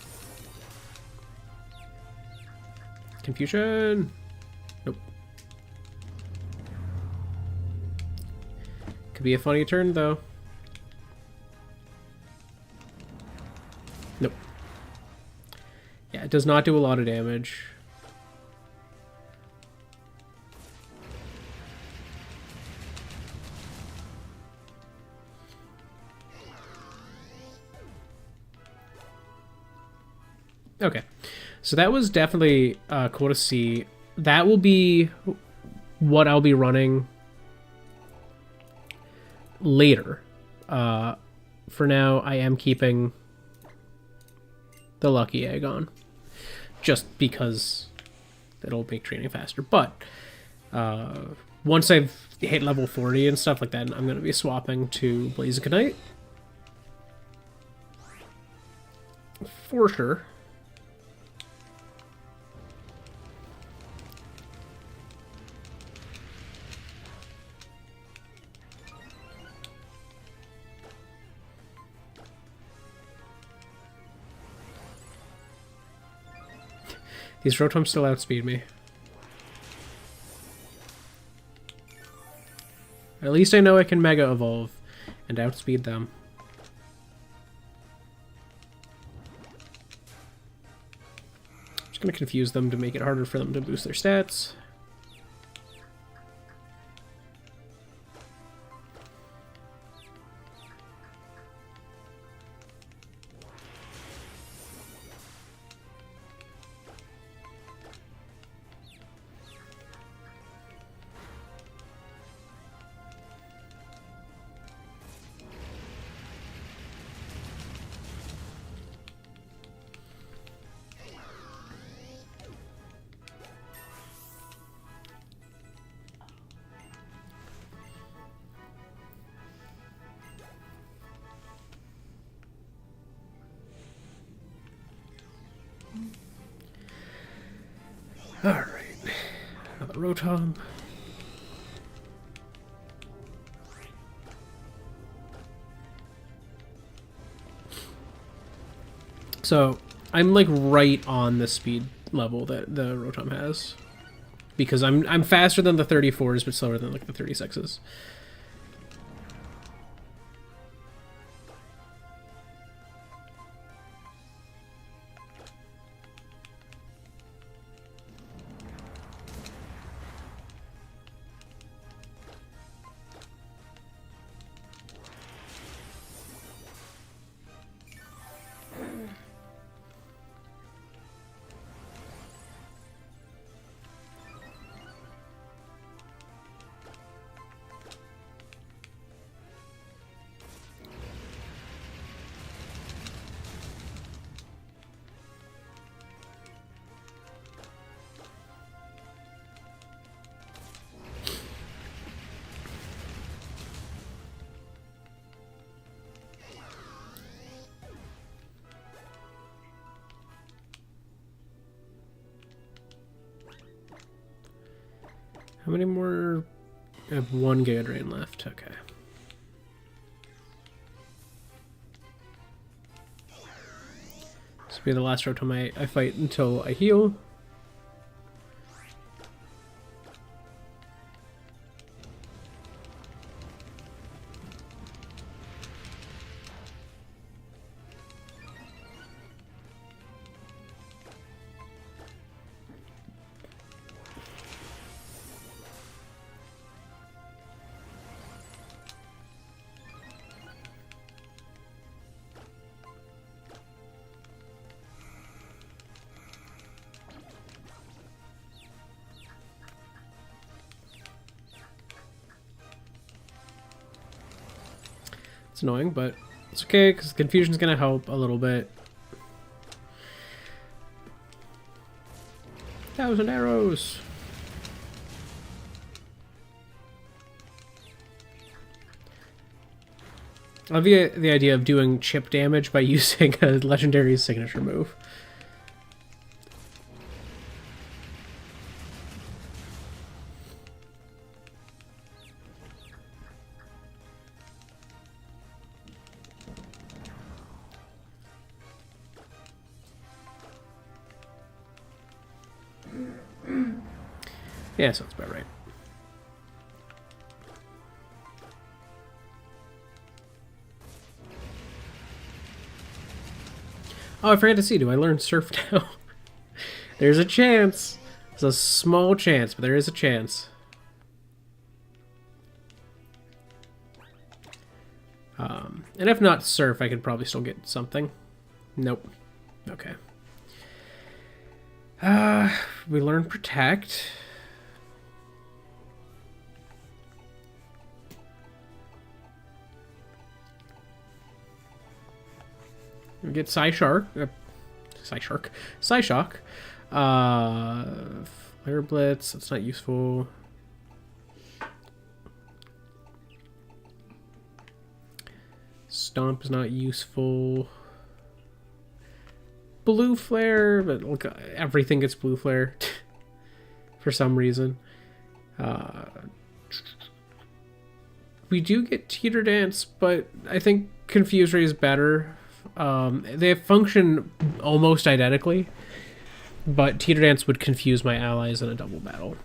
Confusion. Nope. Could be a funny turn, though. Nope. Yeah, it does not do a lot of damage. Okay, so that was definitely cool to see. That will be what I'll be running later. For now, I am keeping the Lucky Egg on, just because it'll make training faster. But once I've hit level 40 and stuff like that, I'm going to be swapping to Blazikenite. For sure. These Rotoms still outspeed me. At least I know I can Mega Evolve and outspeed them. Just gonna confuse them to make it harder for them to boost their stats. Alright. Another Rotom. So, I'm like right on the speed level that the Rotom has. Because I'm faster than the 34s, but slower than like the 36s. How many more? I have 1 Giga Drain left. Okay. This will be the last Rotom I fight until I heal. It's annoying, but it's okay, because confusion's gonna help a little bit. 1,000 arrows! I love the idea of doing chip damage by using a legendary signature move. Yeah, sounds about right. Oh, I forgot to see. Do I learn Surf now? There's a chance. It's a small chance, but there is a chance. And if not Surf, I could probably still get something. Nope. Okay. We learn Protect. We get Psyshark. Psyshock. Flare Blitz. That's not useful. Stomp is not useful. Blue Flare, but look, everything gets Blue Flare for some reason. We do get Teeter Dance, but I think Confuse Ray is better. They function almost identically, but Teeter Dance would confuse my allies in a double battle.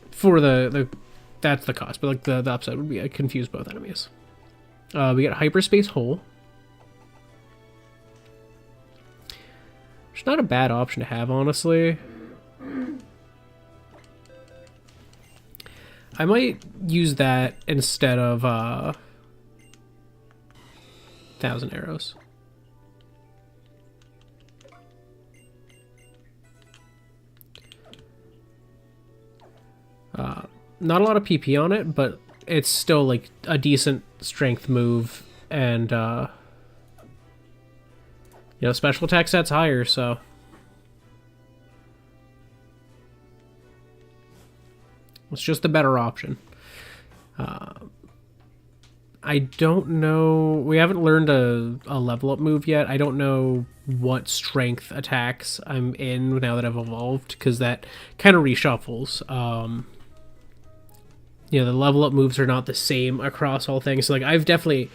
For that's the cost, but like the upside would be I confuse both enemies. We get Hyperspace Hole. It's not a bad option to have, honestly. I might use that instead of 1,000 Arrows. Not a lot of PP on it, but it's still like a decent strength move, and you know, special attack set's higher, so it's just the better option. I don't know. We haven't learned a level up move yet. I don't know what strength attacks I'm in now that I've evolved, because that kind of reshuffles. You know, the level up moves are not the same across all things. So, like, I've definitely,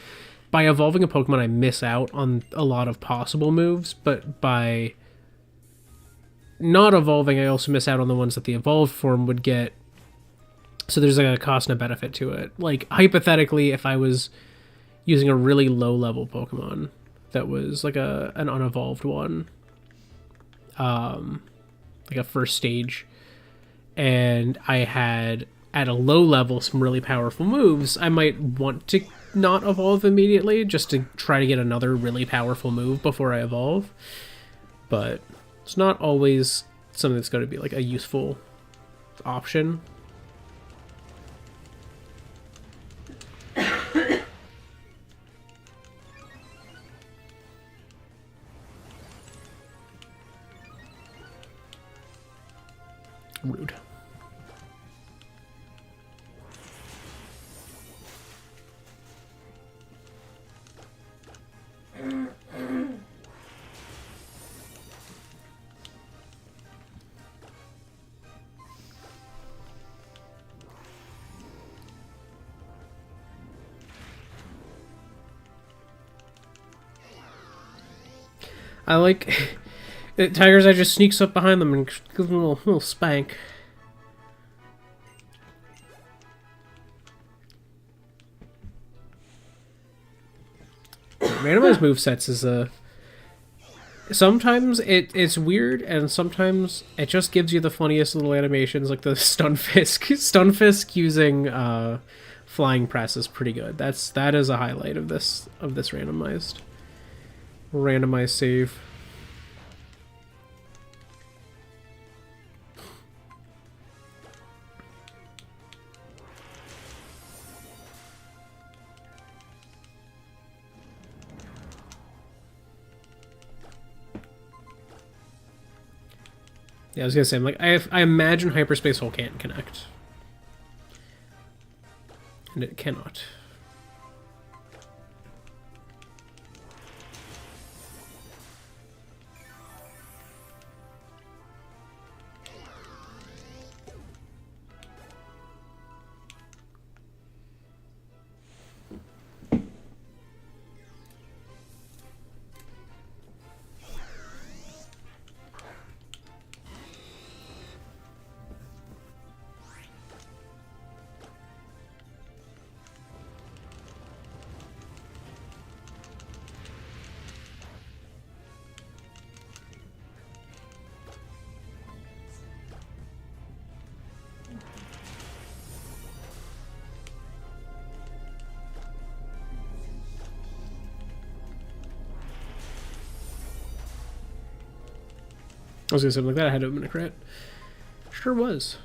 by evolving a Pokemon, I miss out on a lot of possible moves, but by not evolving, I also miss out on the ones that the evolved form would get. So there's like a cost and a benefit to it. Like, hypothetically, if I was using a really low level Pokemon that was like an unevolved one, like a first stage, and I had at a low level some really powerful moves, I might want to not evolve immediately just to try to get another really powerful move before I evolve. But it's not always something that's going to be like a useful option. Rude. I like Tiger's Eye just sneaks up behind them and gives them a little spank. Randomized movesets is a... Sometimes it's weird, and sometimes it just gives you the funniest little animations, like the Stunfisk. Stunfisk using Flying Press is pretty good. That is a highlight of this randomized save. Yeah, I was gonna say, I'm like, I imagine Hyperspace Hole can't connect. And it cannot. I was gonna say something like that. I had to have been a crit. Sure was.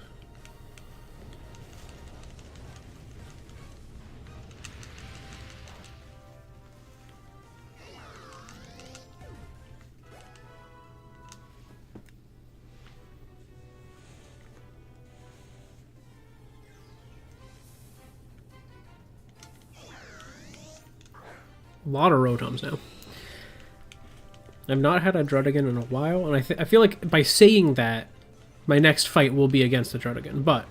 A lot of Rotoms now. I've not had a Druddigan in a while, and I feel like by saying that, my next fight will be against the Druddigan, but...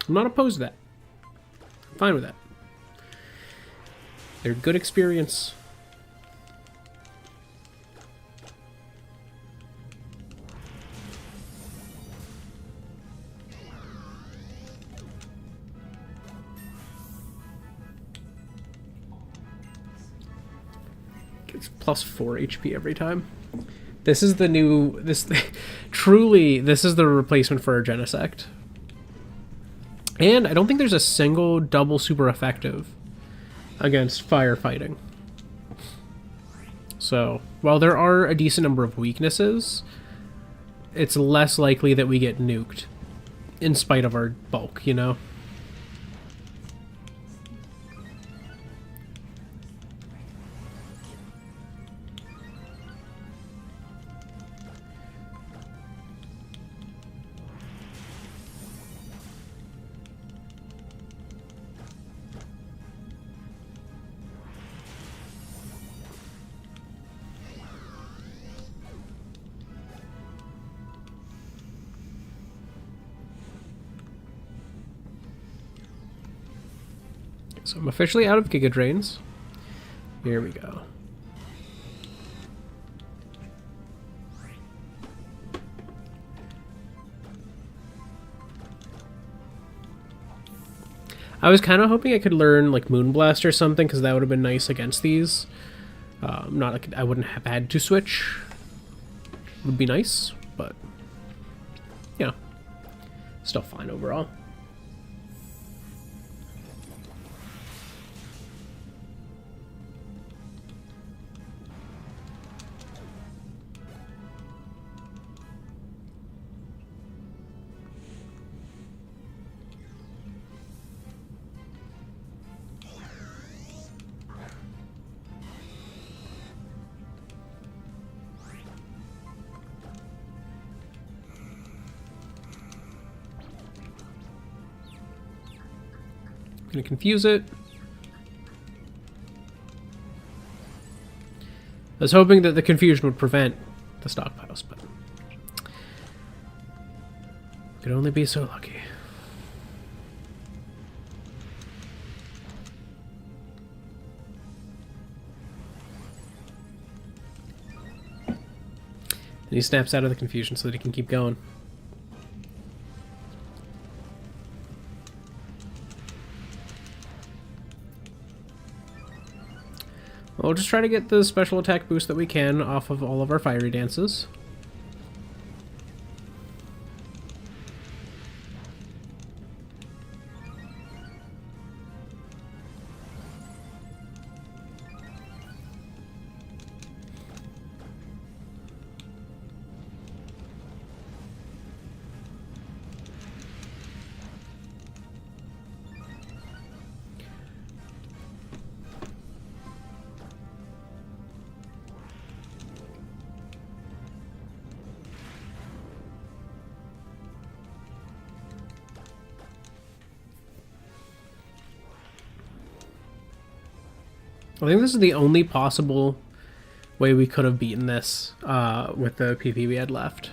I'm not opposed to that. I'm fine with that. They're good experience. It's plus 4 HP every time. This is the new... Truly, this is the replacement for a Genesect. And I don't think there's a single double super effective against firefighting. So, while there are a decent number of weaknesses, it's less likely that we get nuked in spite of our bulk, you know? So I'm officially out of Giga Drains. Here we go. I was kind of hoping I could learn like Moonblast or something, because that would have been nice against these. Not like I wouldn't have had to switch. Would be nice, but yeah, still fine overall. Gonna confuse it. I was hoping that the confusion would prevent the stockpiles, but could only be so lucky. And he snaps out of the confusion so that he can keep going. We'll just try to get the special attack boost that we can off of all of our fiery dances. I think this is the only possible way we could have beaten this with the PP we had left.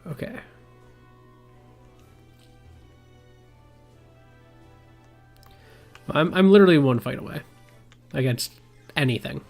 Okay. I'm literally one fight away against anything.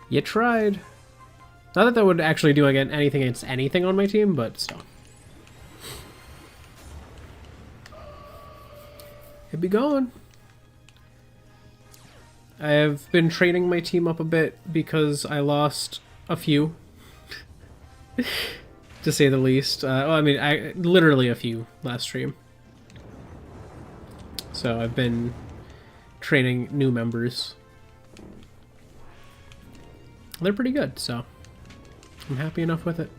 You tried. Not that that would actually do again anything against anything on my team, but still. It'd be gone. I have been training my team up a bit because I lost a few. To say the least. Well, I mean, literally a few last stream. So I've been training new members. They're pretty good, so I'm happy enough with it.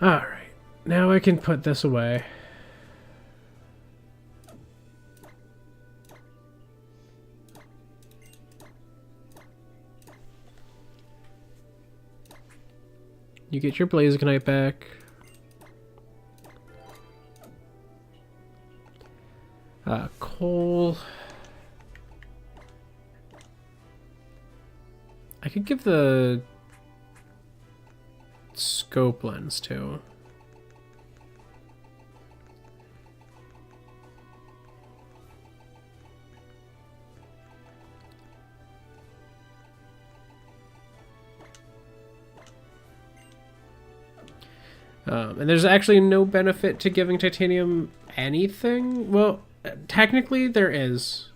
Alright, now I can put this away. You get your Blazikenite back. Coal. I could give the scope lens too. And there's actually no benefit to giving titanium anything. Well, technically there is,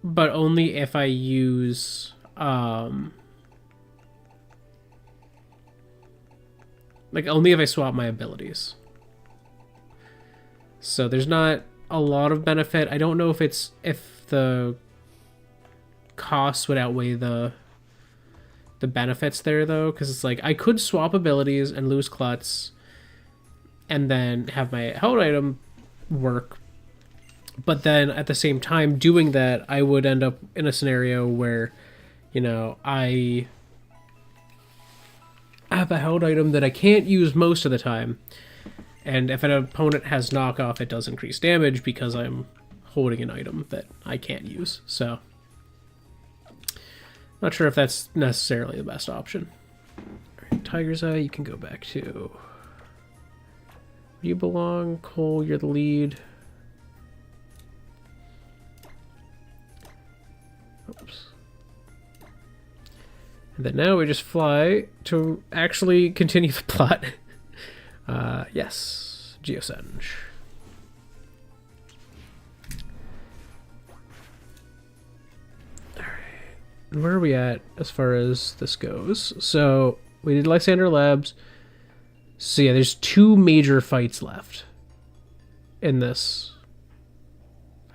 but only if I use like only if I swap my abilities. So there's not a lot of benefit. I don't know if the costs would outweigh the benefits there though, because it's like I could swap abilities and lose Klutz and then have my held item work, but then at the same time doing that I would end up in a scenario where, you know, I have a held item that I can't use most of the time, and if an opponent has knockoff it does increase damage because I'm holding an item that I can't use. So not sure if that's necessarily the best option. Alright, Tiger's Eye, you can go back to where you belong. Cole, you're the lead. Oops. And then now we just fly to actually continue the plot. Yes, Geosenge. Where are we at as far as this goes? So we did Lysander Labs. So yeah, there's 2 major fights left in this.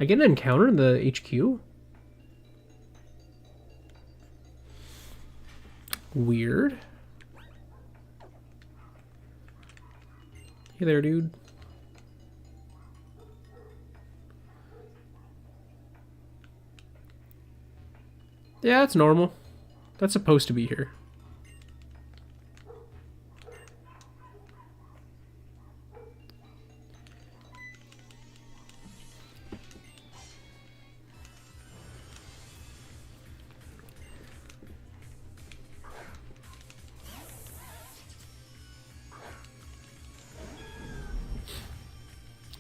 I get an encounter in the HQ? Weird. Hey there, dude. Yeah, that's normal. That's supposed to be here.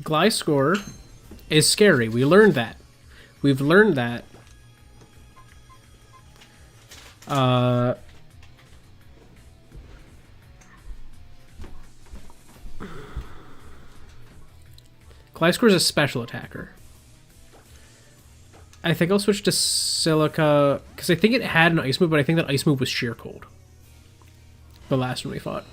Gliscor is scary. We learned that. We've learned that. Gliscor is a special attacker. I think I'll switch to Silica, because I think it had an ice move, but I think that ice move was sheer cold. The last one we fought.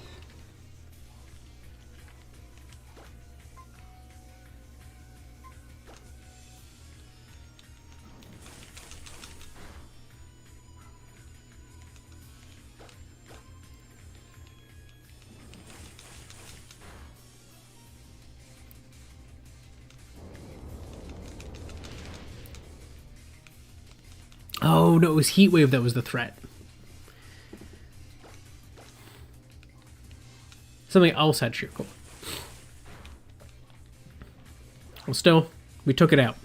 Oh, no, it was Heat Wave that was the threat. Something else had sheer cold. Well, still, we took it out.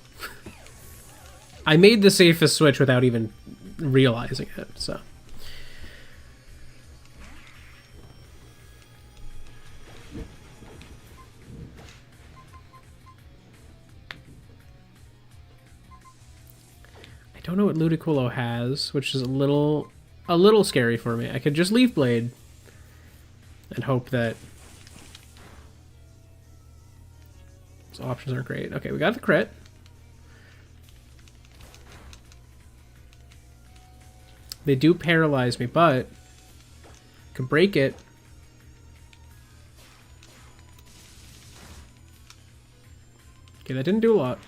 I made the safest switch without even realizing it, so. don't know what Ludicolo has, which is a little scary for me. I could just Leaf Blade and hope that those options aren't great. Okay, we got the crit. They do paralyze me, but I can break it. Okay, that didn't do a lot.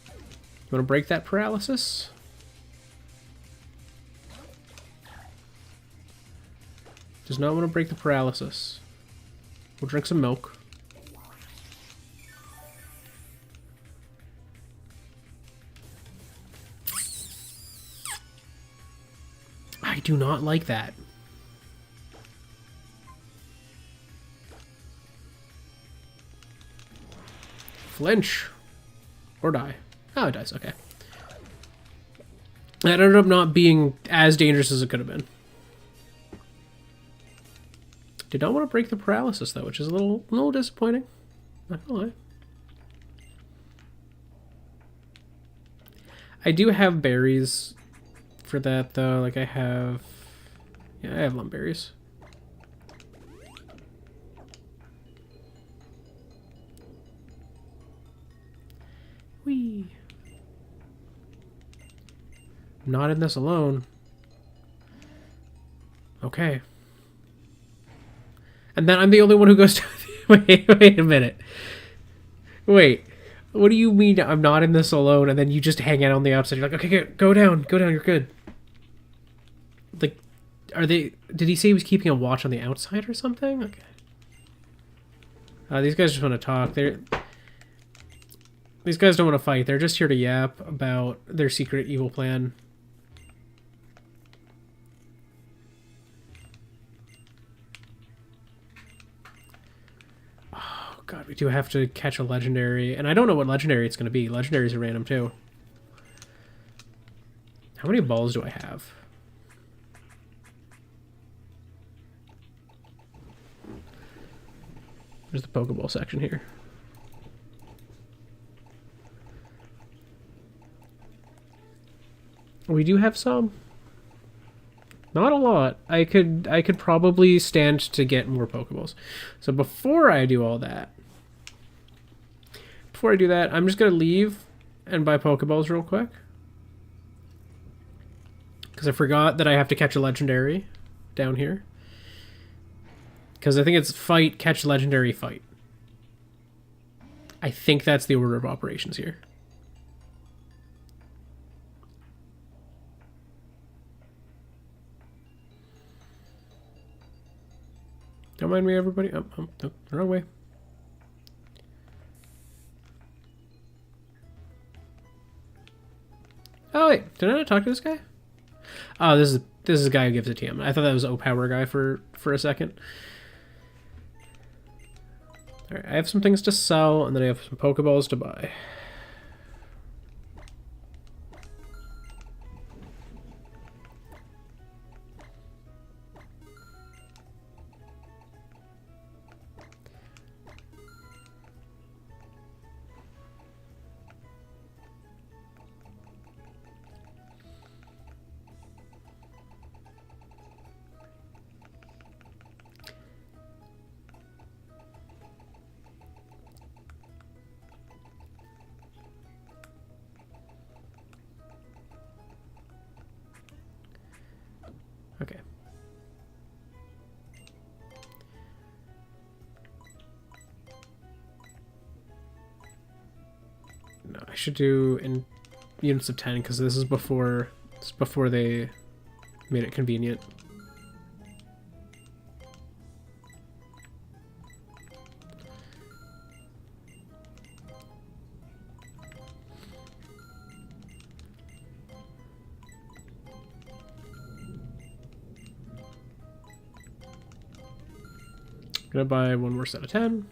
You want to break that paralysis? Does not want to break the paralysis. We'll drink some milk. I do not like that. Flinch. Or die. Oh, it dies. Okay. That ended up not being as dangerous as it could have been. Did not want to break the paralysis, though, which is a little disappointing. Not gonna lie. I do have berries for that, though. Like, I have... Yeah, I have lumberries. Whee! I'm not in this alone. Okay. And then I'm the only one who goes to... wait a minute. Wait. What do you mean I'm not in this alone, and then you just hang out on the outside? You're like, okay, go down, you're good. Like, are they... Did he say he was keeping a watch on the outside or something? Okay. These guys just want to talk. These guys don't want to fight. They're just here to yap about their secret evil plan. Oh, God, we do have to catch a legendary. And I don't know what legendary it's going to be. Legendaries are random, too. How many balls do I have? There's the Pokeball section here. We do have some. Not a lot. I could probably stand to get more Pokeballs. So before I do all that, I'm just gonna leave and buy Pokeballs real quick. Because I forgot that I have to catch a legendary down here. Because I think it's fight, catch legendary, fight. I think that's the order of operations here. Don't mind me, everybody. Oh, no, the wrong way. Oh wait, did I not talk to this guy? Oh, this is the guy who gives it to him. I thought that was O-Power guy for a second. All right, I have some things to sell, and then I have some Pokeballs to buy. Okay. No, I should do in units of 10 because this is before they made it convenient. Gonna buy one more set of 10.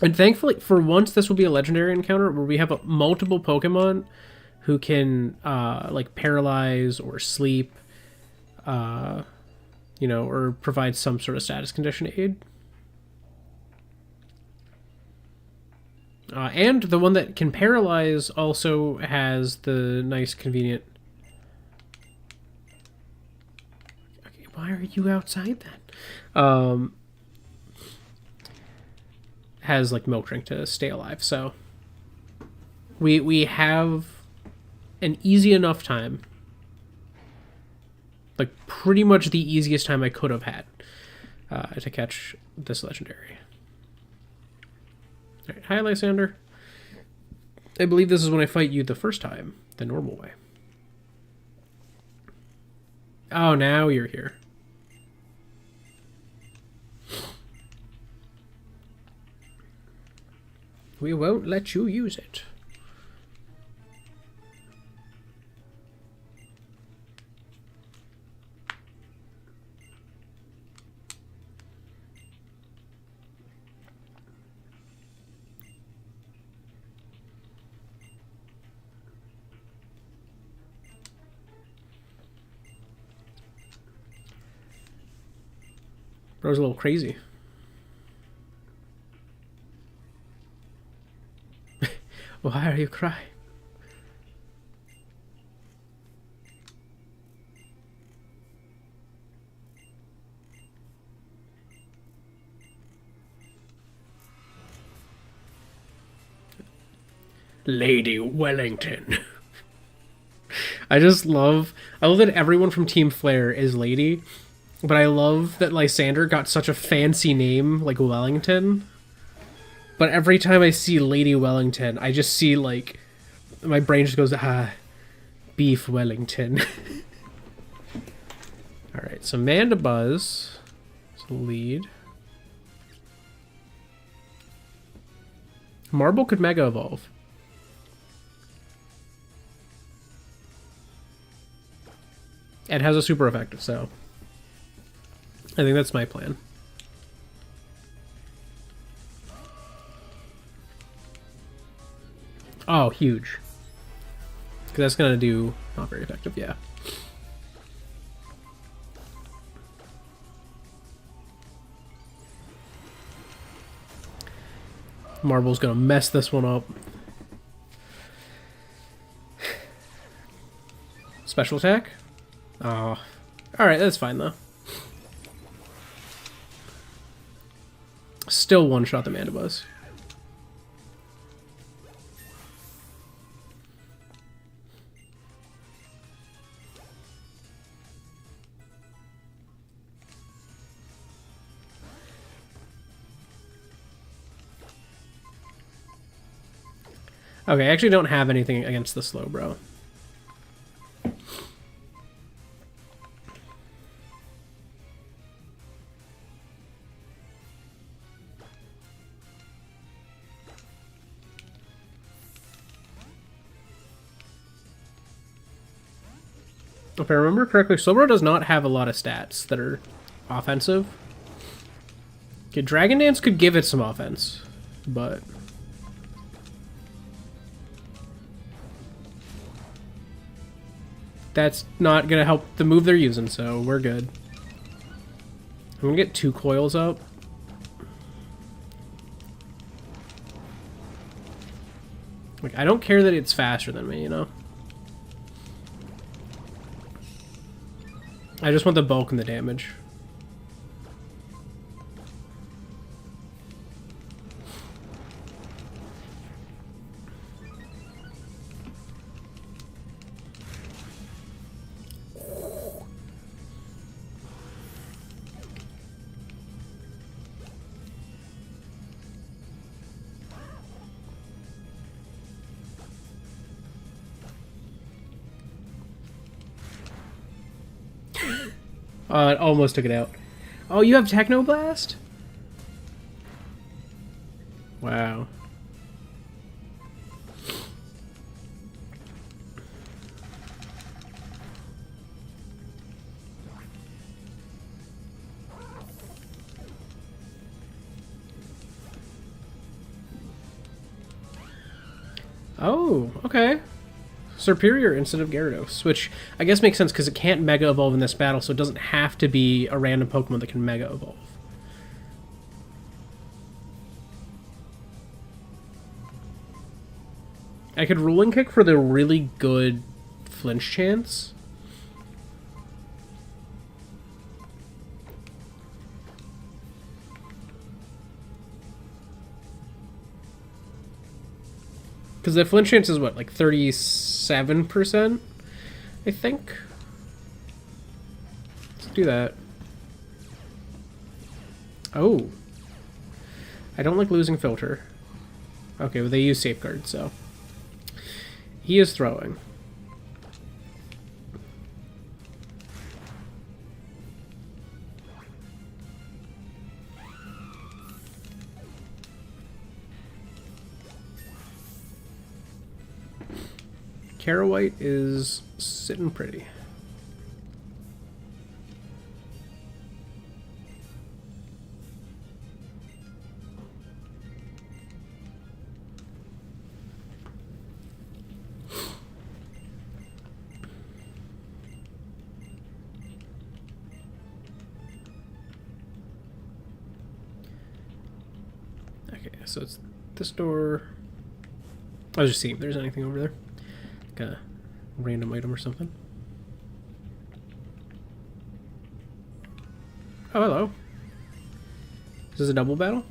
And thankfully, for once, this will be a legendary encounter where we have multiple Pokemon who can, like, paralyze or sleep, you know, or provide some sort of status condition aid. And the one that can paralyze also has the nice convenient... Okay, why are you outside then? Has like milk drink to stay alive, so we have an easy enough time, like pretty much the easiest time I could have had to catch this legendary. All right, hi Lysander. I believe this is when I fight you the first time, the normal way. Oh, now you're here. We won't let you use it. Bro's a little crazy. Why are you crying? Lady Wellington. I love that everyone from Team Flare is Lady, but I love that Lysander got such a fancy name like Wellington. But every time I see Lady Wellington, I just see, like, my brain just goes, Beef Wellington. Alright, so Mandibuzz is the lead. Marble could Mega Evolve. It has a super effective, so I think that's my plan. Oh, huge. Because that's going to do not very effective, yeah. Marble's going to mess this one up. Special attack? Oh. Alright, that's fine, though. Still one-shot the Mandibuzz. Okay, I actually don't have anything against the Slowbro. If I remember correctly, Slowbro does not have a lot of stats that are offensive. Okay, Dragon Dance could give it some offense, but... that's not going to help the move they're using, so we're good. I'm going to get 2 coils up. Like, I don't care that it's faster than me, you know? I just want the bulk and the damage. It almost took it out. Oh, you have Technoblast? Wow. Oh, okay. Superior instead of Gyarados, which I guess makes sense because it can't Mega Evolve in this battle, so it doesn't have to be a random Pokemon that can Mega Evolve. I could rolling kick for the really good flinch chance. Because the flinch chance is what, like 37%? I think. Let's do that. Oh. I don't like losing filter. Okay, well they use safeguard, so. He is throwing. Carrawhite is sitting pretty. Okay, so it's this door. I was just seeing if there's anything over there. Like a random item or something. Oh, hello. Is this a double battle?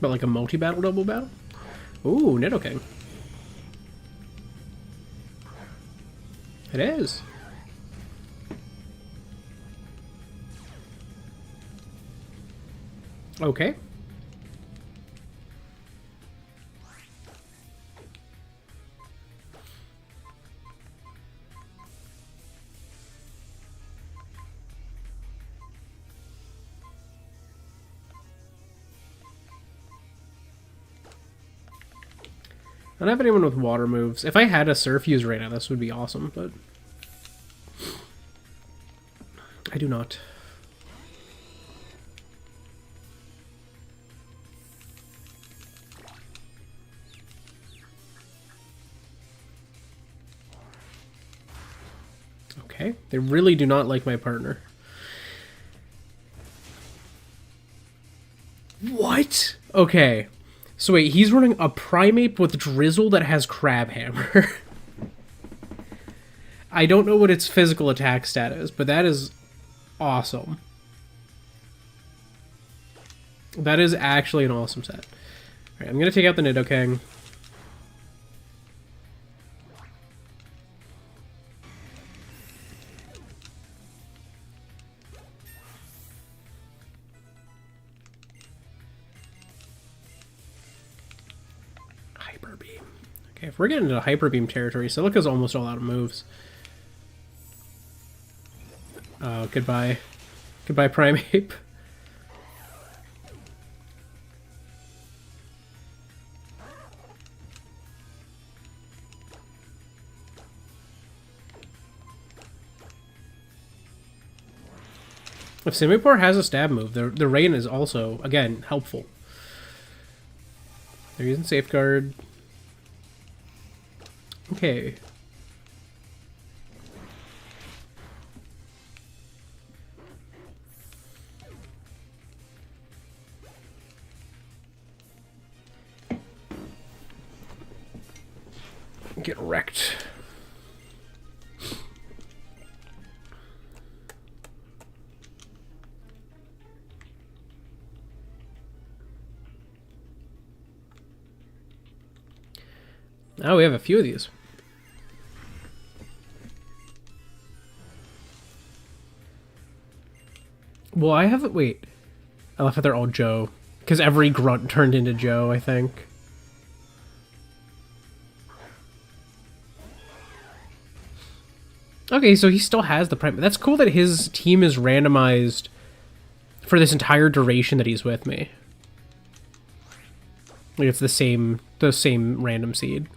But like a multi-battle double battle? Ooh, Nidoking. It is. Okay. I don't have anyone with water moves. If I had a surf use right now, this would be awesome, but I do not. Okay, they really do not like my partner. What? Okay. So wait, he's running a Primeape with Drizzle that has Crab Hammer. I don't know what its physical attack stat is, but that is awesome. That is actually an awesome set. Alright, I'm gonna take out the Nidoking. Hyper Beam. Okay, if we're getting into Hyper Beam territory, Silica's almost all out of moves. Oh, goodbye. Goodbye, Primeape. If Simipour has a stab move, the Rain is also, again, helpful. They're using Safeguard. Okay. Get wrecked. Oh, we have a few of these. Well, I haven't... Wait. I love how they're all Joe. Because every grunt turned into Joe, I think. Okay, so he still has the prime. That's cool that his team is randomized for this entire duration that he's with me. Like it's the same random seed.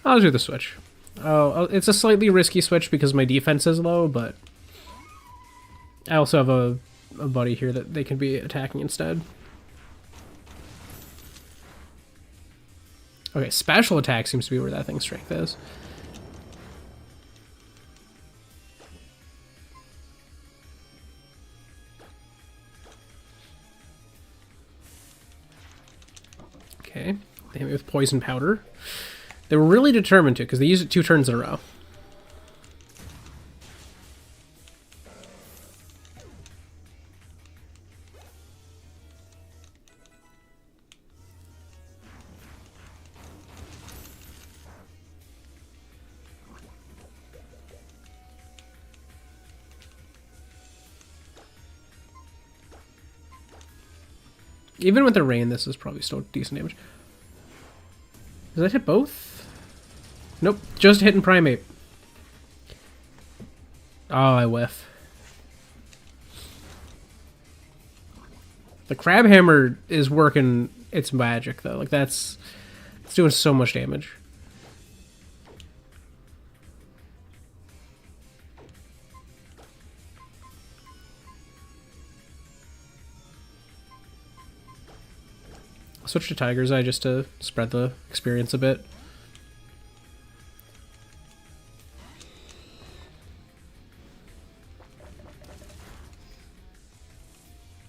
I'll do the switch. Oh, it's a slightly risky switch because my defense is low, but I also have a buddy here that they can be attacking instead. Okay, special attack seems to be where that thing's strength is. Okay, they hit me with poison powder. They were really determined to, because they used it 2 turns in a row. Even with the rain, this is probably still decent damage. Does that hit both? Nope, just hitting Primate. Oh, I whiff. The Crab Hammer is working its magic, though. Like, it's doing so much damage. I'll switch to Tiger's Eye just to spread the experience a bit.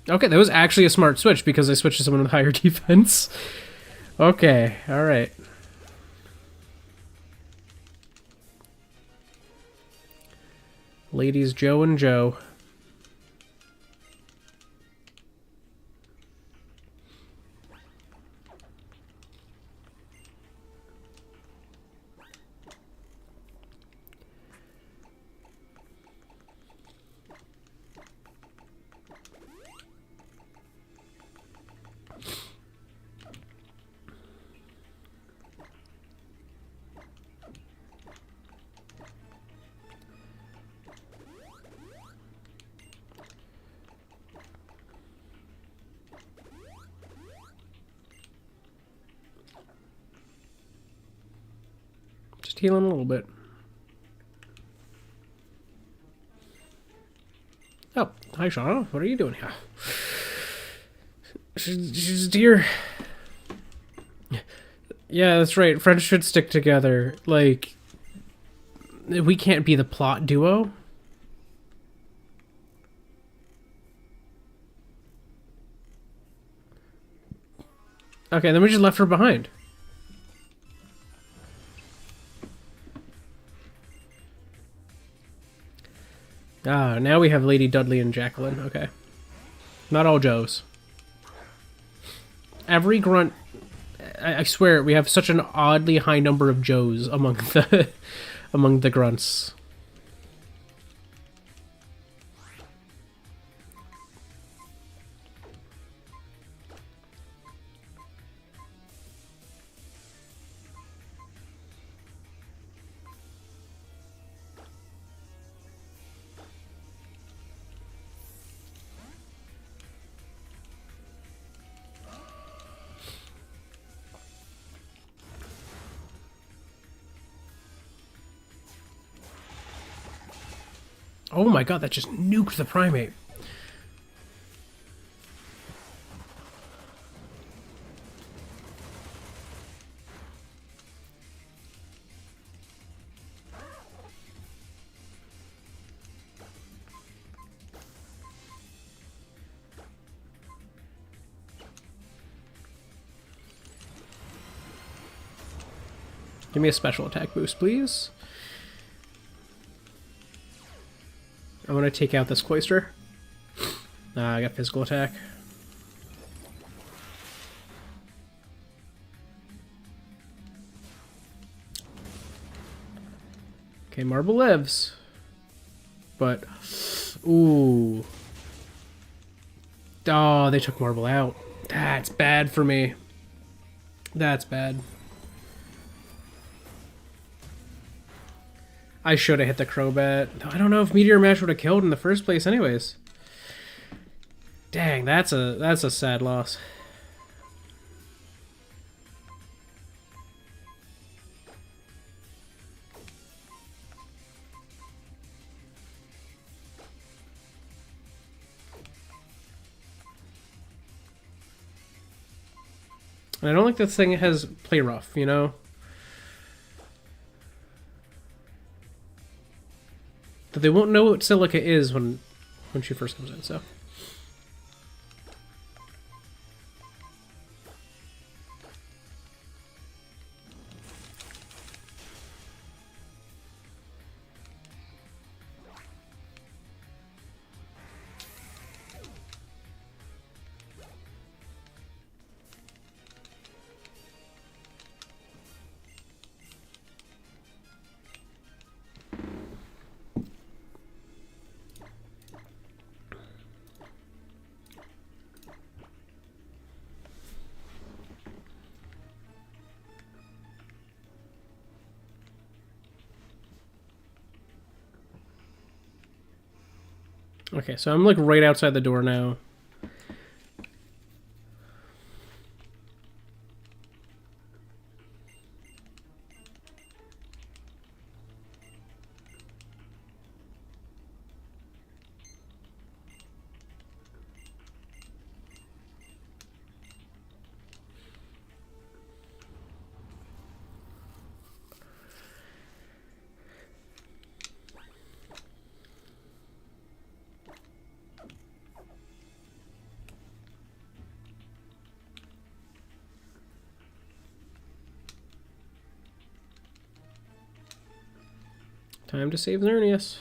Okay, that was actually a smart switch because I switched to someone with higher defense. Okay, alright. Ladies Joe and Joe. Just healing a little bit. Oh, hi Shauna. What are you doing here? She's a deer. Yeah, that's right. Friends should stick together. Like, we can't be the plot duo. Okay, then we just left her behind. Ah, now we have Lady Dudley and Jacqueline. Okay. Not all Joes. Every grunt... I swear, we have such an oddly high number of Joes among the... among the grunts. Oh my god, that just nuked the Primate. Give me a special attack boost, please. I want to take out this Cloister. I got physical attack. Okay, Marble lives. But, ooh. Oh, they took Marble out. That's bad for me. That's bad. I should have hit the Crobat. I don't know if Meteor Mash would have killed in the first place anyways. Dang, that's a sad loss. And I don't like this thing has play rough, you know? But they won't know what silica is when she first comes in, so. Okay, so I'm like right outside the door now. Time to save Xerneas.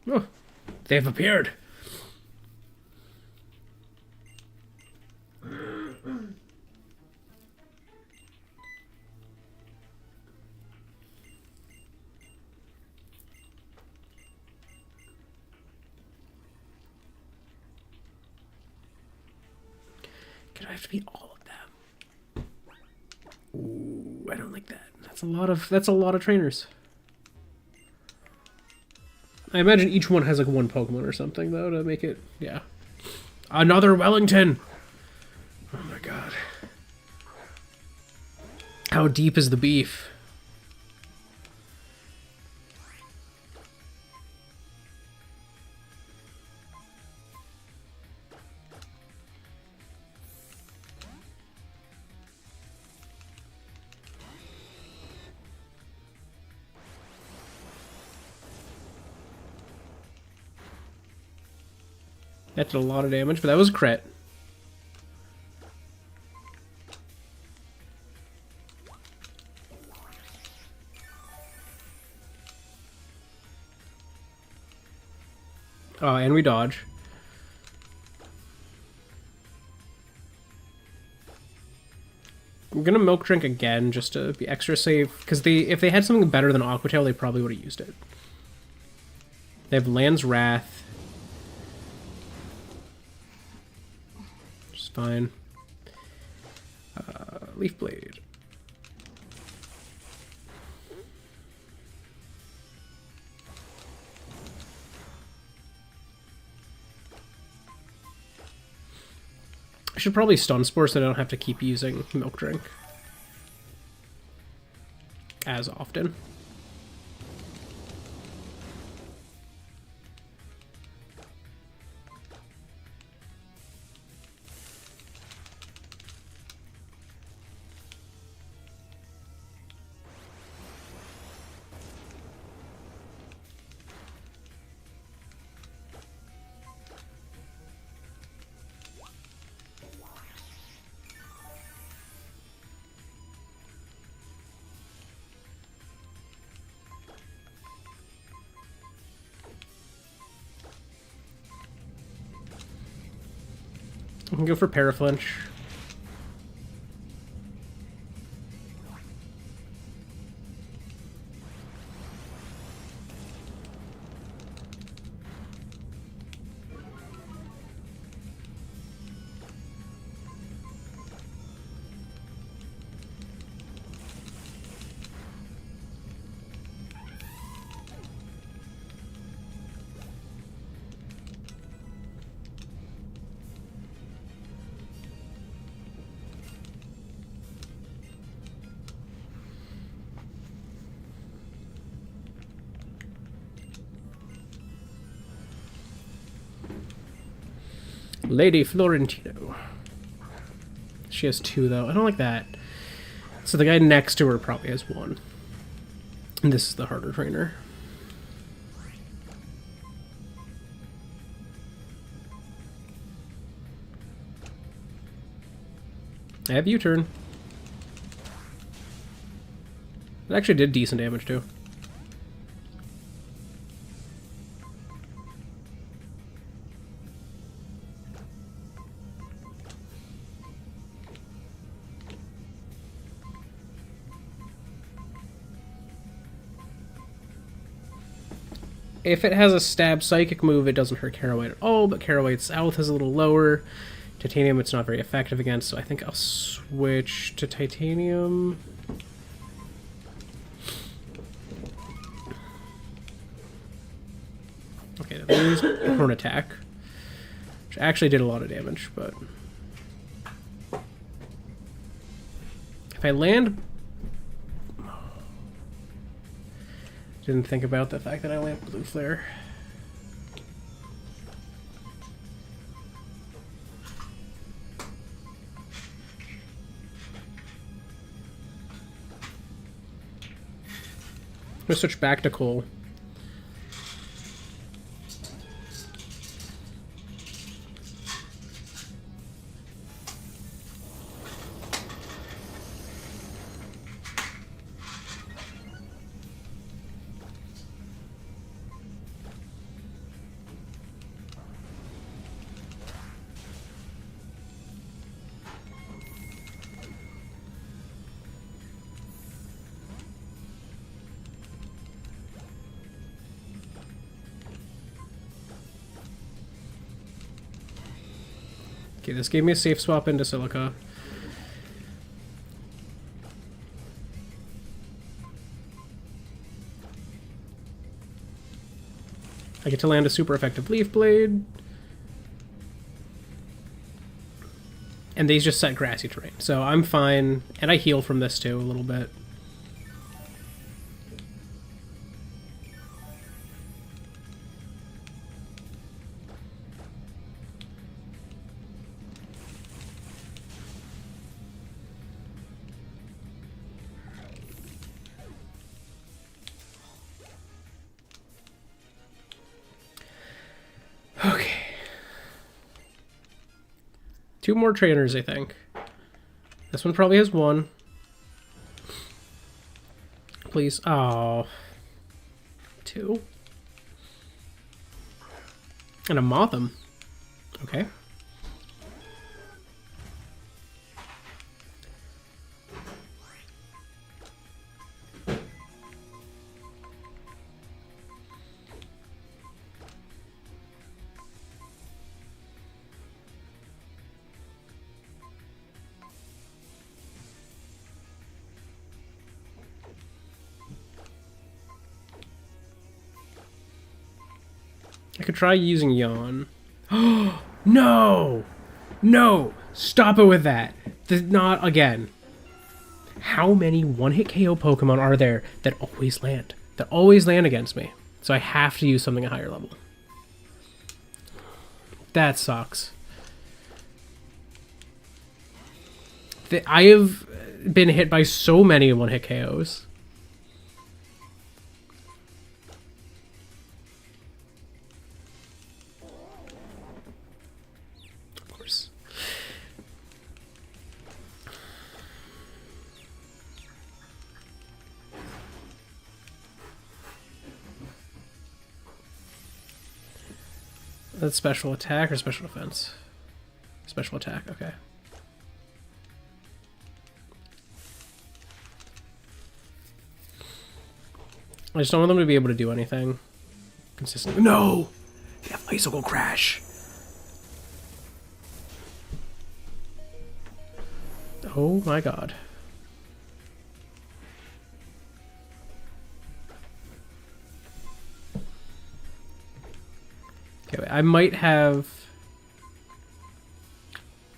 Oh, they've appeared. Could I have to beat all of them? Ooh, I don't like that. That's a lot of trainers. I imagine each one has like one Pokemon or something though to make it, yeah. Another Wellington! Oh my god. How deep is the beef? That did a lot of damage, but that was a crit. Oh, and we dodge. I'm gonna milk drink again just to be extra safe, because if they had something better than Aqua Tail, they probably would have used it. They have Land's Wrath. Which is fine. Leaf Blade. I should probably Stun Spore so I don't have to keep using Milk Drink as often. I can go for Paraflinch. Lady Florentino. She has 2, though. I don't like that. So the guy next to her probably has 1. And this is the harder trainer. I have U-turn. It actually did decent damage, too. If it has a stab psychic move, it doesn't hurt Caraway at all, but Caraway's health is a little lower. Titanium it's not very effective against, so I think I'll switch to Titanium. Okay, now there's Horn Attack, which actually did a lot of damage, but if I land... Didn't think about the fact that I only have Blue Flare. I'm gonna switch back to Cole. Okay, this gave me a safe swap into Silica. I get to land a super effective Leaf Blade. And these just set grassy terrain, so I'm fine. And I heal from this too, a little bit. Okay. 2 more trainers, I think. This one probably has 1. Please. Oh. 2. And a Motham. Okay. I could try using Yawn. Oh, no! No! Stop it with that! Not again. How many one-hit KO Pokemon are there that always land? That always land against me. So I have to use something at higher level. That sucks. I have been hit by so many one-hit KOs. That's special attack or special defense? Special attack, okay. I just don't want them to be able to do anything consistently. No! They have Icicle Crash! Oh my god. Okay, wait, I might have...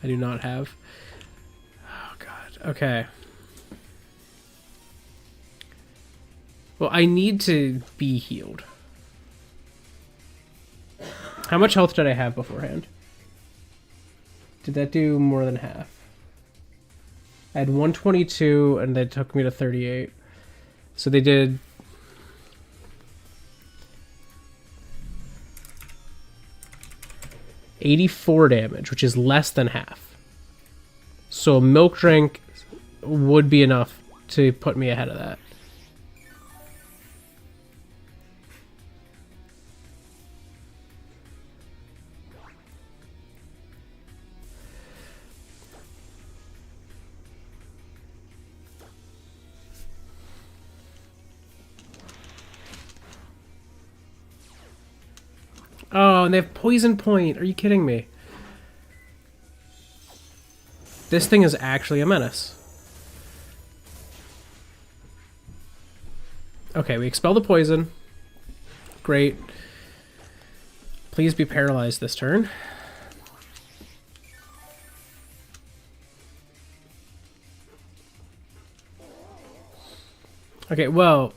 I do not have... Oh god, okay. Well, I need to be healed. How much health did I have beforehand? Did that do more than half? I had 122 and that took me to 38. So they did 84 damage, which is less than half. So a milk drink would be enough to put me ahead of that. Oh, and they have poison point. Are you kidding me? This thing is actually a menace. Okay, we expel the poison. Great. Please be paralyzed this turn. Okay, well...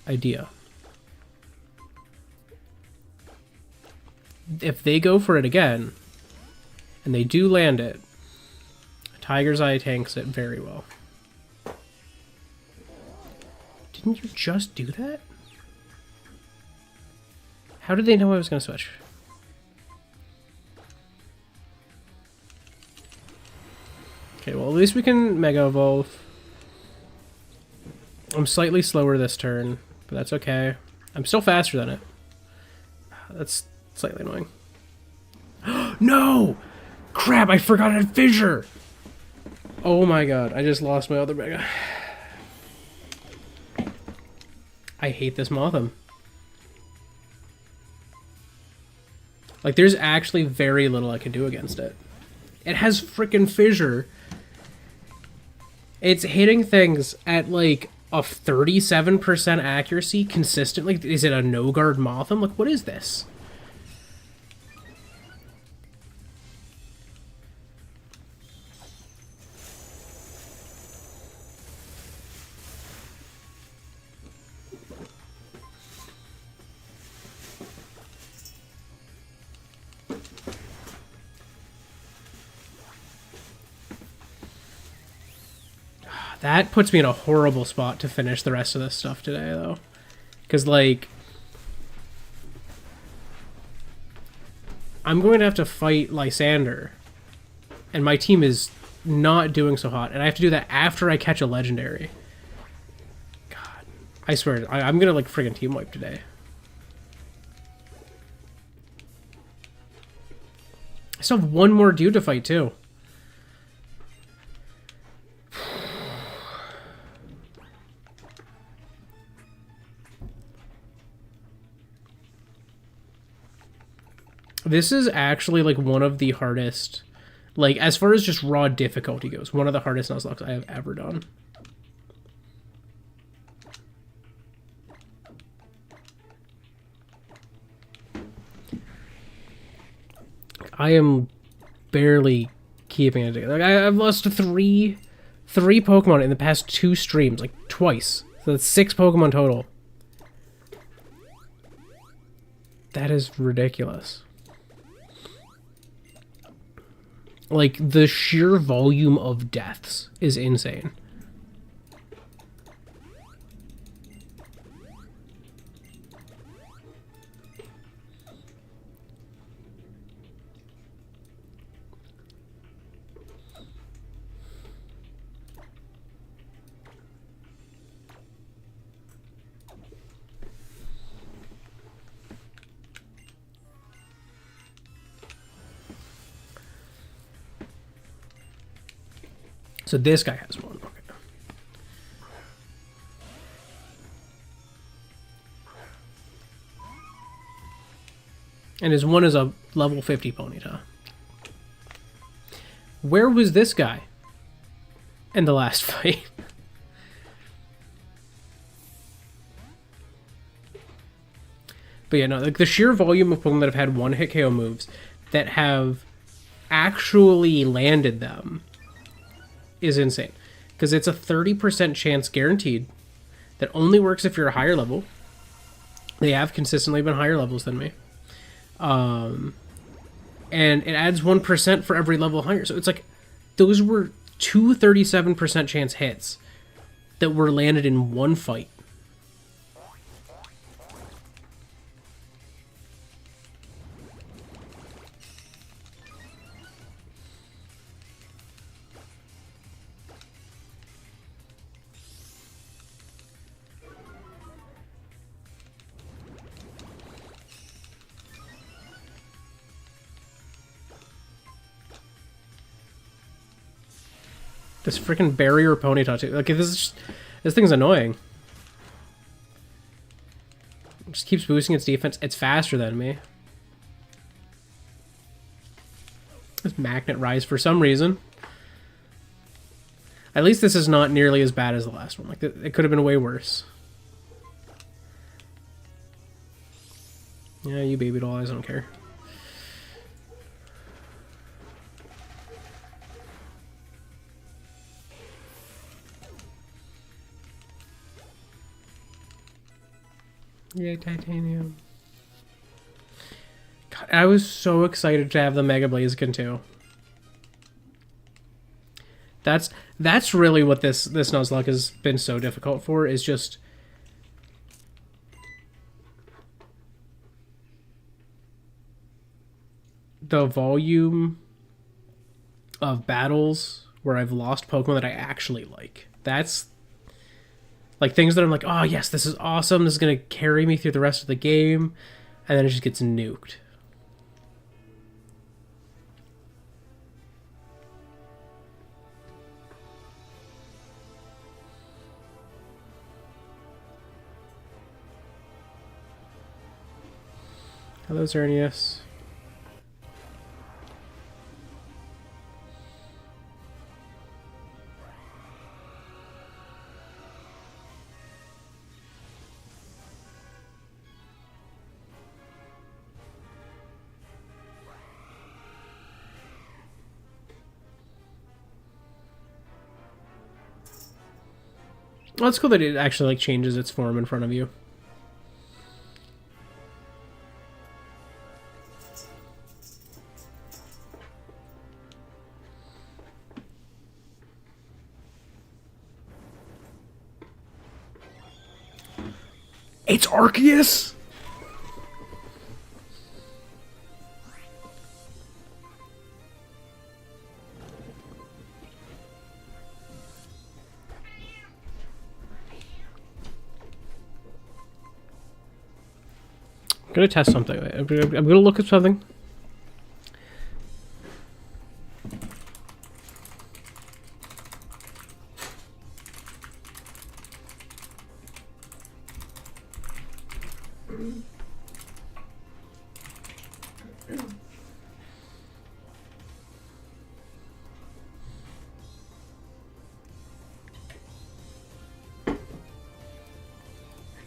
idea. If they go for it again, and they do land it, Tiger's Eye tanks it very well. Didn't you just do that? How did they know I was going to switch? Okay, well, at least we can Mega Evolve. I'm slightly slower this turn, but that's okay. I'm still faster than it. That's slightly annoying. No! Crap, I forgot I had Fissure! Oh my god, I just lost my other Mega. I hate this Mothim. Like, there's actually very little I can do against it. It has frickin' Fissure. It's hitting things at, like, a 37% accuracy consistently. Is it a no-guard Mothim? Like, what is this? That puts me in a horrible spot to finish the rest of this stuff today, though. Because, like... I'm going to have to fight Lysander. And my team is not doing so hot. And I have to do that after I catch a legendary. God. I swear, I'm going to, like, friggin' team wipe today. I still have one more dude to fight, too. This is actually, like, one of the hardest, like, as far as just raw difficulty goes, one of the hardest Nuzlocks I have ever done. I am barely keeping it together. Like, I've lost three Pokemon in the past 2 streams, like, twice. So that's 6 Pokemon total. That is ridiculous. Like, the sheer volume of deaths is insane. So this guy has one. Okay. And his one is a level 50 Ponyta. Where was this guy in the last fight? But yeah, no, like the sheer volume of Pokemon that have had one-hit KO moves that have actually landed them is insane. Because it's a 30% chance guaranteed that only works if you're a higher level. They have consistently been higher levels than me. and it adds 1% for every level higher. So it's like those were two 37% chance hits that were landed in one fight. This freaking barrier ponyta too. Like this thing's annoying. It just keeps boosting its defense. It's faster than me. This magnet rise for some reason. At least this is not nearly as bad as the last one. Like it could have been way worse. Yeah, you baby doll eyes, I don't care. Yay, titanium. God, I was so excited to have the Mega Blaziken too. That's really what this Nuzlocke has been so difficult for, is just the volume of battles where I've lost Pokemon that I actually like. That's like things that I'm like, oh yes, this is awesome, this is gonna carry me through the rest of the game, and then it just gets nuked. Hello, Xerneas. Well, it's cool that it actually like changes its form in front of you. It's Arceus! I'm gonna test something. I'm gonna look at something.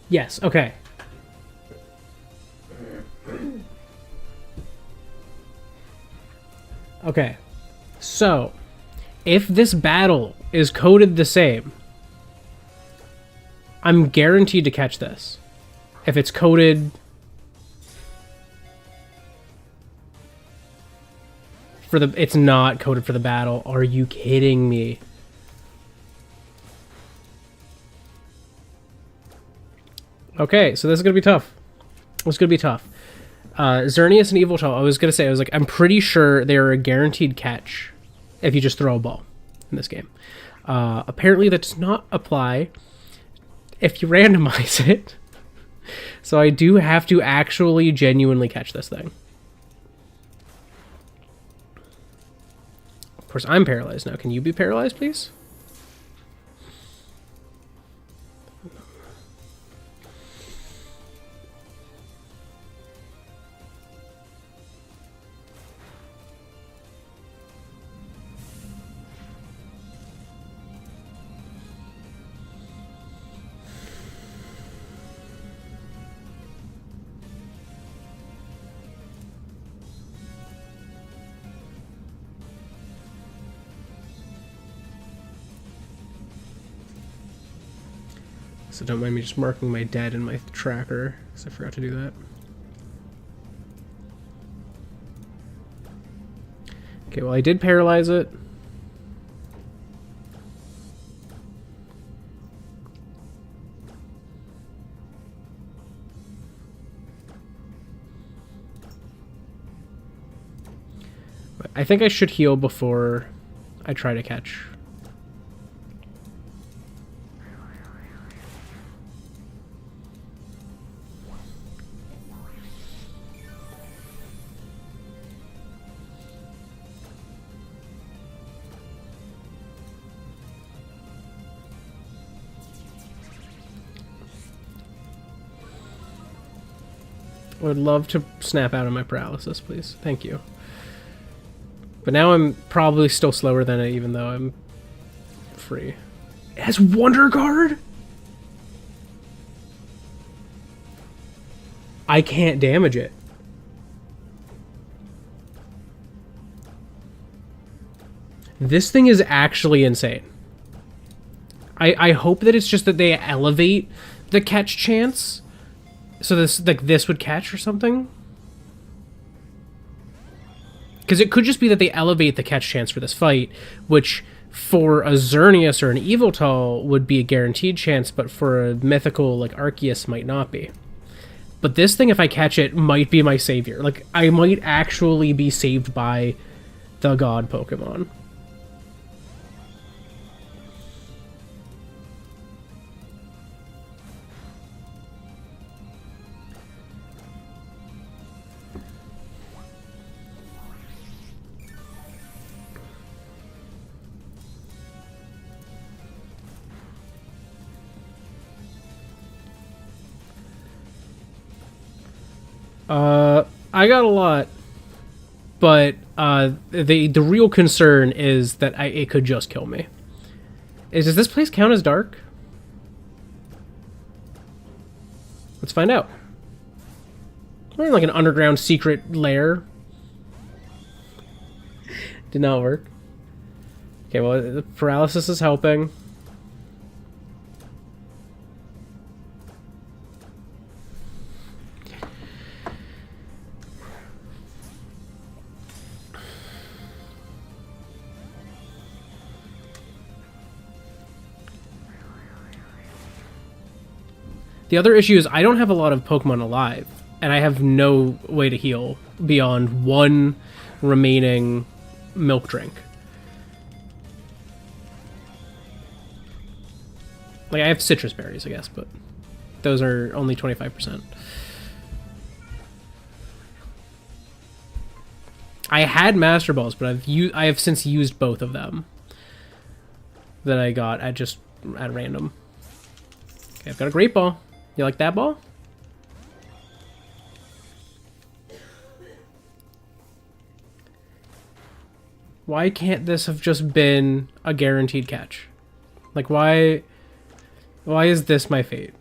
Yes, okay. Okay. So, if this battle is coded the same, I'm guaranteed to catch this. If it's coded for the... It's not coded for the battle. Are you kidding me? Okay, so this is going to be tough. It's going to be tough. Xerneas and Evoltal, I was going to say, I'm pretty sure they are a guaranteed catch if you just throw a ball in this game. Apparently that does not apply if you randomize it. So I do have to actually genuinely catch this thing. Of course, I'm paralyzed now. Can you be paralyzed, please? So don't mind me just marking my dead in my tracker, because I forgot to do that. Okay, well, I did paralyze it. I think I should heal before I try to catch. I would love to snap out of my paralysis, please. Thank you. But now I'm probably still slower than it, even though I'm free. It has Wonder Guard? I can't damage it. This thing is actually insane. I hope that it's just that they elevate the catch chance. So this would catch or something? Because it could just be that they elevate the catch chance for this fight, which for a Xerneas or an Eviltal would be a guaranteed chance, but for a mythical like Arceus might not be. But this thing, if I catch it, might be my savior. Like, I might actually be saved by the god Pokemon. I got a lot, but the real concern is that it could just kill me. Does this place count as dark? Let's find out. We're in like an underground secret lair. Did not work. Okay, well, the paralysis is helping. The other issue is I don't have a lot of Pokemon alive, and I have no way to heal beyond one remaining milk drink. Like, I have citrus berries, I guess, but those are only 25%. I had Master Balls, but I have since used both of them that I got at random. Okay, I've got a Great Ball. You like that ball? Why can't this have just been a guaranteed catch? Like, why is this my fate?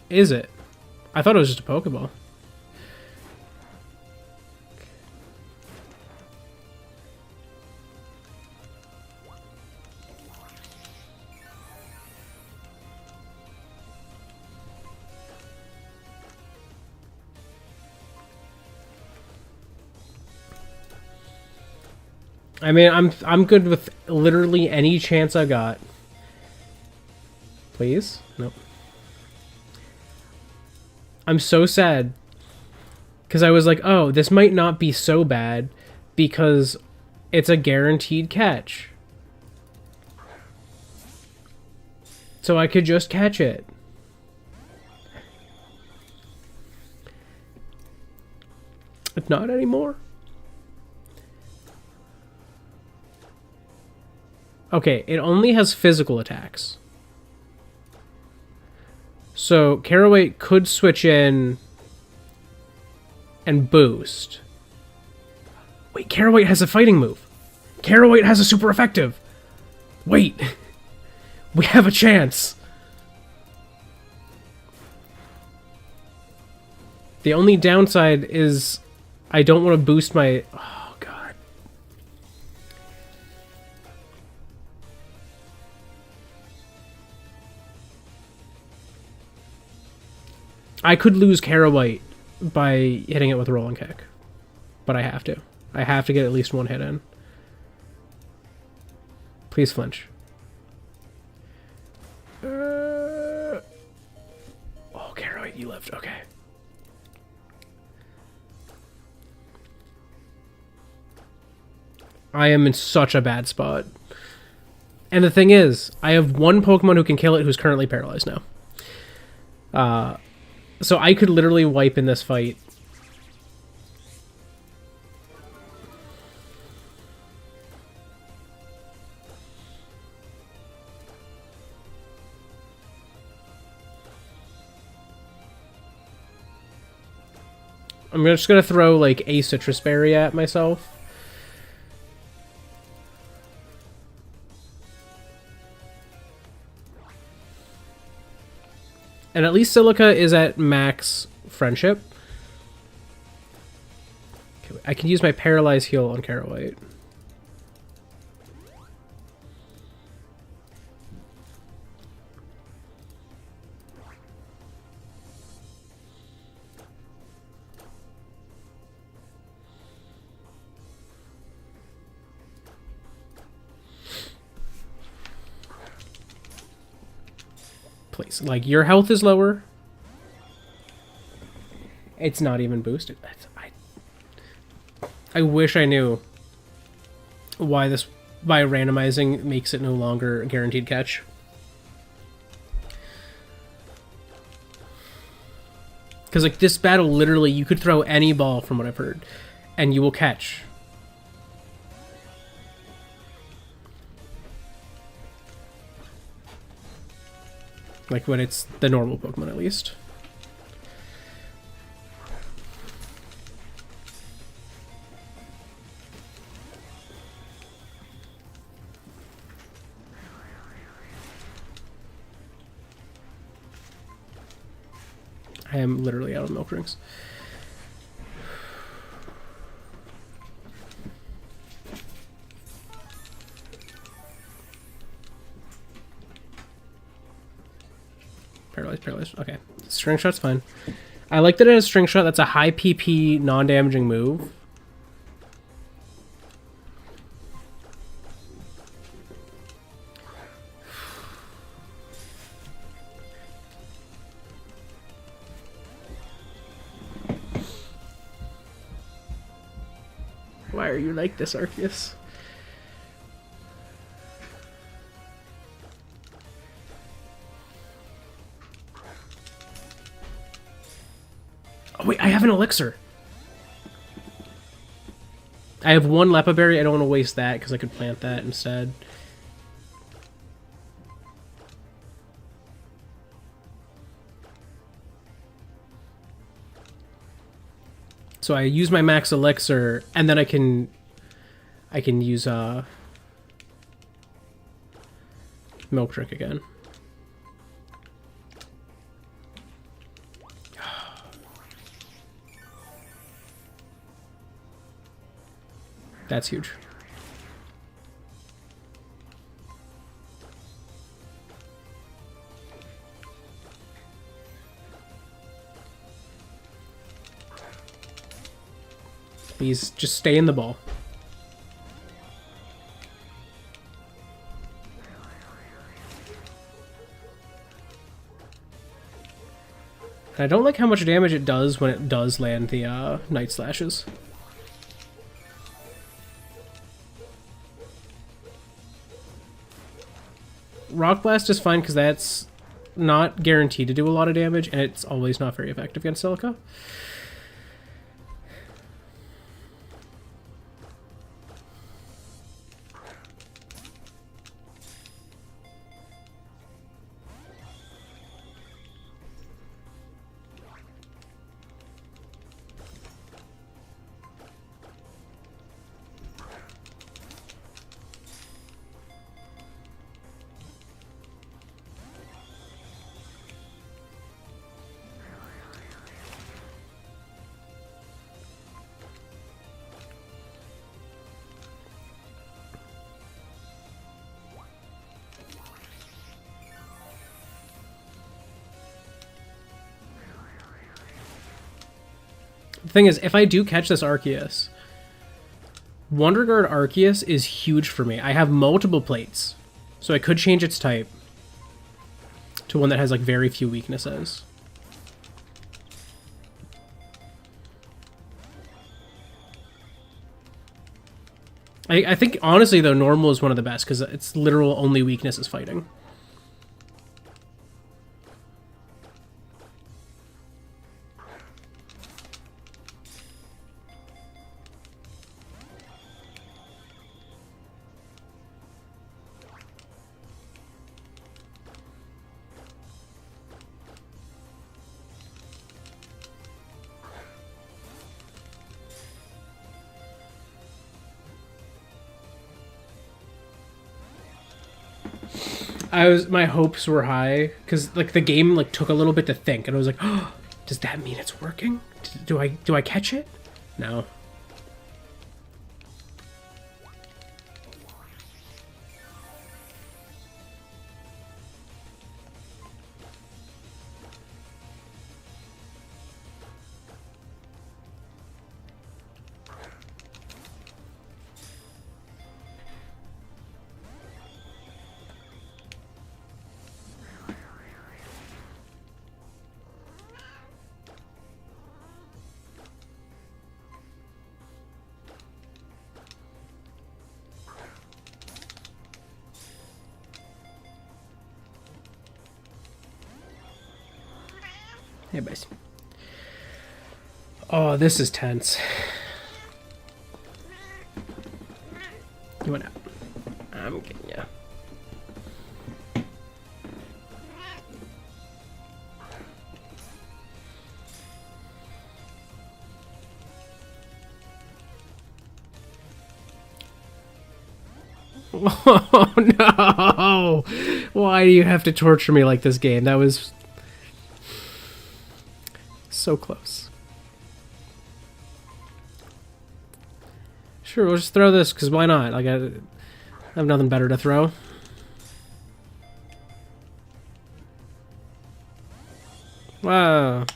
Is it? I thought it was just a Pokeball. I mean, I'm good with literally any chance I got. Please? Nope. I'm so sad. Because I was like, oh, this might not be so bad because it's a guaranteed catch. So I could just catch it. But not anymore. Okay, it only has physical attacks. So Caraway could switch in and boost. Wait, Caraway has a fighting move. Caraway has a super effective. Wait. We have a chance. The only downside is I don't want to boost my... Oh, God. I could lose Carrawhite by hitting it with Rolling Kick. But I have to. I have to get at least one hit in. Please flinch. Oh, Carrawhite, you lived. Okay. I am in such a bad spot. And the thing is, I have one Pokemon who can kill it who's currently paralyzed now. So I could literally wipe in this fight. I'm just going to throw, like, a Citrus Berry at myself. And at least Silica is at max friendship. Okay, I can use my Paralyze heal on Carrawhite. Please, like, your health is lower. It's not even boosted. I wish I knew why randomizing makes it no longer a guaranteed catch. Because, like, this battle, literally, you could throw any ball, from what I've heard, and you will catch. Like, when it's the normal Pokemon, at least. I am literally out of milk drinks. Paralyzed. Okay. String Shot's fine. I like that it has String Shot. That's a high PP, non-damaging move. Why are you like this, Arceus? Oh, wait, I have an elixir. I have one Lepa Berry. I don't want to waste that because I could plant that instead. So I use my max elixir, and then I can use milk drink again. That's huge. Please, just stay in the ball. And I don't like how much damage it does when it does land the Night Slashes. Rock Blast is fine because that's not guaranteed to do a lot of damage, and it's always not very effective against Silica. The thing is, if I do catch this Arceus, Wonder Guard Arceus is huge for me. I have multiple plates, so I could change its type to one that has like very few weaknesses. I think, honestly, though, normal is one of the best, because its literal only weakness is fighting. My hopes were high because like the game like took a little bit to think, and I was like, oh, does that mean it's working? Do I catch it? No. Hey, boys. Oh, this is tense. You went out. I'm getting ya. Oh no! Why do you have to torture me like this, game? That was so close. Sure, we'll just throw this, because why not? Like, I have nothing better to throw. Wow.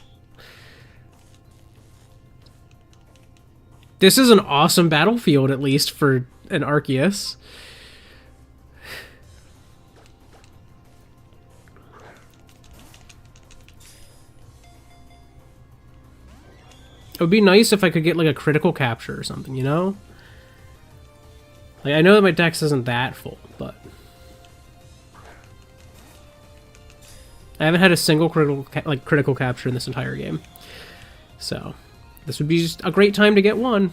This is an awesome battlefield, at least, for an Arceus. It would be nice if I could get, like, a critical capture or something, you know? Like, I know that my dex isn't that full, but... I haven't had a single critical capture in this entire game. So, this would be just a great time to get one.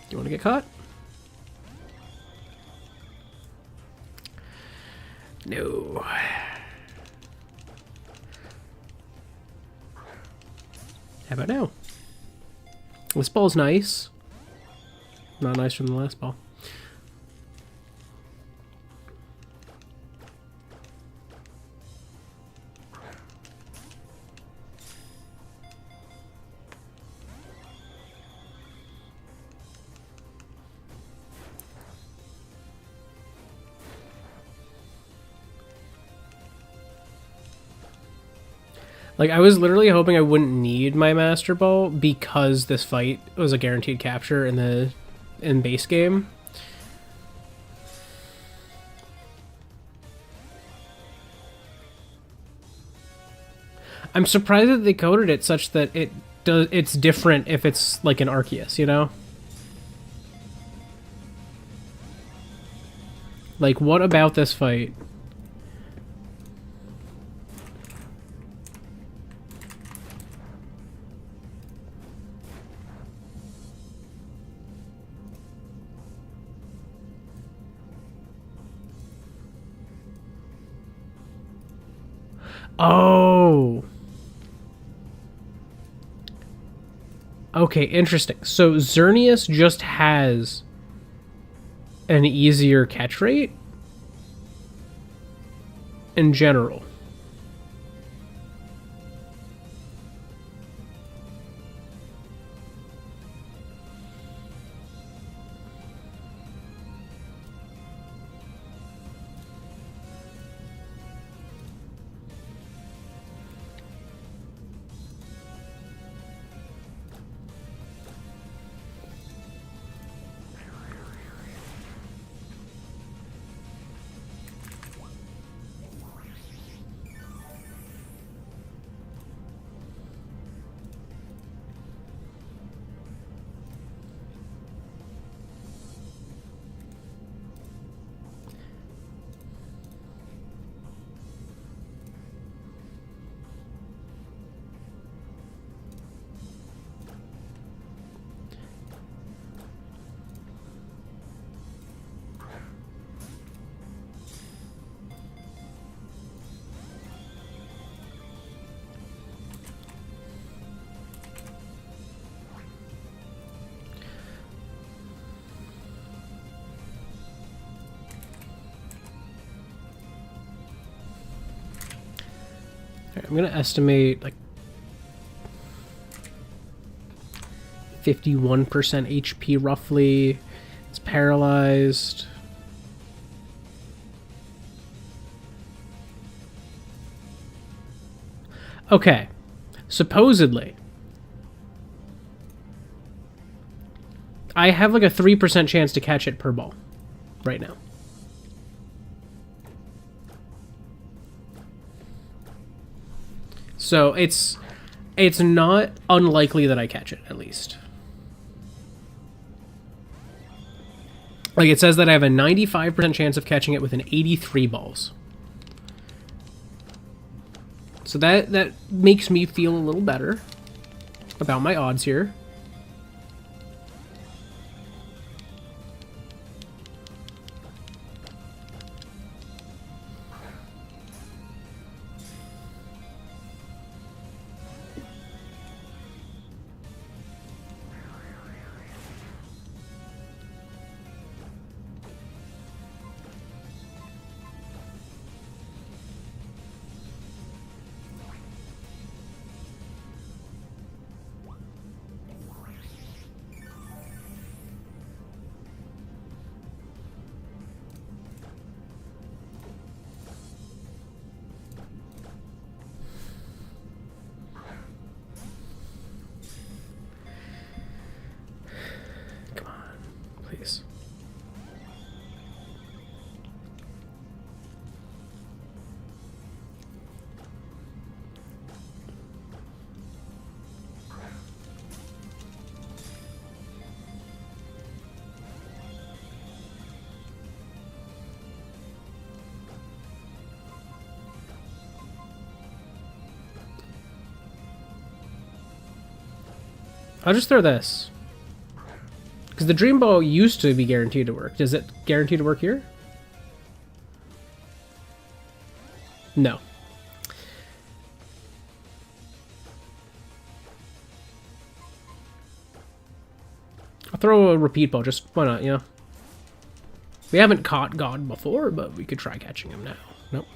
Do you want to get caught? No. How about now? This ball's nice. Not nice from the last ball. Like, I was literally hoping I wouldn't need my Master Ball because this fight was a guaranteed capture in base game. I'm surprised that they coded it such that it's different if it's like an Arceus, you know? Like, what about this fight? Oh. Okay, interesting. So Xerneas just has an easier catch rate in general. I'm gonna estimate like 51% HP roughly. It's paralyzed. Okay, supposedly I have like a 3% chance to catch it per ball right now. So it's not unlikely that I catch it, at least. Like, it says that I have a 95% chance of catching it within 83 balls. So that makes me feel a little better about my odds here. Please. I'll just throw this. Because the Dream Ball used to be guaranteed to work. Does it guarantee to work here? No. I'll throw a repeat ball, just why not, you know? We haven't caught God before, but we could try catching him now. Nope.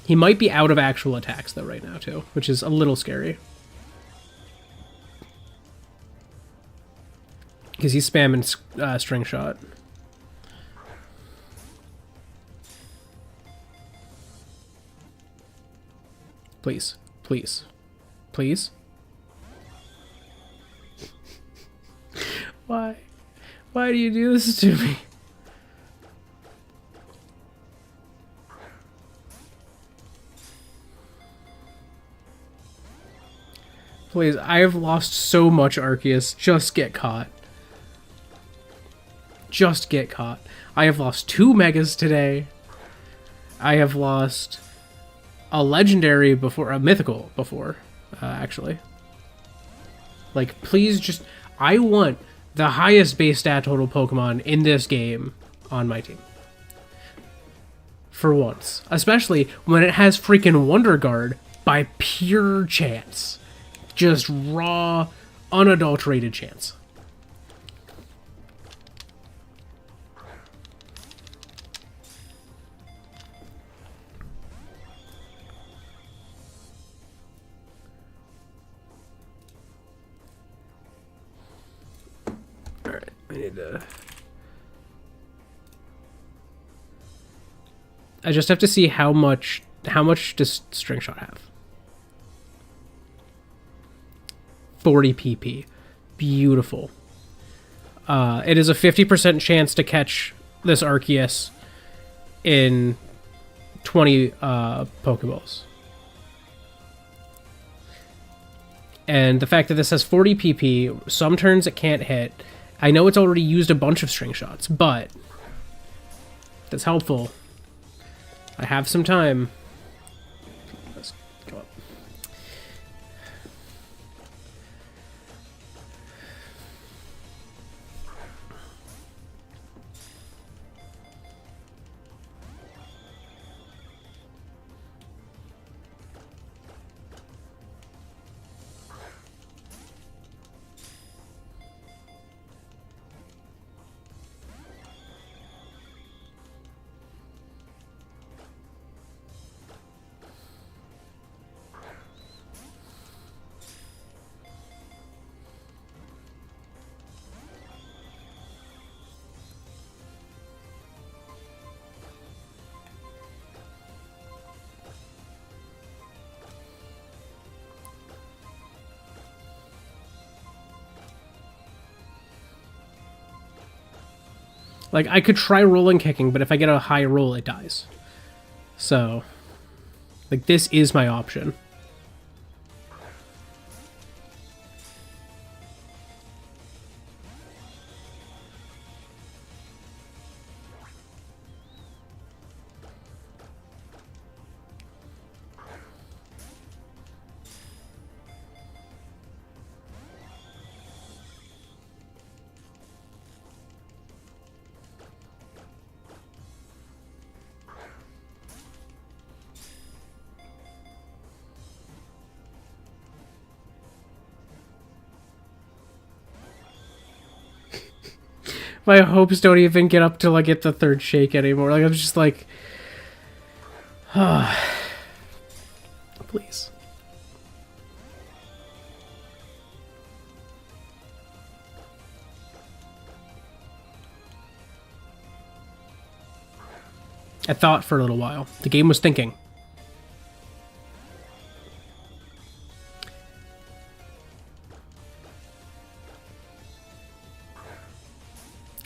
He might be out of actual attacks, though, right now, too, which is a little scary. Because he's spamming String Shot. Please. Please. Please? Why? Why do you do this to me? Please, I have lost so much Arceus. Just get caught. Just get caught. I have lost 2 Megas today. I have lost a Legendary before, a Mythical before, actually. Like, please just... I want the highest base stat total Pokemon in this game on my team. For once. Especially when it has freaking Wonder Guard by pure chance. Just raw, unadulterated chance. Alright, I need to... I just have to see how much does String Shot have? 40 PP. Beautiful. It is a 50% chance to catch this Arceus in 20 Pokeballs. And the fact that this has 40 PP, some turns it can't hit. I know it's already used a bunch of string shots, but that's helpful. I have some time. Let's go up. Like, I could try rolling kicking, but if I get a high roll, it dies. So, like, this is my option. My hopes don't even get up till I get the third shake anymore. Like, I'm just like... Please. I thought for a little while. The game was thinking.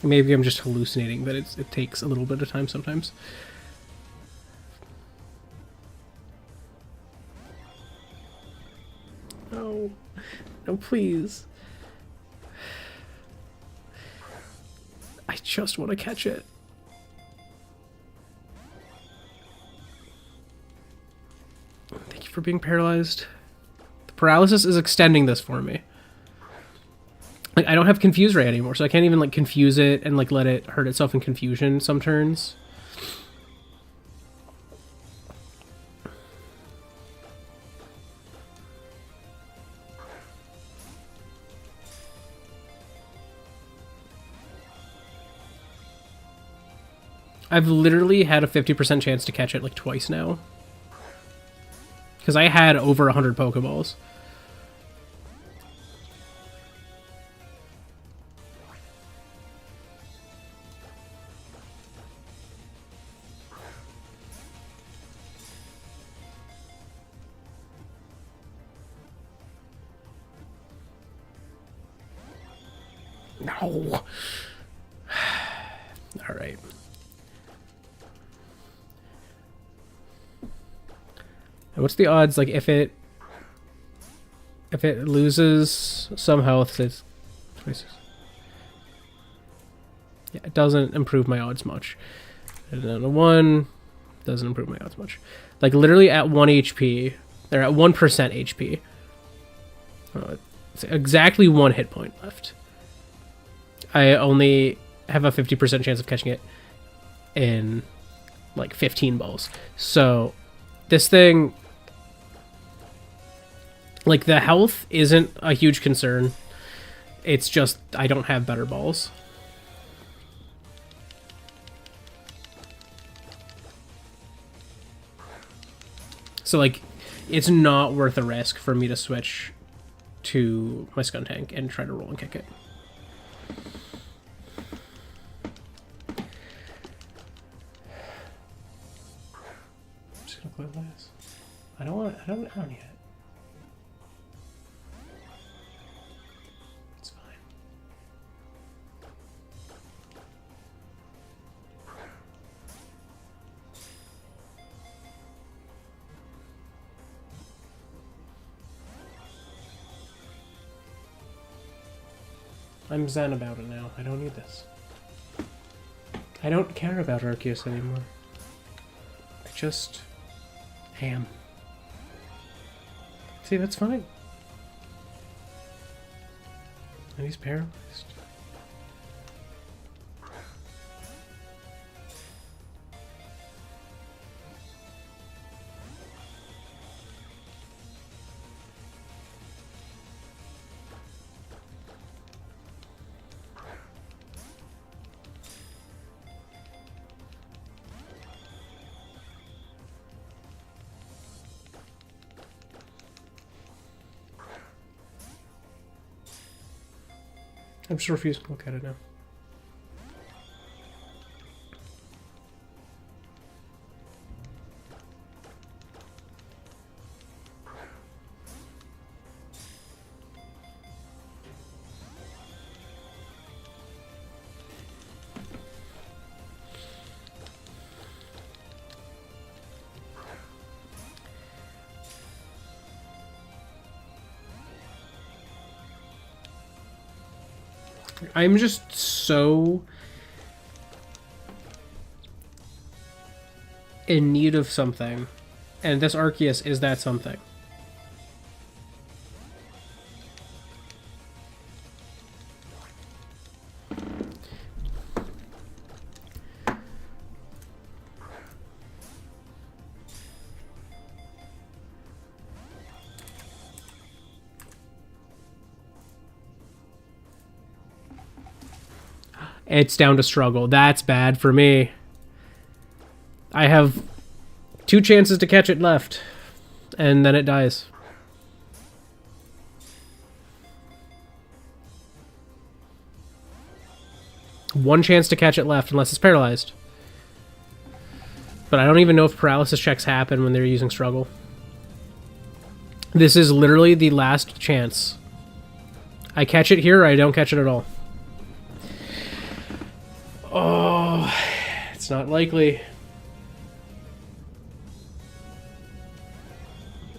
Maybe I'm just hallucinating, but it takes a little bit of time sometimes. No. No, please. I just want to catch it. Thank you for being paralyzed. The paralysis is extending this for me. Like, I don't have Confuse Ray anymore, so I can't even, like, confuse it and, like, let it hurt itself in confusion some turns. I've literally had a 50% chance to catch it, like, twice now. Because I had over 100 Pokeballs. No. All right. What's the odds? Like, if it loses some health, it's 26. Yeah, it doesn't improve my odds much. And then a 1 doesn't improve my odds much. Like, literally at 1 HP, they're at 1% HP. It's exactly 1 hit point left. I only have a 50% chance of catching it in, like, 15 balls. So, this thing, like, the health isn't a huge concern. It's just I don't have better balls. So, like, it's not worth the risk for me to switch to my Skuntank and try to roll and kick it. I'm just gonna clear this. I don't need it. It's fine. I'm zen about it now. I don't need this. I don't care about Arceus anymore. I just am. See, that's fine. And he's paralyzed. I'm just refusing to look at it now. I'm just so in need of something, and this Arceus is that something. It's down to struggle. That's bad for me. I have 2 chances to catch it left, and then it dies. One chance to catch it left, unless it's paralyzed. But I don't even know if paralysis checks happen when they're using struggle. This is literally the last chance. I catch it here, or I don't catch it at all. Oh, it's not likely.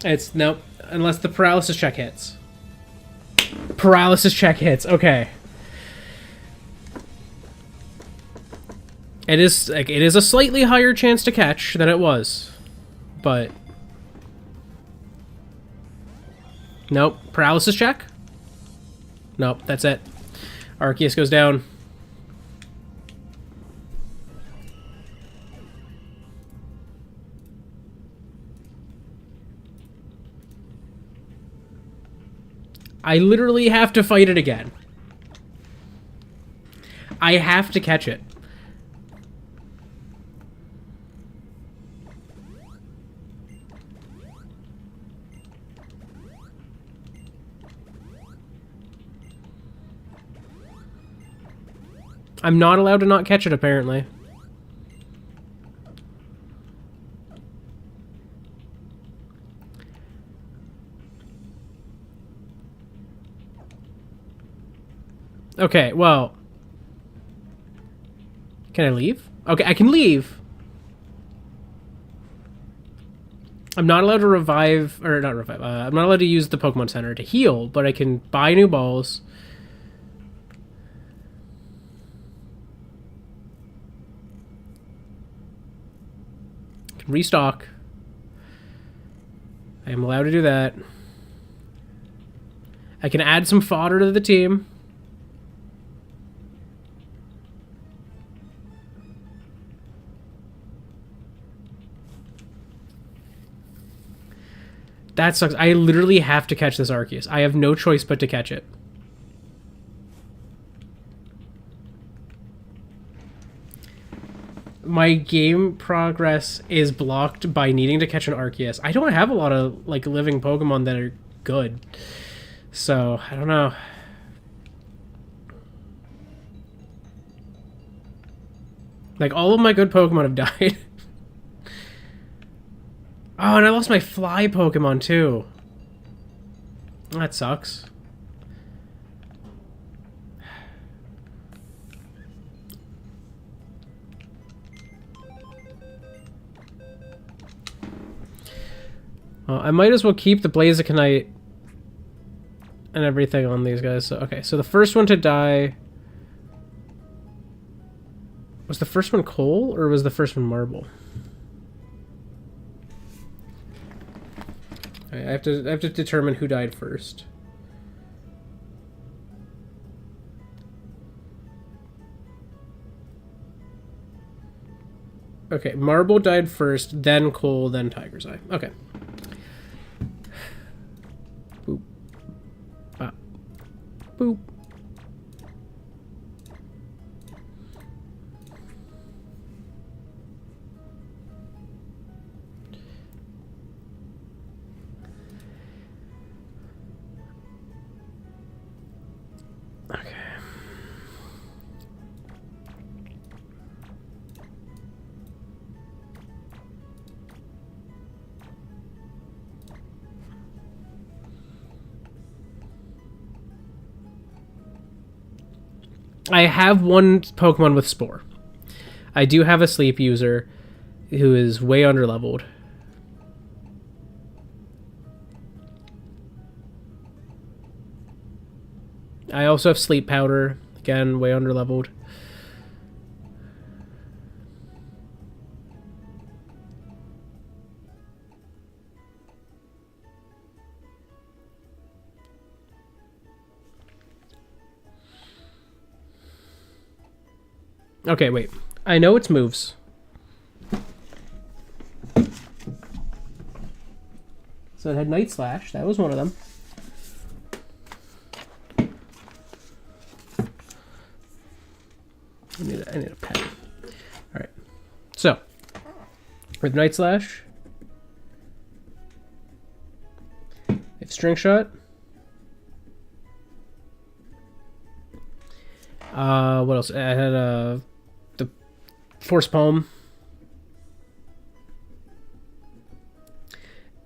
It's nope, unless the paralysis check hits. Paralysis check hits. Okay. It is a slightly higher chance to catch than it was, but nope. Paralysis check. Nope, that's it. Arceus goes down. I literally have to fight it again. I have to catch it. I'm not allowed to not catch it, apparently. Okay, well... Can I leave? Okay, I can leave. I'm not allowed to revive... Or, not revive. I'm not allowed to use the Pokemon Center to heal, but I can buy new balls. I can restock. I am allowed to do that. I can add some fodder to the team. That sucks. I literally have to catch this Arceus. I have no choice but to catch it. My game progress is blocked by needing to catch an Arceus. I don't have a lot of like living Pokemon that are good. So, I don't know. Like, all of my good Pokemon have died. Oh, and I lost my fly Pokemon, too. That sucks. Well, I might as well keep the Blazikenite and everything on these guys. So okay, so the first one to die... Was the first one coal, or was the first one marble? Right, I have to determine who died first. Okay, marble died first, then coal, then tiger's eye. Okay. Boop. Bop. Boop. Okay. I have one Pokemon with Spore. I do have a sleep user who is way underleveled. I also have Sleep Powder, again, way underleveled. Okay, wait. I know its moves. So it had Night Slash. That was one of them. I need a pen. Alright. So, with Night Slash, I have String Shot. What else? I had the Force Palm.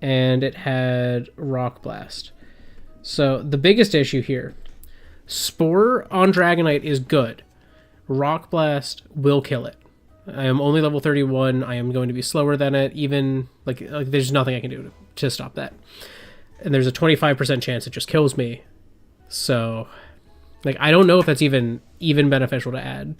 And it had Rock Blast. So, the biggest issue here, Spore on Dragonite is good. Rock Blast will kill it. I am only level 31. I am going to be slower than it. Even, like there's nothing I can do to stop that. And there's a 25% chance it just kills me. So, like, I don't know if that's even beneficial to add.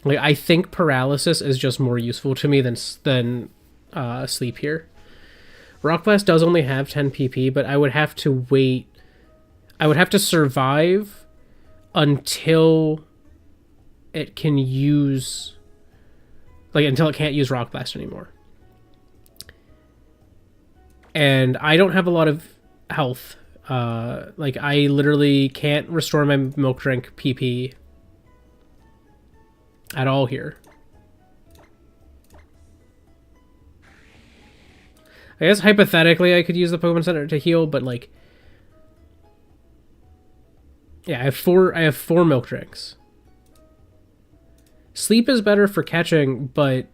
Like, I think Paralysis is just more useful to me than Sleep here. Rock Blast does only have 10 PP, but I would have to wait. I would have to survive until it can use... Like, until it can't use Rock Blast anymore. And I don't have a lot of health. Like, I literally can't restore my Milk Drink PP at all here. I guess hypothetically I could use the Pokemon Center to heal, but like, yeah, I have four Milk Drinks. Sleep is better for catching, but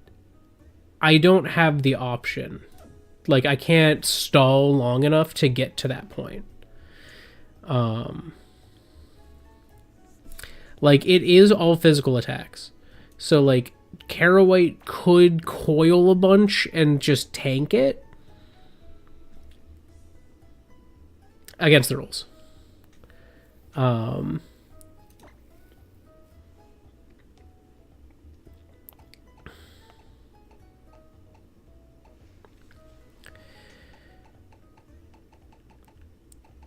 I don't have the option. Like, I can't stall long enough to get to that point. Like, it is all physical attacks. So, like, Carrawhite could coil a bunch and just tank it. Against the rules.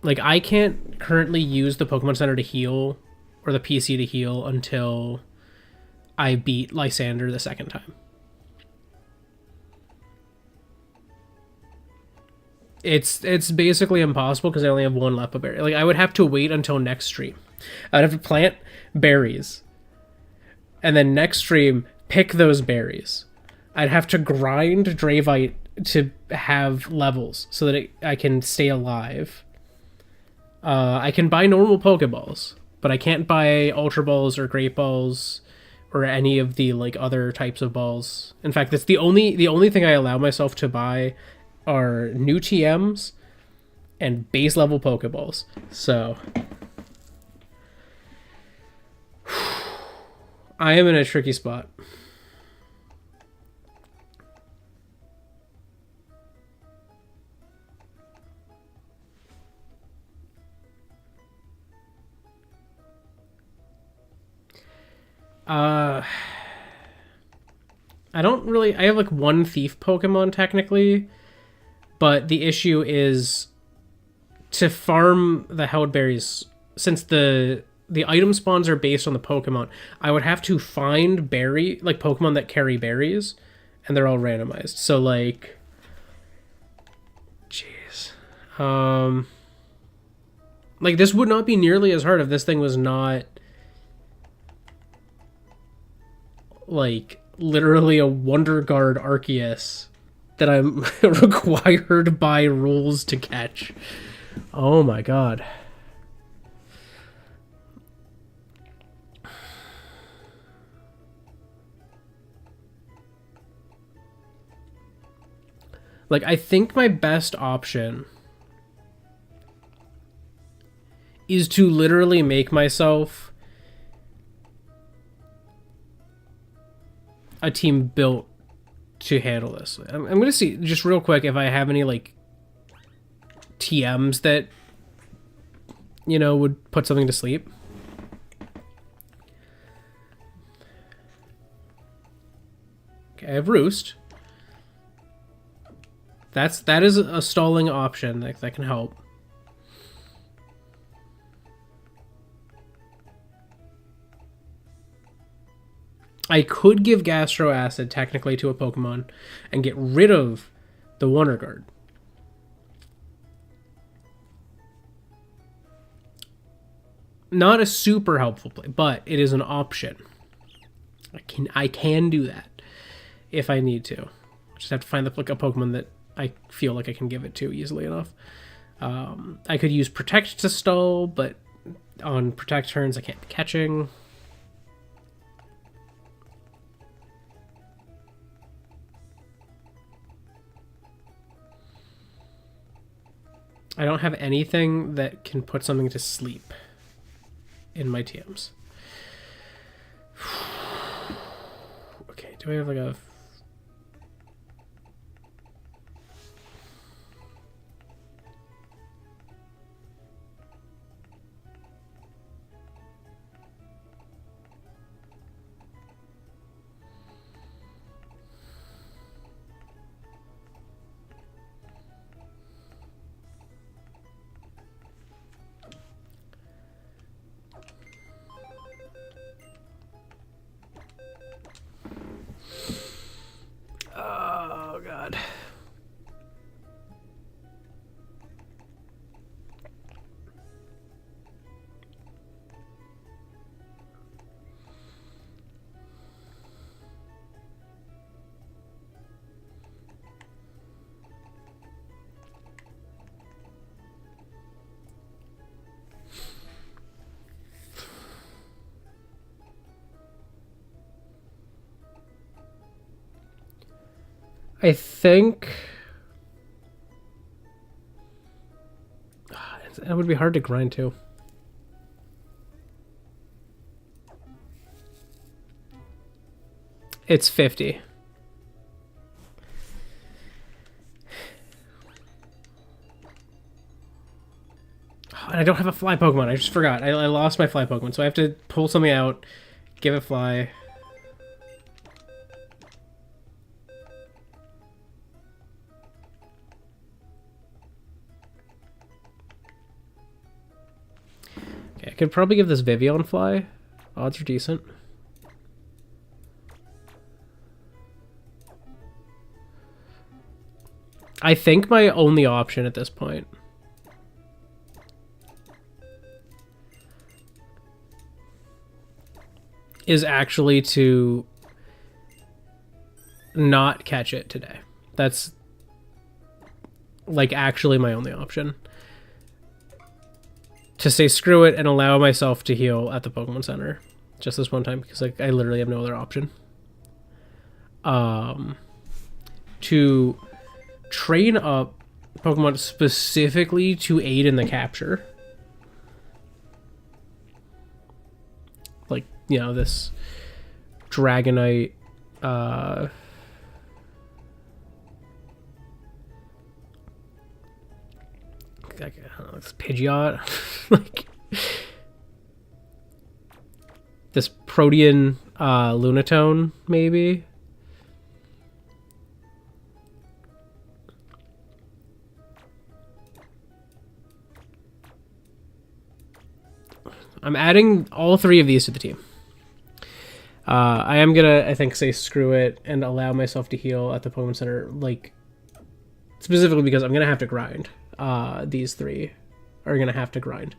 Like, I can't currently use the Pokemon Center to heal, or the PC to heal, until I beat Lysander the second time. It's basically impossible because I only have one Leppa berry. Like, I would have to wait until next stream. I'd have to plant berries. And then next stream, pick those berries. I'd have to grind Dravite to have levels so that I can stay alive. I can buy normal Pokeballs, but I can't buy Ultra Balls or Great Balls or any of the, like, other types of balls. In fact, that's the only thing I allow myself to buy are new TMs and base level Pokeballs. So I am in a tricky spot. I don't really... I have like one thief Pokemon technically, but the issue is to farm the Houndberries, since the item spawns are based on the Pokemon, I would have to find Pokemon that carry berries, and they're all randomized. So like, jeez, like this would not be nearly as hard if this thing was not like literally a Wonder Guard Arceus that I'm required by rules to catch. Oh my god. Like, I think my best option is to literally make myself a team built to handle this. I'm going to see just real quick if I have any, like, TMs that, you know, would put something to sleep. Okay, I have Roost. That is a stalling option that can help. I could give Gastro Acid technically to a Pokemon and get rid of the Wonder Guard. Not a super helpful play, but it is an option. I can do that if I need to. I just have to find a Pokemon that I feel like I can give it to easily enough. I could use Protect to stall, but on Protect turns I can't be catching. I don't have anything that can put something to sleep in my TMs. Okay, do I have like a... Oh, God. I think it would be hard to grind too. It's 50. And I don't have a fly Pokemon. I just forgot. I lost my fly Pokemon, so I have to pull something out, give it fly. I could probably give this Vivian fly. Odds are decent. I think my only option at this point is actually to not catch it today. That's like actually my only option. To say screw it and allow myself to heal at the Pokemon Center just this one time, because like I literally have no other option. To train up Pokemon specifically to aid in the capture. Like, you know, this Dragonite, this Pidgeot, like this Protean Lunatone, maybe. I'm adding all 3 of these to the team. I am gonna, I think, say screw it and allow myself to heal at the Pokemon Center, like, specifically because I'm gonna have to grind. These 3 are gonna have to grind,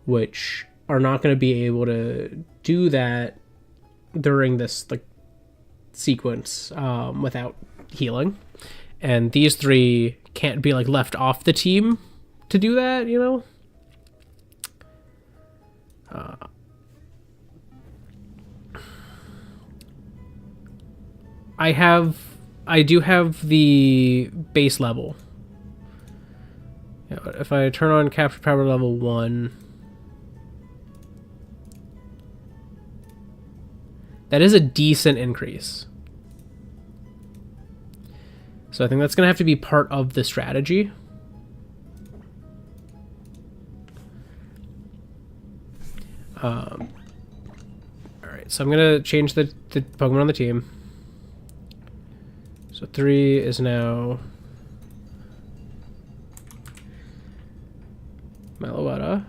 which are not gonna be able to do that during this, like, sequence without healing. And these 3 can't be, like, left off the team to do that, you know? I do have the base level. If I turn on capture power level 1, that is a decent increase. So I think that's going to have to be part of the strategy. Alright, so I'm going to change the Pokemon on the team. So 3 is now Meloetta.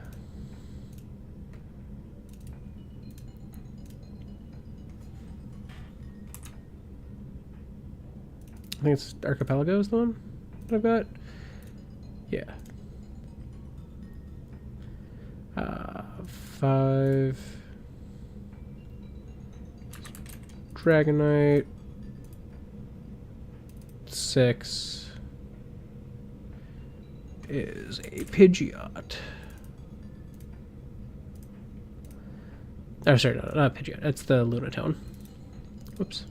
I think it's Archipelago is the one that I've got. Yeah. 5 Dragonite. 6 is a Pidgeot. Oh, sorry, no, not Pidgeot. It's the Lunatone. Whoops.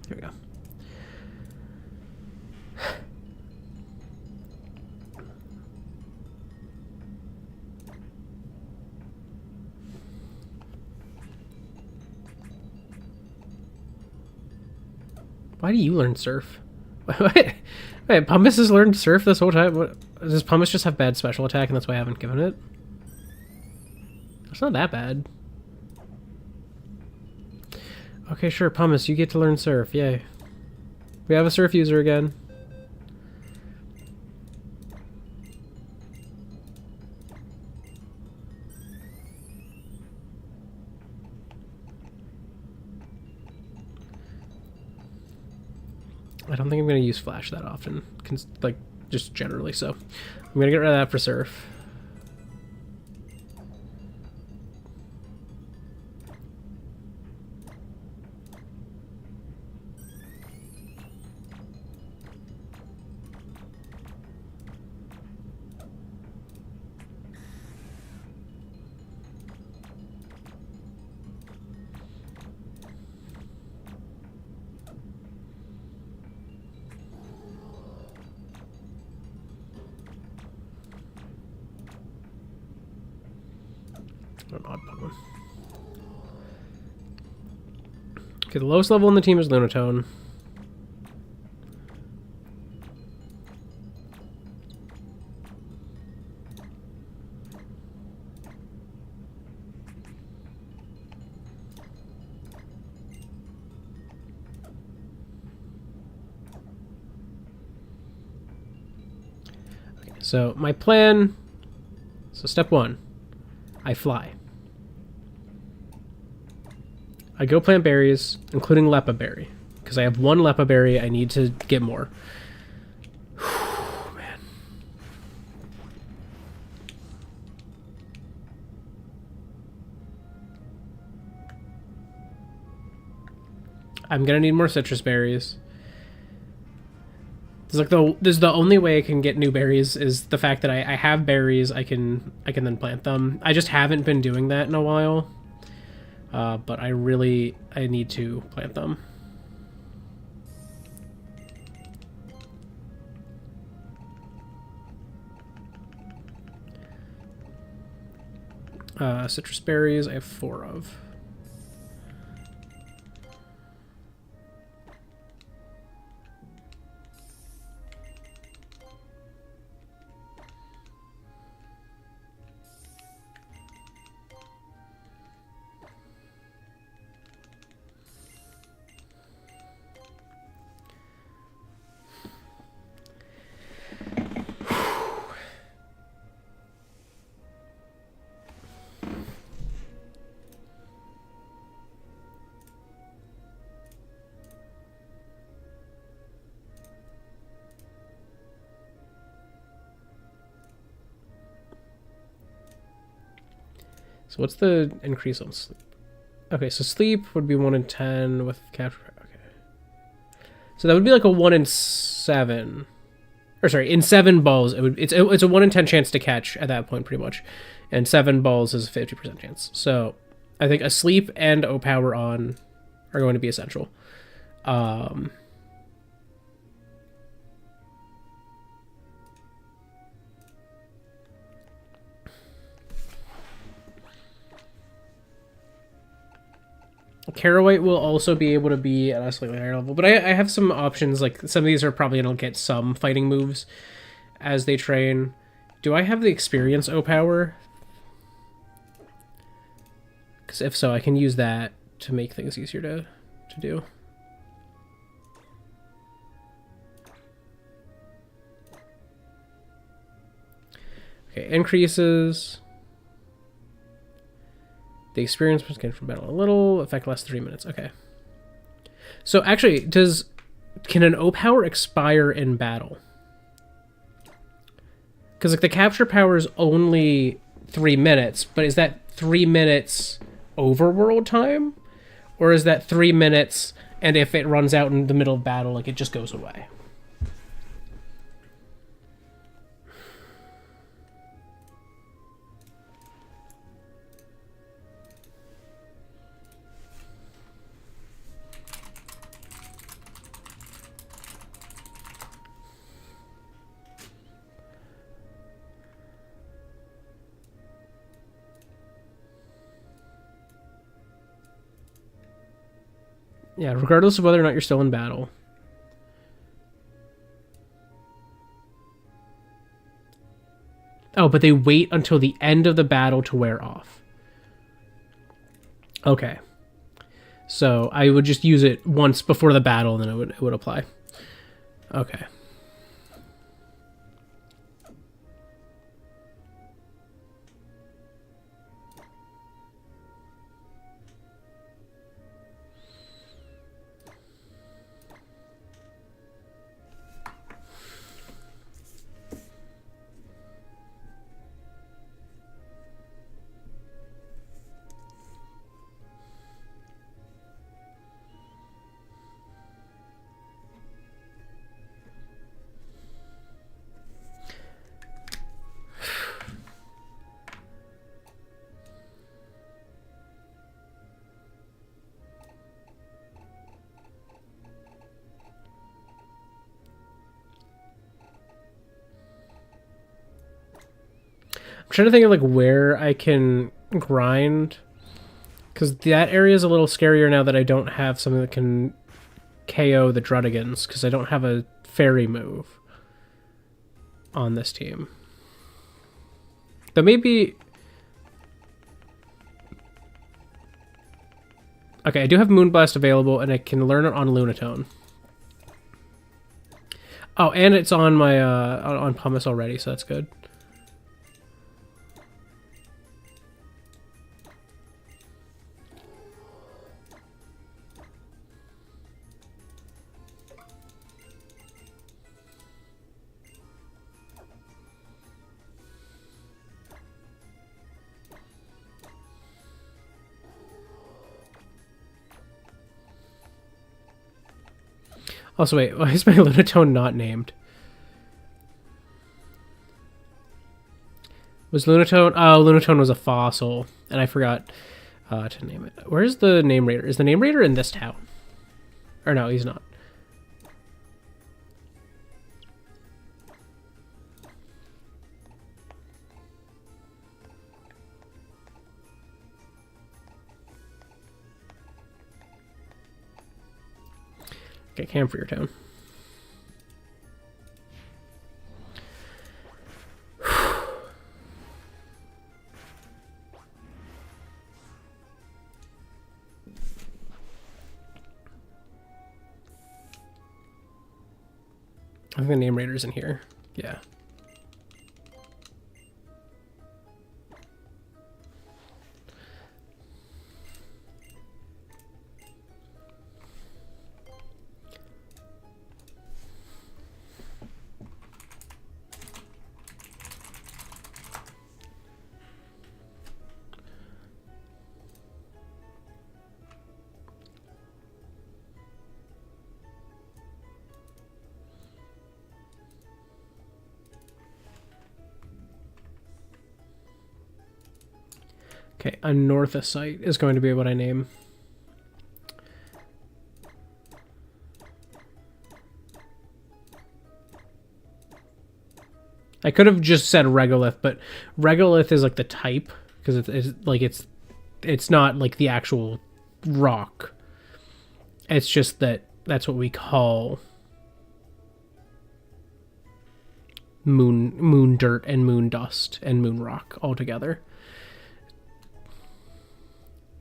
There we go. Why do you learn Surf? Wait, Pumice has learned Surf this whole time? What, does Pumice just have bad special attack and that's why I haven't given it? It's not that bad. Okay, sure, Pumice, you get to learn Surf. Yay. We have a Surf user again. I don't think I'm going to use Flash that often, like, just generally, so I'm going to get rid of that for Surf. An odd Pokemon. Okay, the lowest level in the team is Lunatone. Okay, so my plan. So step 1, I fly. I go plant berries, including Leppa Berry, because I have 1 Leppa Berry. I need to get more. Whew, man. I'm gonna need more citrus berries. It's like this is the only way I can get new berries is the fact that I have berries. I can then plant them. I just haven't been doing that in a while. But I need to plant them. Citrus berries, I have 4 of. So what's the increase on sleep? Okay, so sleep would be 1 in 10 with capture. Okay. So that would be like a 1 in 7. Or sorry, in 7 balls, it's a 1 in 10 chance to catch at that point, pretty much. And 7 balls is a 50% chance. So I think asleep and O-Power on are going to be essential. Carrawhite will also be able to be at a slightly higher level, but I have some options. Like some of these are probably going to get some fighting moves as they train. Do I have the experience O-Power? Because if so, I can use that to make things easier to do. Okay, increases. The experience was gained from battle a little. Effect lasts 3 minutes. Okay. So actually, can an O-Power expire in battle? Because like the capture power is only 3 minutes, but is that 3 minutes overworld time? Or is that 3 minutes and if it runs out in the middle of battle, like it just goes away? Yeah, regardless of whether or not you're still in battle. Oh, but they wait until the end of the battle to wear off. Okay. So I would just use it once before the battle, and then it would apply. Okay. I'm trying to think of like where I can grind, because that area is a little scarier now that I don't have something that can KO the Druddigans, because I don't have a fairy move on this team. Though maybe... Okay, I do have Moonblast available, and I can learn it on Lunatone. Oh, and it's on my on Pumice already, so that's good. Also, wait, why is my Lunatone not named? Was Lunatone... Oh, Lunatone was a fossil, and I forgot to name it. Where's the Name Raider? Is the Name Raider in this town? Or no, he's not. Okay, camp for your town. I think the Name Raider's in here. Yeah. Okay, anorthosite is going to be what I name. I could have just said regolith, but regolith is like the type because it's not like the actual rock. It's just that's what we call moon dirt and moon dust and moon rock all together.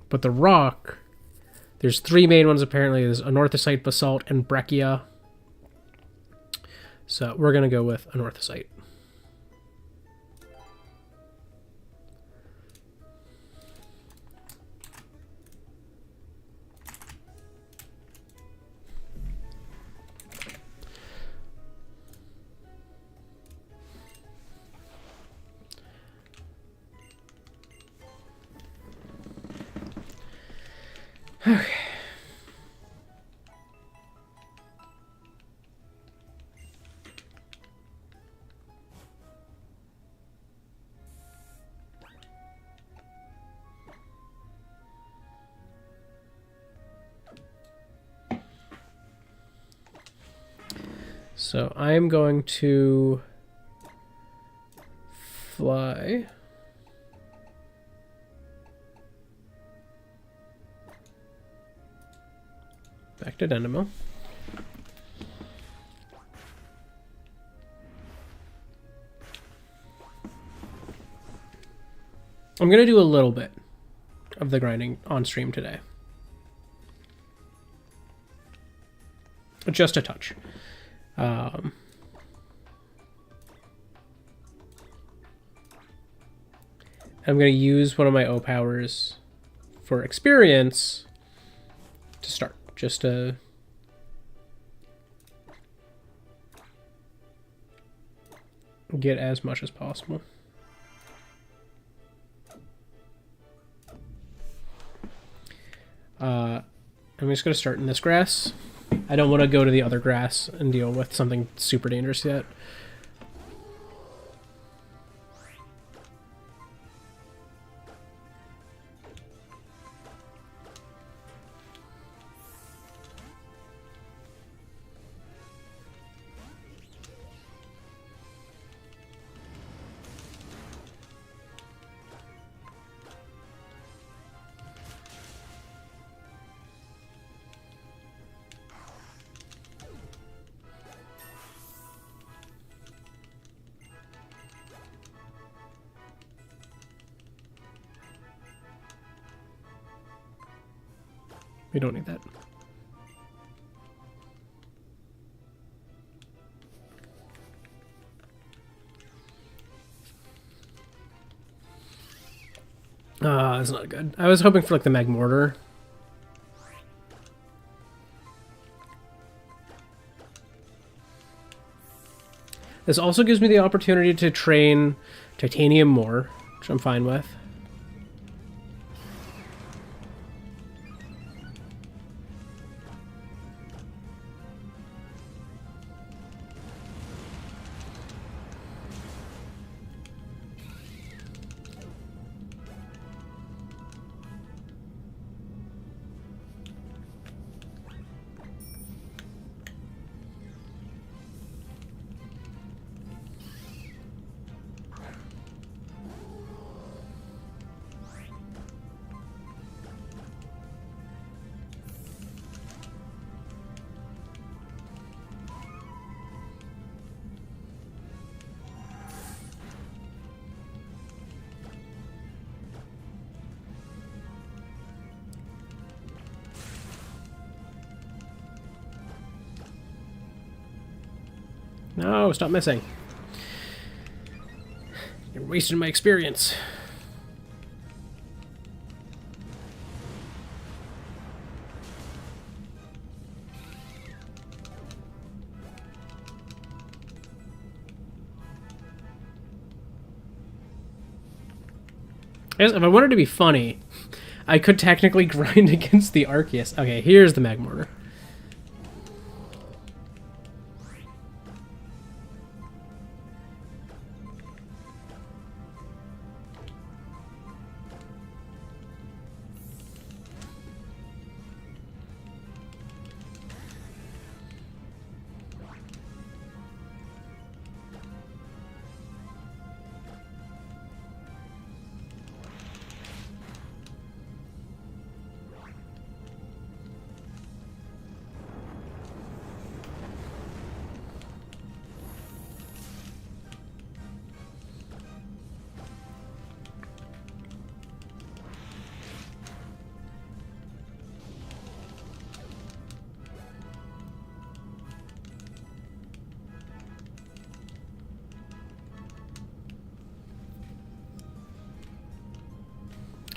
But the rock, there's three main ones apparently. There's anorthosite, basalt, and breccia. So we're gonna go with anorthosite. Okay. So I'm going to fly back to Dynamo. I'm going to do a little bit of the grinding on stream today. Just a touch. I'm going to use one of my O powers for experience to start, just to get as much as possible. I'm just going to start in this grass. I don't want to go to the other grass and deal with something super dangerous yet. We don't need that. That's not good. I was hoping for like the mag mortar. This also gives me the opportunity to train titanium more, which I'm fine with. No, stop missing. You're wasting my experience. I guess if I wanted to be funny, I could technically grind against the Arceus. Okay, here's the mag mortar.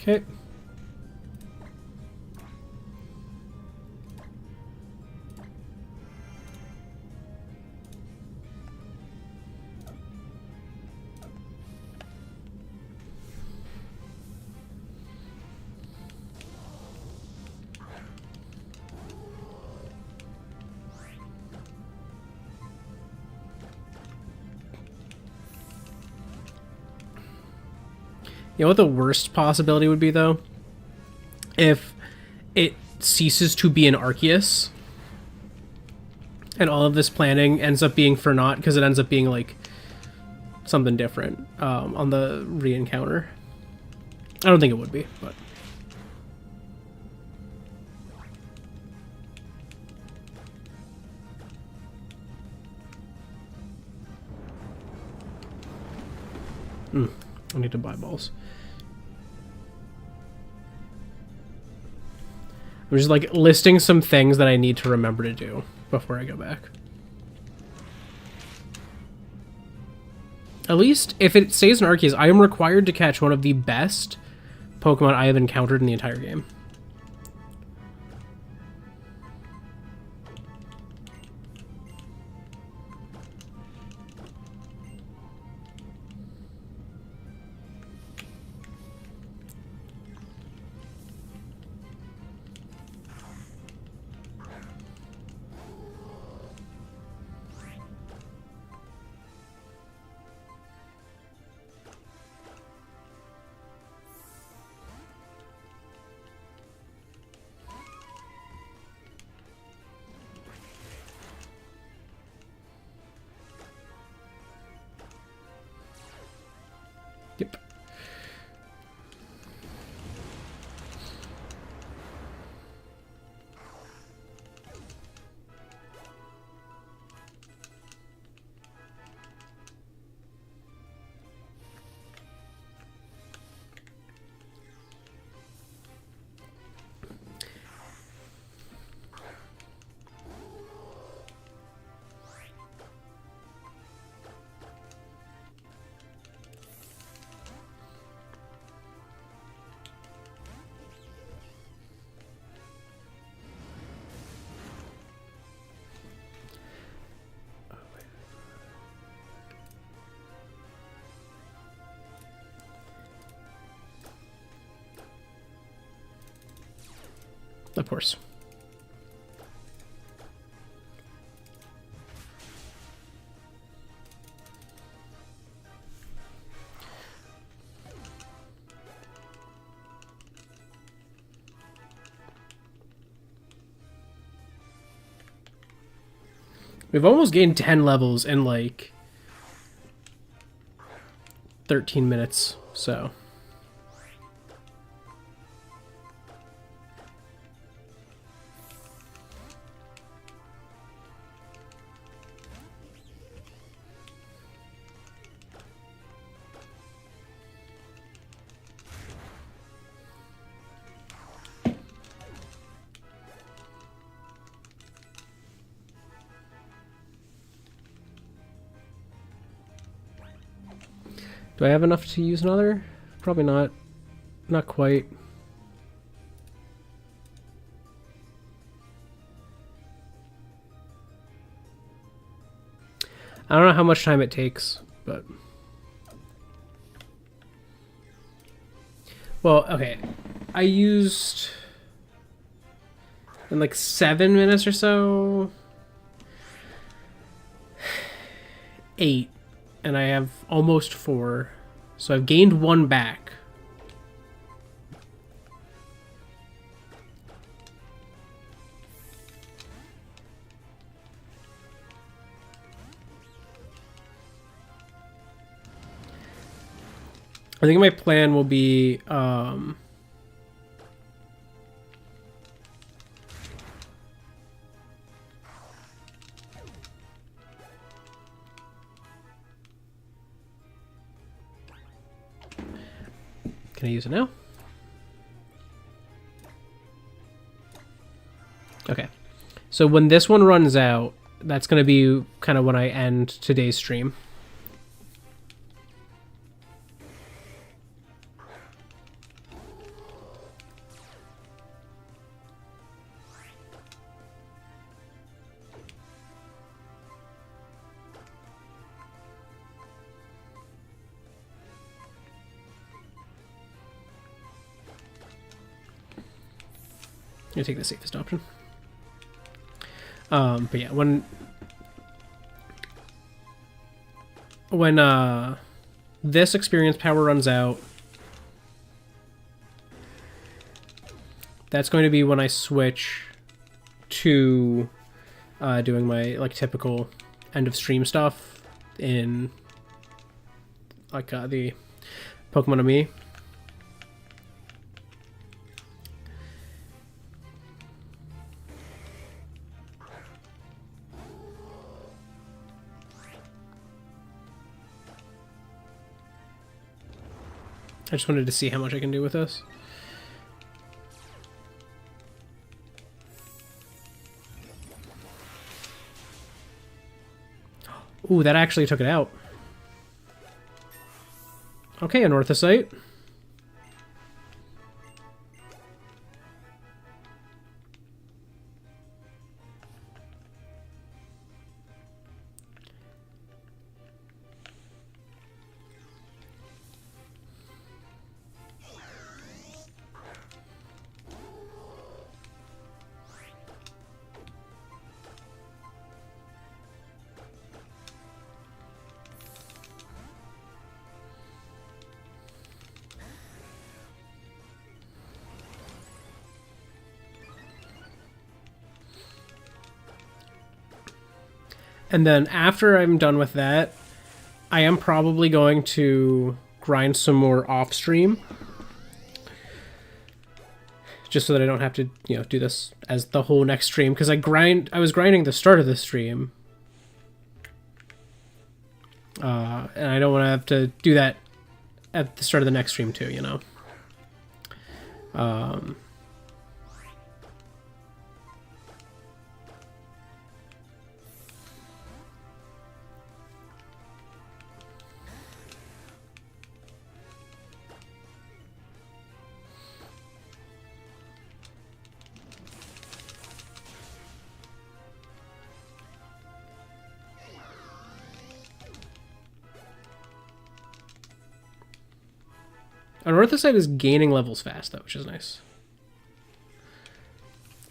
Okay. You know what the worst possibility would be, though? If it ceases to be an Arceus, and all of this planning ends up being for naught, because it ends up being, like, something different on the re-encounter. I don't think it would be, but... I need to buy balls. I'm just like listing some things that I need to remember to do before I go back. At least if it stays in Arceus, I am required to catch one of the best Pokemon I have encountered in the entire game. Yep. Of course. We've almost gained 10 levels in like 13 minutes, so... Do I have enough to use another? Probably not. Not quite. I don't know how much time it takes, but... Well, okay. I used... in like 7 minutes or so... 8. And I have almost 4. So I've gained 1 back. I think my plan will be... Can I use it now? Okay. So when this one runs out, that's going to be kind of when I end today's stream. gonna take the safest option. But yeah, when this experience power runs out, that's going to be when I switch to doing my like typical end of stream stuff in like the Pokemon Me. I just wanted to see how much I can do with this. Ooh, that actually took it out. Okay, Anorthosite. And then after I'm done with that, I am probably going to grind some more off stream. Just so that I don't have to, you know, do this as the whole next stream. Because I was grinding the start of the stream. And I don't want to have to do that at the start of the next stream too, you know. Anorthosite is gaining levels fast though, which is nice.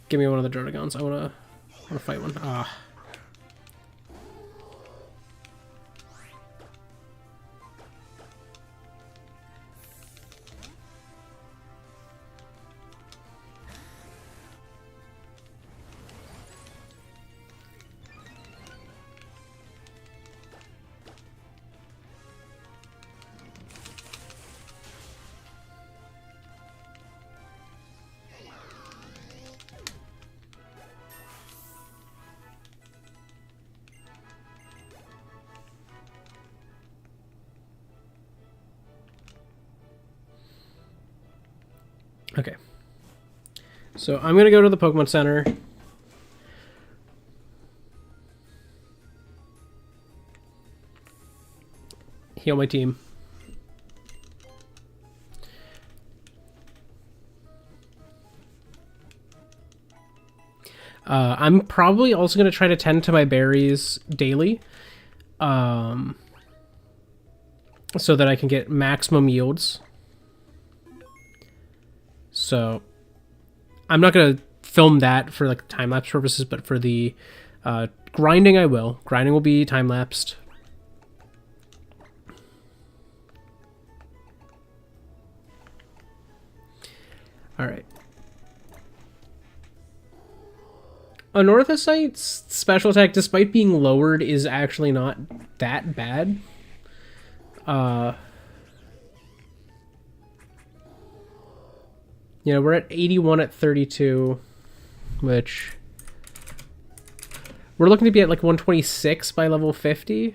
Give me one of the Druddigons. I wanna fight one. Ah. Okay. So I'm going to go to the Pokemon Center. Heal my team. I'm probably also going to try to tend to my berries daily. So that I can get maximum yields. So I'm not going to film that for like time-lapse purposes, but for the grinding I will. Grinding will be time-lapsed. Alright. Anorthosite's special attack, despite being lowered, is actually not that bad. You know, we're at 81 at 32, which we're looking to be at like 126 by level 50.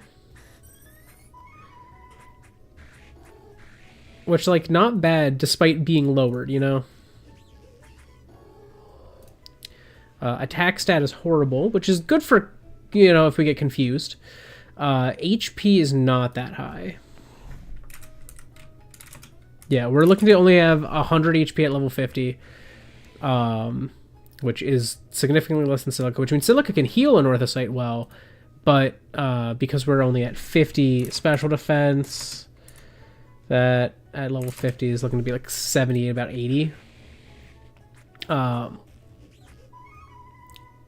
Which, like, not bad despite being lowered, you know? Attack stat is horrible, which is good for, you know, if we get confused. HP is not that high. Yeah, we're looking to only have 100 HP at level 50, which is significantly less than Silica, which means Silica can heal Anorthosite well, but because we're only at 50 special defense, that at level 50 is looking to be like 70, about 80.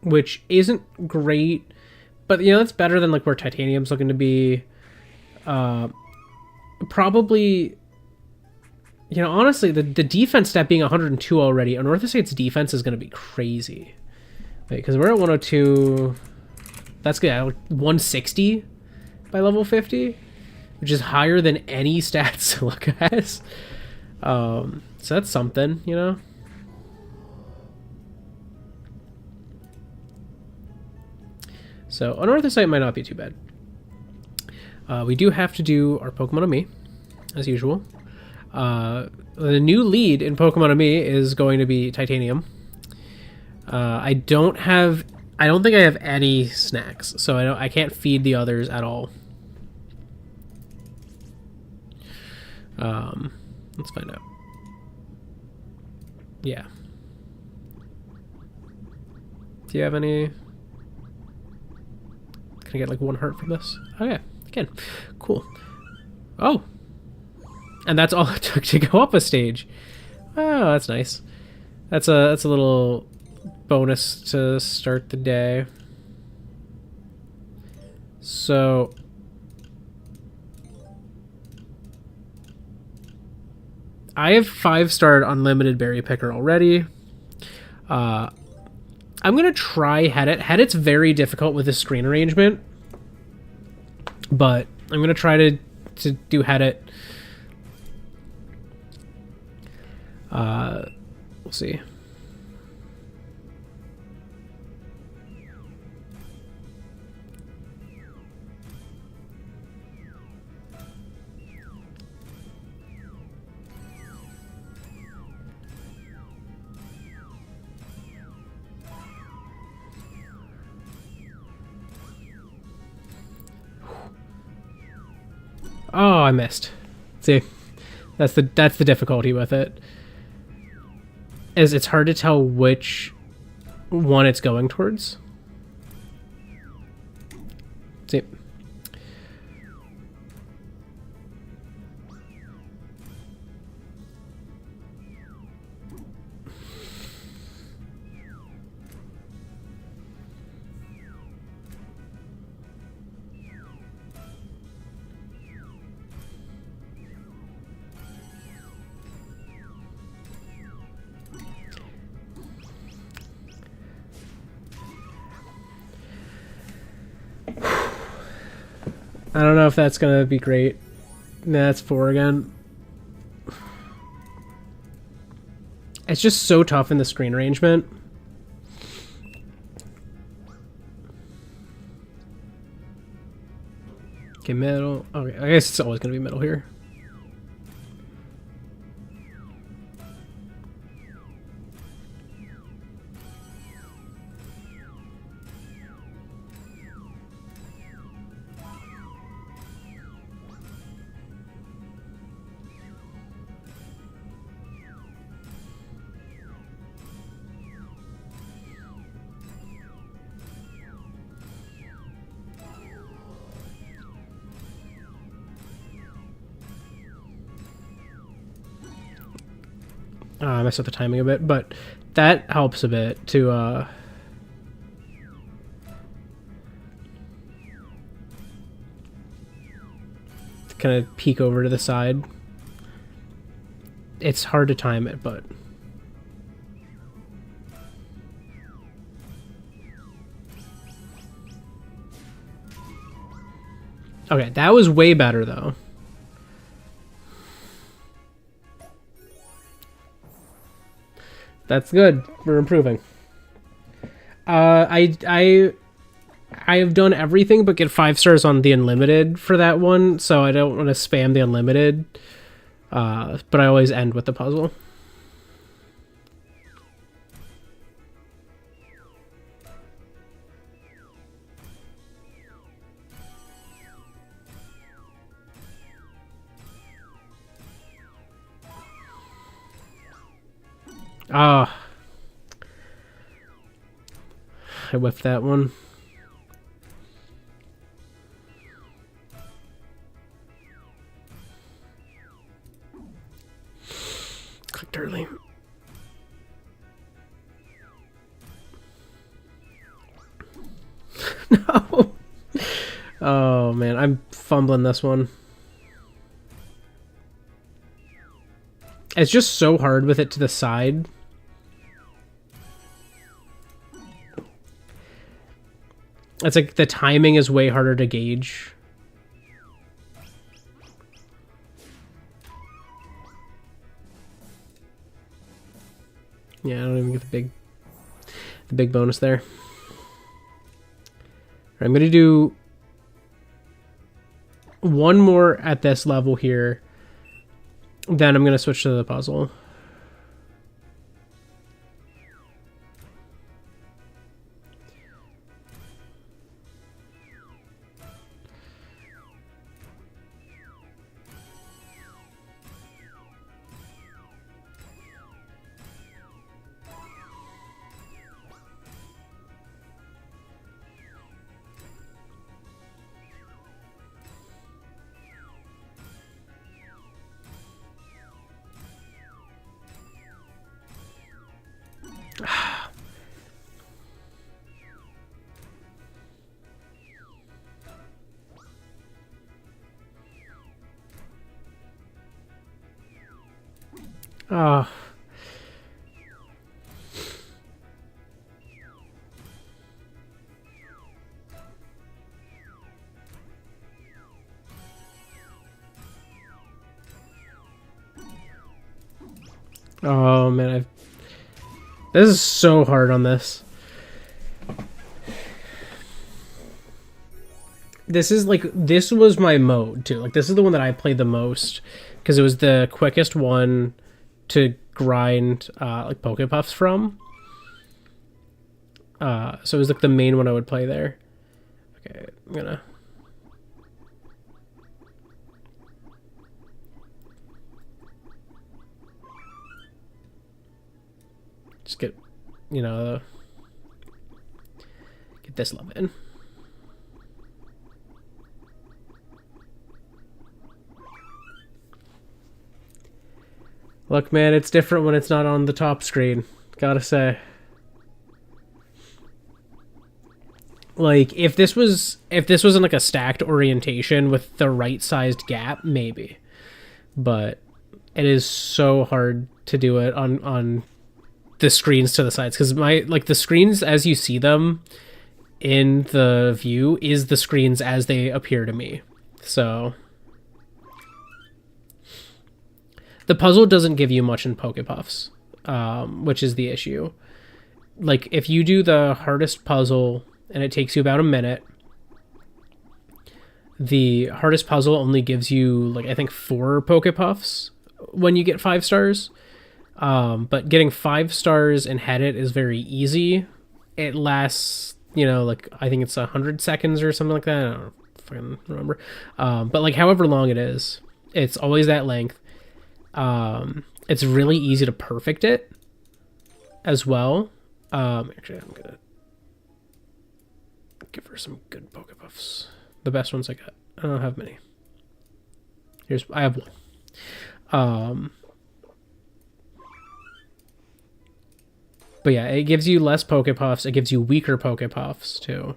which isn't great, but you know, it's better than like where titanium's looking to be. Probably, you know, honestly, the defense stat being 102 already, Unearthed Estate's defense is going to be crazy. Wait, because we're at 102. That's good. 160 by level 50, which is higher than any stats to look at. So that's something, you know. So Unearthed Estate might not be too bad. We do have to do our Pokemon of Me, as usual. The new lead in Pokemon of Me is going to be Titanium. I don't think I have any snacks, so I can't feed the others at all. Let's find out. Yeah. Do you have any? Can I get like 1 heart from this? Okay, again, cool. Oh, and that's all it took to go up a stage. Oh, that's nice. That's a little bonus to start the day. So I have 5-star unlimited berry picker already. I'm gonna try Headit. Headit's very difficult with the screen arrangement, but I'm gonna try to do Headit. We'll see. Oh, I missed. See, that's the difficulty with it. Is it's hard to tell which one it's going towards. See. I don't know if that's gonna be great. Nah, that's 4 again. It's just so tough in the screen arrangement. Okay, middle. Okay, I guess it's always gonna be middle here. I messed up the timing a bit, but that helps a bit to kind of peek over to the side. It's hard to time it, but okay, that was way better though. That's good. We're improving. I have done everything but get 5 stars on the unlimited for that one, so I don't want to spam the unlimited. But I always end with the puzzle. Ah. I whiffed that one. Clicked early. No. Oh man, I'm fumbling this one. It's just so hard with it to the side. It's like the timing is way harder to gauge. Yeah, I don't even get the big bonus there. I'm gonna do one more at this level here. Then I'm gonna switch to the puzzle. Oh. Oh man, this is so hard on this. This was my mode too. Like this is the one that I played the most because it was the quickest one to grind like Pokepuffs from. So it was like the main one I would play there. Okay, I'm gonna just get, you know, get this love in. Look, man, it's different when it's not on the top screen. Gotta say. Like, if this was in like a stacked orientation with the right sized gap, maybe. But it is so hard to do it on the screens to the sides because the screens as you see them in the view is the screens as they appear to me. So the puzzle doesn't give you much in Pokepuffs, which is the issue. Like if you do the hardest puzzle and it takes you about a minute, the hardest puzzle only gives you like I think 4 Pokepuffs when you get 5 stars. But getting 5 stars and head it is very easy. It lasts, you know, like I think it's 100 seconds or something like that. I don't fucking remember. But like however long it is, it's always that length. It's really easy to perfect it as well. Actually, I'm gonna give her some good Pokepuffs. The best ones I got. I don't have many. I have one. But yeah, it gives you less Pokepuffs. It gives you weaker Pokepuffs too.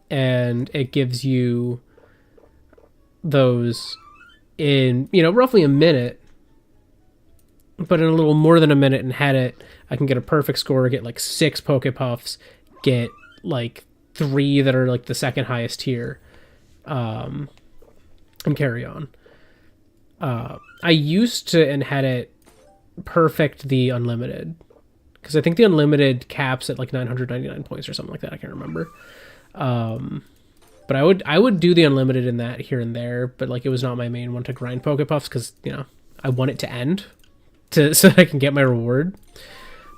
And it gives you those in, you know, roughly a minute. But in a little more than a minute and head it, I can get a perfect score, get like 6 Pokepuffs, get like 3 that are like the second highest tier, and carry on. I used to and had it perfect the unlimited because I think the unlimited caps at like 999 points or something like that. I can't remember. But I would do the unlimited in that here and there, but like it was not my main one to grind Pokepuffs because, you know, I want it to end so that I can get my reward.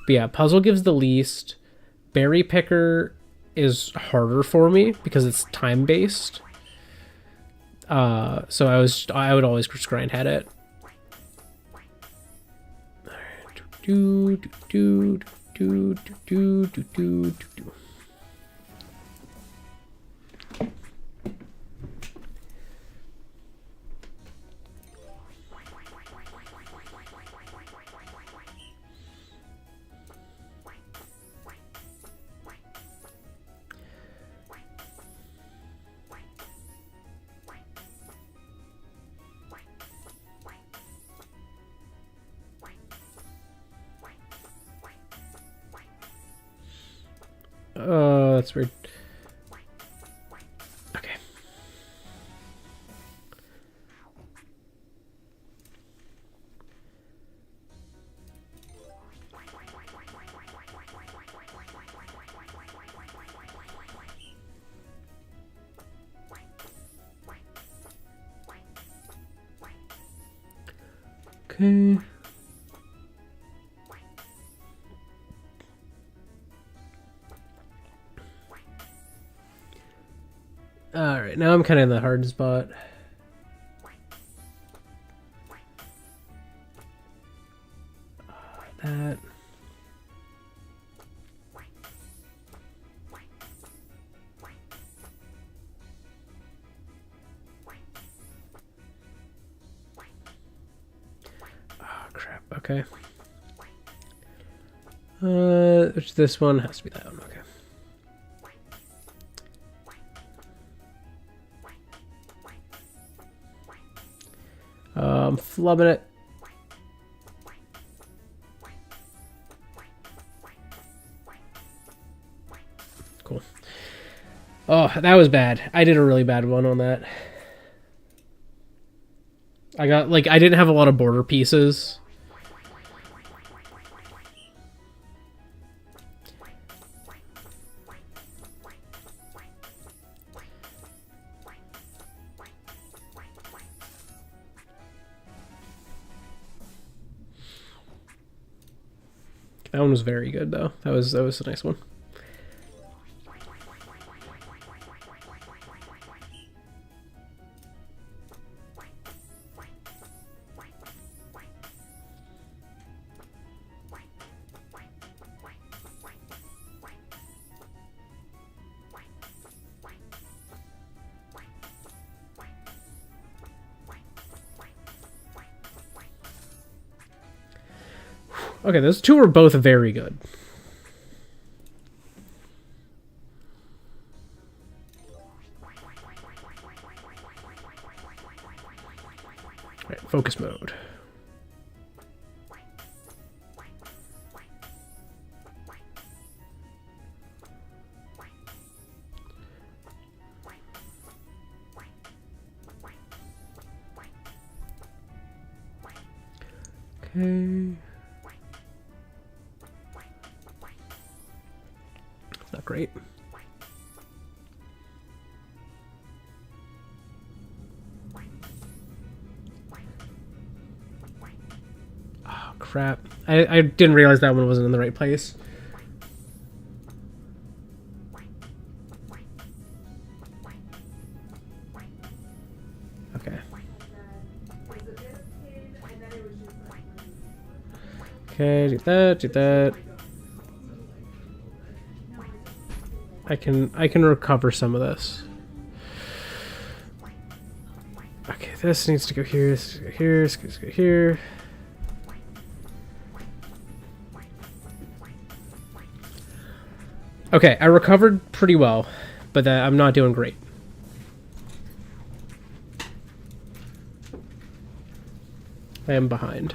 But yeah, puzzle gives the least. Berry picker is harder for me because it's time based. So I would always just grind head it. Do do do do do do do do. Oh, that's weird. Okay. Okay. Alright, now I'm kind of in the hard spot. That. Oh, crap. Okay. Which this one has to be that one. Okay. Flubbing it. Cool. Oh, that was bad. I did a really bad one on that. I got, like, I didn't have a lot of border pieces. That one was very good, though. That was a nice one. Okay, those two were both very good. Right, focus mode. Okay. Not great. Oh, crap. I didn't realize that one wasn't in the right place. Okay. Okay, do that, do that. I can recover some of this. Okay, this needs to go here, this needs to go here, this needs to go here. Okay, I recovered pretty well, but I'm not doing great. I am behind.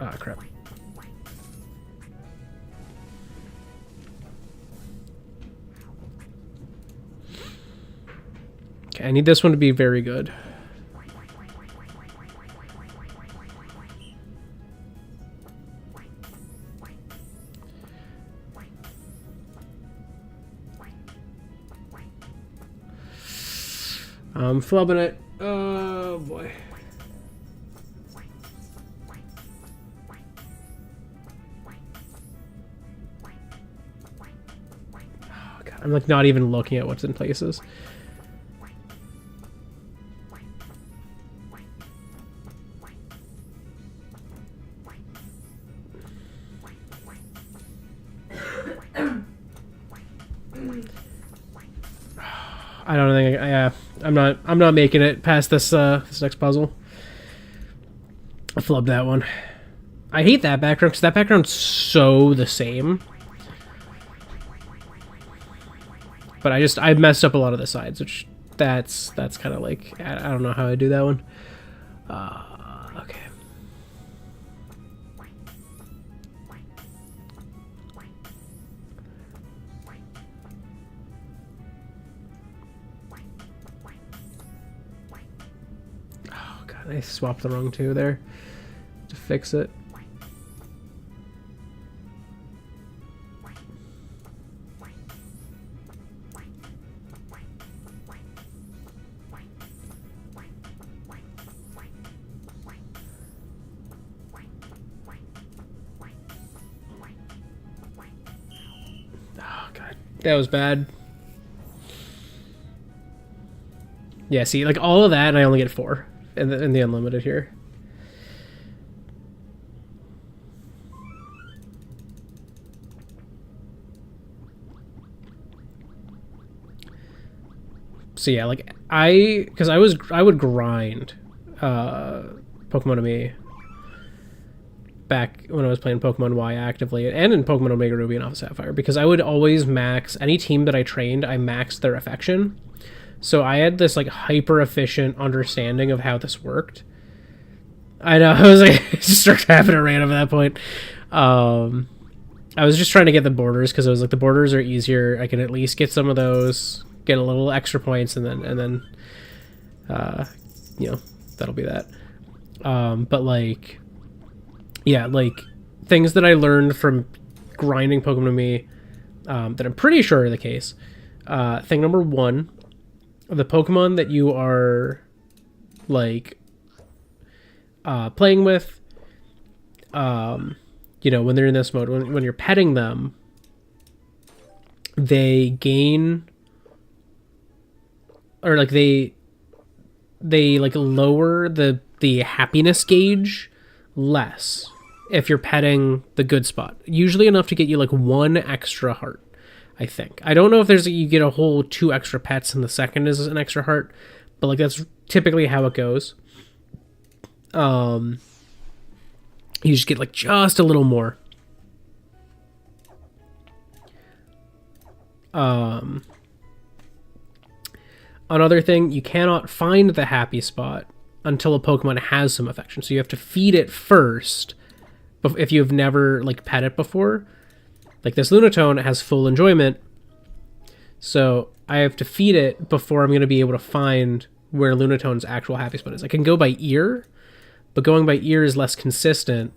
Ah, crap. Okay, I need this one to be very good. I'm flubbing it. Oh boy. Oh god, I'm like not even looking at what's in places. I don't think I'm not making it past this this next puzzle. I flubbed that one. I hate that background because that background's so the same. But I messed up a lot of the sides, which that's kind of like, I don't know how I do that one. Okay. Oh god, I swapped the wrong two there to fix it. That was bad. Yeah, see, like all of that, and I only get 4 in the unlimited here. So yeah, like because I would grind Pokemon to me back when I was playing Pokemon Y actively, and in Pokemon Omega Ruby and Alpha Sapphire, because I would always max any team that I trained. I maxed their affection, so I had this like hyper efficient understanding of how this worked. I know, I was like, just start having a random at that point. I was just trying to get the borders because I was like, the borders are easier. I can at least get some of those, get a little extra points, and then you know, that'll be that. But like, yeah, like things that I learned from grinding Pokemon to me, that I'm pretty sure are the case. Thing number 1, the Pokemon that you are like playing with, you know, when they're in this mode, when you're petting them, they gain, or like they like lower the happiness gauge less if you're petting the good spot, usually enough to get you like 1 extra heart. I think, I don't know if there's you get a whole 2 extra pets and the second is an extra heart, but like that's typically how it goes. You just get like just a little more. Another thing, you cannot find the happy spot until a Pokemon has some affection. So you have to feed it first if you've never like pet it before. Like this Lunatone has full enjoyment, so I have to feed it before I'm going to be able to find where Lunatone's actual happy spot is. I can go by ear, but going by ear is less consistent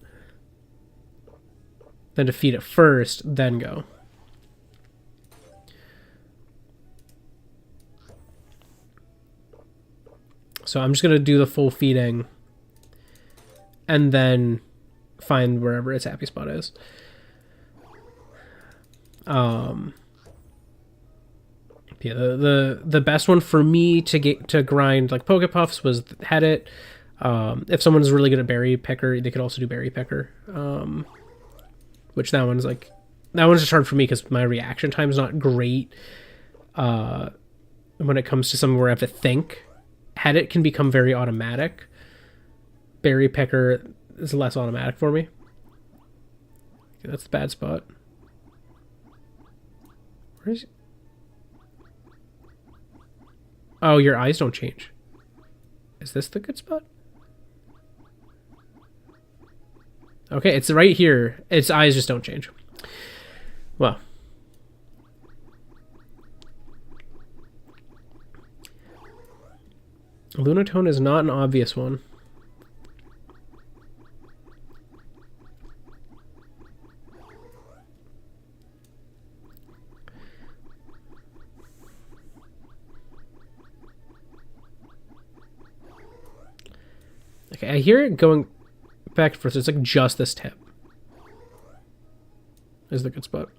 than to feed it first, then go. So I'm just going to do the full feeding and then find wherever its happy spot is. Yeah, the best one for me to grind like Pokepuffs was Headit. If someone's really good at Berry Picker, they could also do Berry Picker. Which that one's just hard for me because my reaction time is not great. When it comes to something where I have to think, Headit can become very automatic. Berry Picker is less automatic for me. Okay, that's the bad spot. Where is it? Oh, your eyes don't change. Is this the good spot? Okay, it's right here. Its eyes just don't change. Well. Lunatone is not an obvious one. Okay, I hear it going back and forth. It's like just this tip is the good spot.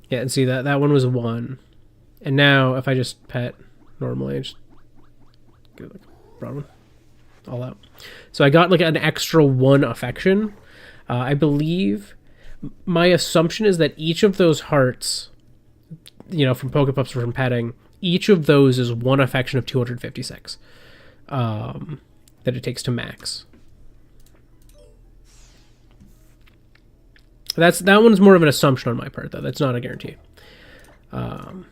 Yeah, and see that one was 1. And now if I just pet normally, I just get like a broad one all out. So I got like an extra 1 affection. I believe my assumption is that each of those hearts, you know, from Pokepups or from petting, each of those is 1 affection of 256 that it takes to max. That one's more of an assumption on my part, though. That's not a guarantee. But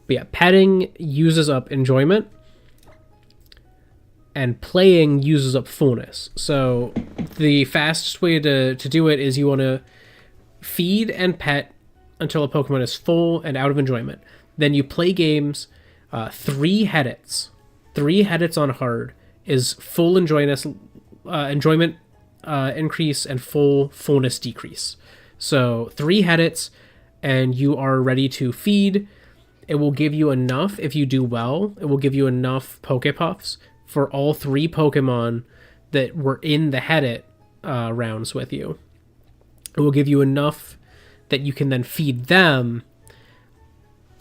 yeah, petting uses up enjoyment, and playing uses up fullness. So the fastest way to do it is you want to feed and pet until a Pokemon is full and out of enjoyment. Then you play games. 3 Headits. 3 Headits on hard is full enjoyment increase and fullness decrease. So 3 Headits, and you are ready to feed. It will give you enough, if you do well, it will give you enough Pokepuffs for all 3 Pokemon that were in the Headit rounds with you. It will give you enough that you can then feed them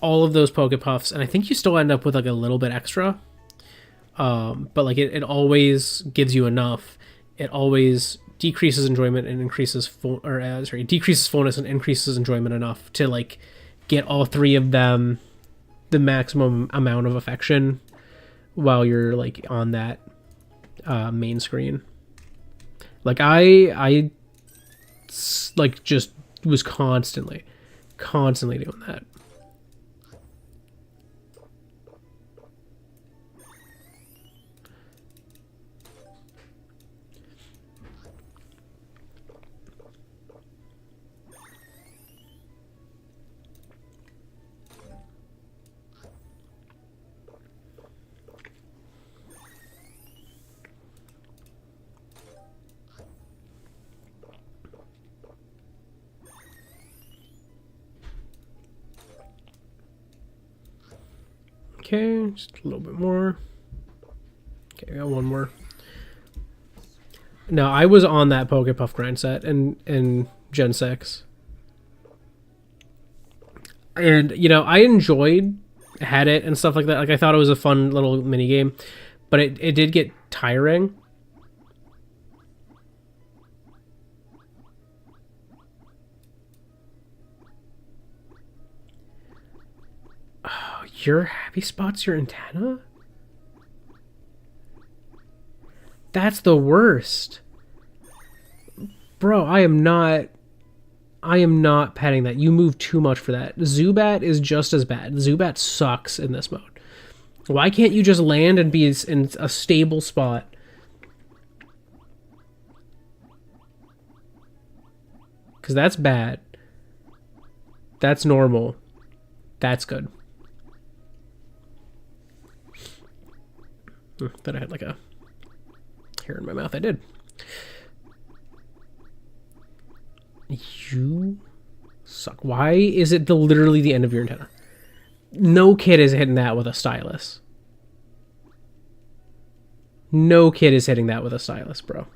all of those Pokepuffs, and I think you still end up with like a little bit extra. But like it always gives you enough. It always decreases enjoyment and increases decreases fullness and increases enjoyment enough to like get all 3 of them the maximum amount of affection while you're like on that main screen. Like I like just was constantly doing that. Okay, just a little bit more. Okay, I got one more. No, I was on that Pokepuff grind set in Gen 6. And, you know, I enjoyed had it and stuff like that. Like, I thought it was a fun little mini game, but it did get tiring. Your happy spot's your antenna? That's the worst. Bro, I am not petting that. You move too much for that. Zubat is just as bad. Zubat sucks in this mode. Why can't you just land and be in a stable spot? Because that's bad. That's normal. That's good. Thought I had like a hair in my mouth. I did. You suck. Why is it literally the end of your antenna? No kid is hitting that with a stylus. No kid is hitting that with a stylus, bro.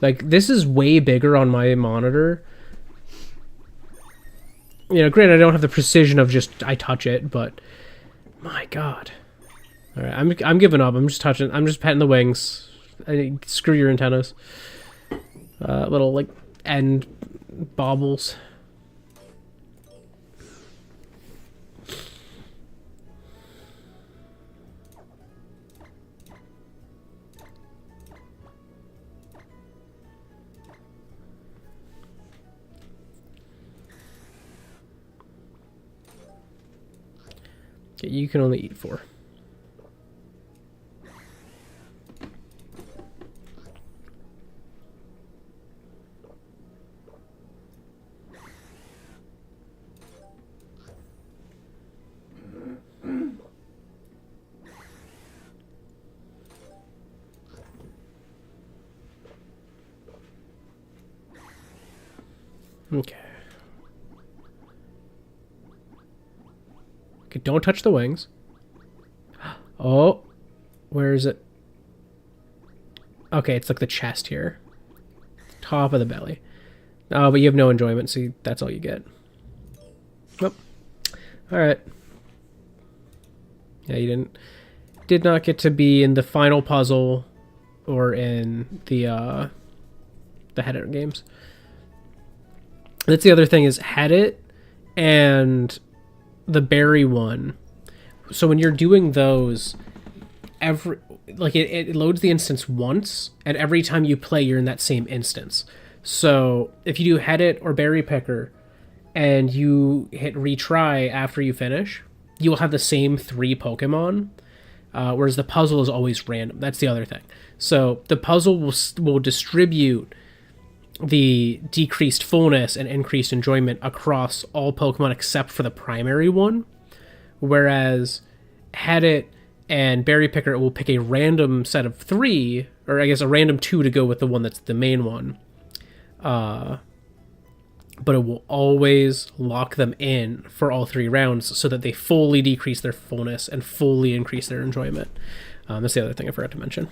Like, this is way bigger on my monitor. You know, granted, I don't have the precision of just I touch it, but my God. All right, I'm giving up. I'm just petting the wings. Screw your antennas. Little like end baubles. You can only eat 4. Okay. Okay, don't touch the wings. Oh, where is it? Okay, it's like the chest here. Top of the belly. Oh, but you have no enjoyment, so that's all you get. Oh. Alright. Yeah, you did not get to be in the final puzzle or in the header games. That's the other thing is Headit and the berry one. So when you're doing those, it loads the instance once, and every time you play, you're in that same instance. So if you do Head It or Berry Picker, and you hit retry after you finish, you will have the same 3 Pokemon, whereas the puzzle is always random. That's the other thing. So the puzzle will distribute the decreased fullness and increased enjoyment across all Pokemon except for the primary one, whereas Head It and Berry Picker will pick a random set of 3, or I guess a random 2 to go with the one that's the main one. But it will always lock them in for all 3 rounds so that they fully decrease their fullness and fully increase their enjoyment. That's the other thing I forgot to mention.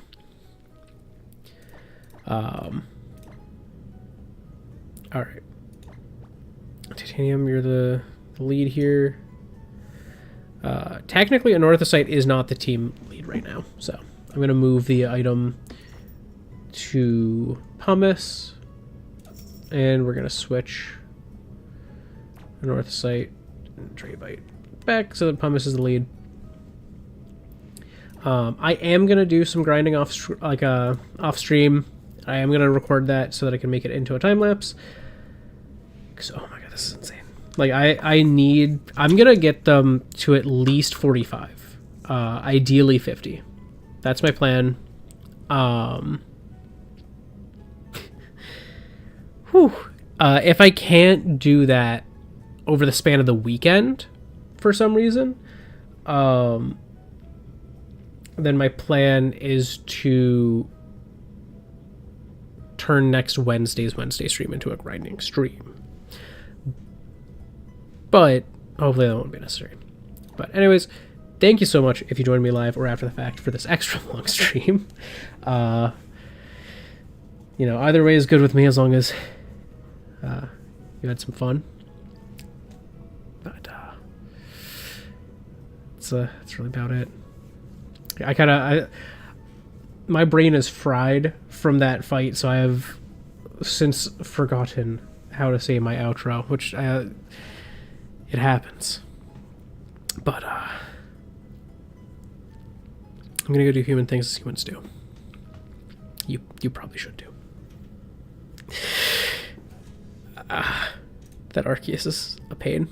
All right. Titanium, you're the lead here. Technically, Anorthosite is not the team lead right now, so I'm going to move the item to Pumice, and we're going to switch Anorthosite and Draybite back so that Pumice is the lead. I am going to do some grinding off stream. I am going to record that so that I can make it into a time lapse. Oh my god, this is insane. Like, I'm going to get them to at least 45. Ideally 50. That's my plan. If I can't do that over the span of the weekend for some reason, then my plan is to turn next Wednesday stream into a grinding stream. But hopefully that won't be necessary. But anyways, thank you so much if you joined me live or after the fact for this extra long stream. Either way is good with me as long as you had some fun. But that's really about it. My brain is fried from that fight, so I have since forgotten how to say my outro, which it happens. But I'm gonna go do human things as humans do. You probably should do. That Arceus is a pain.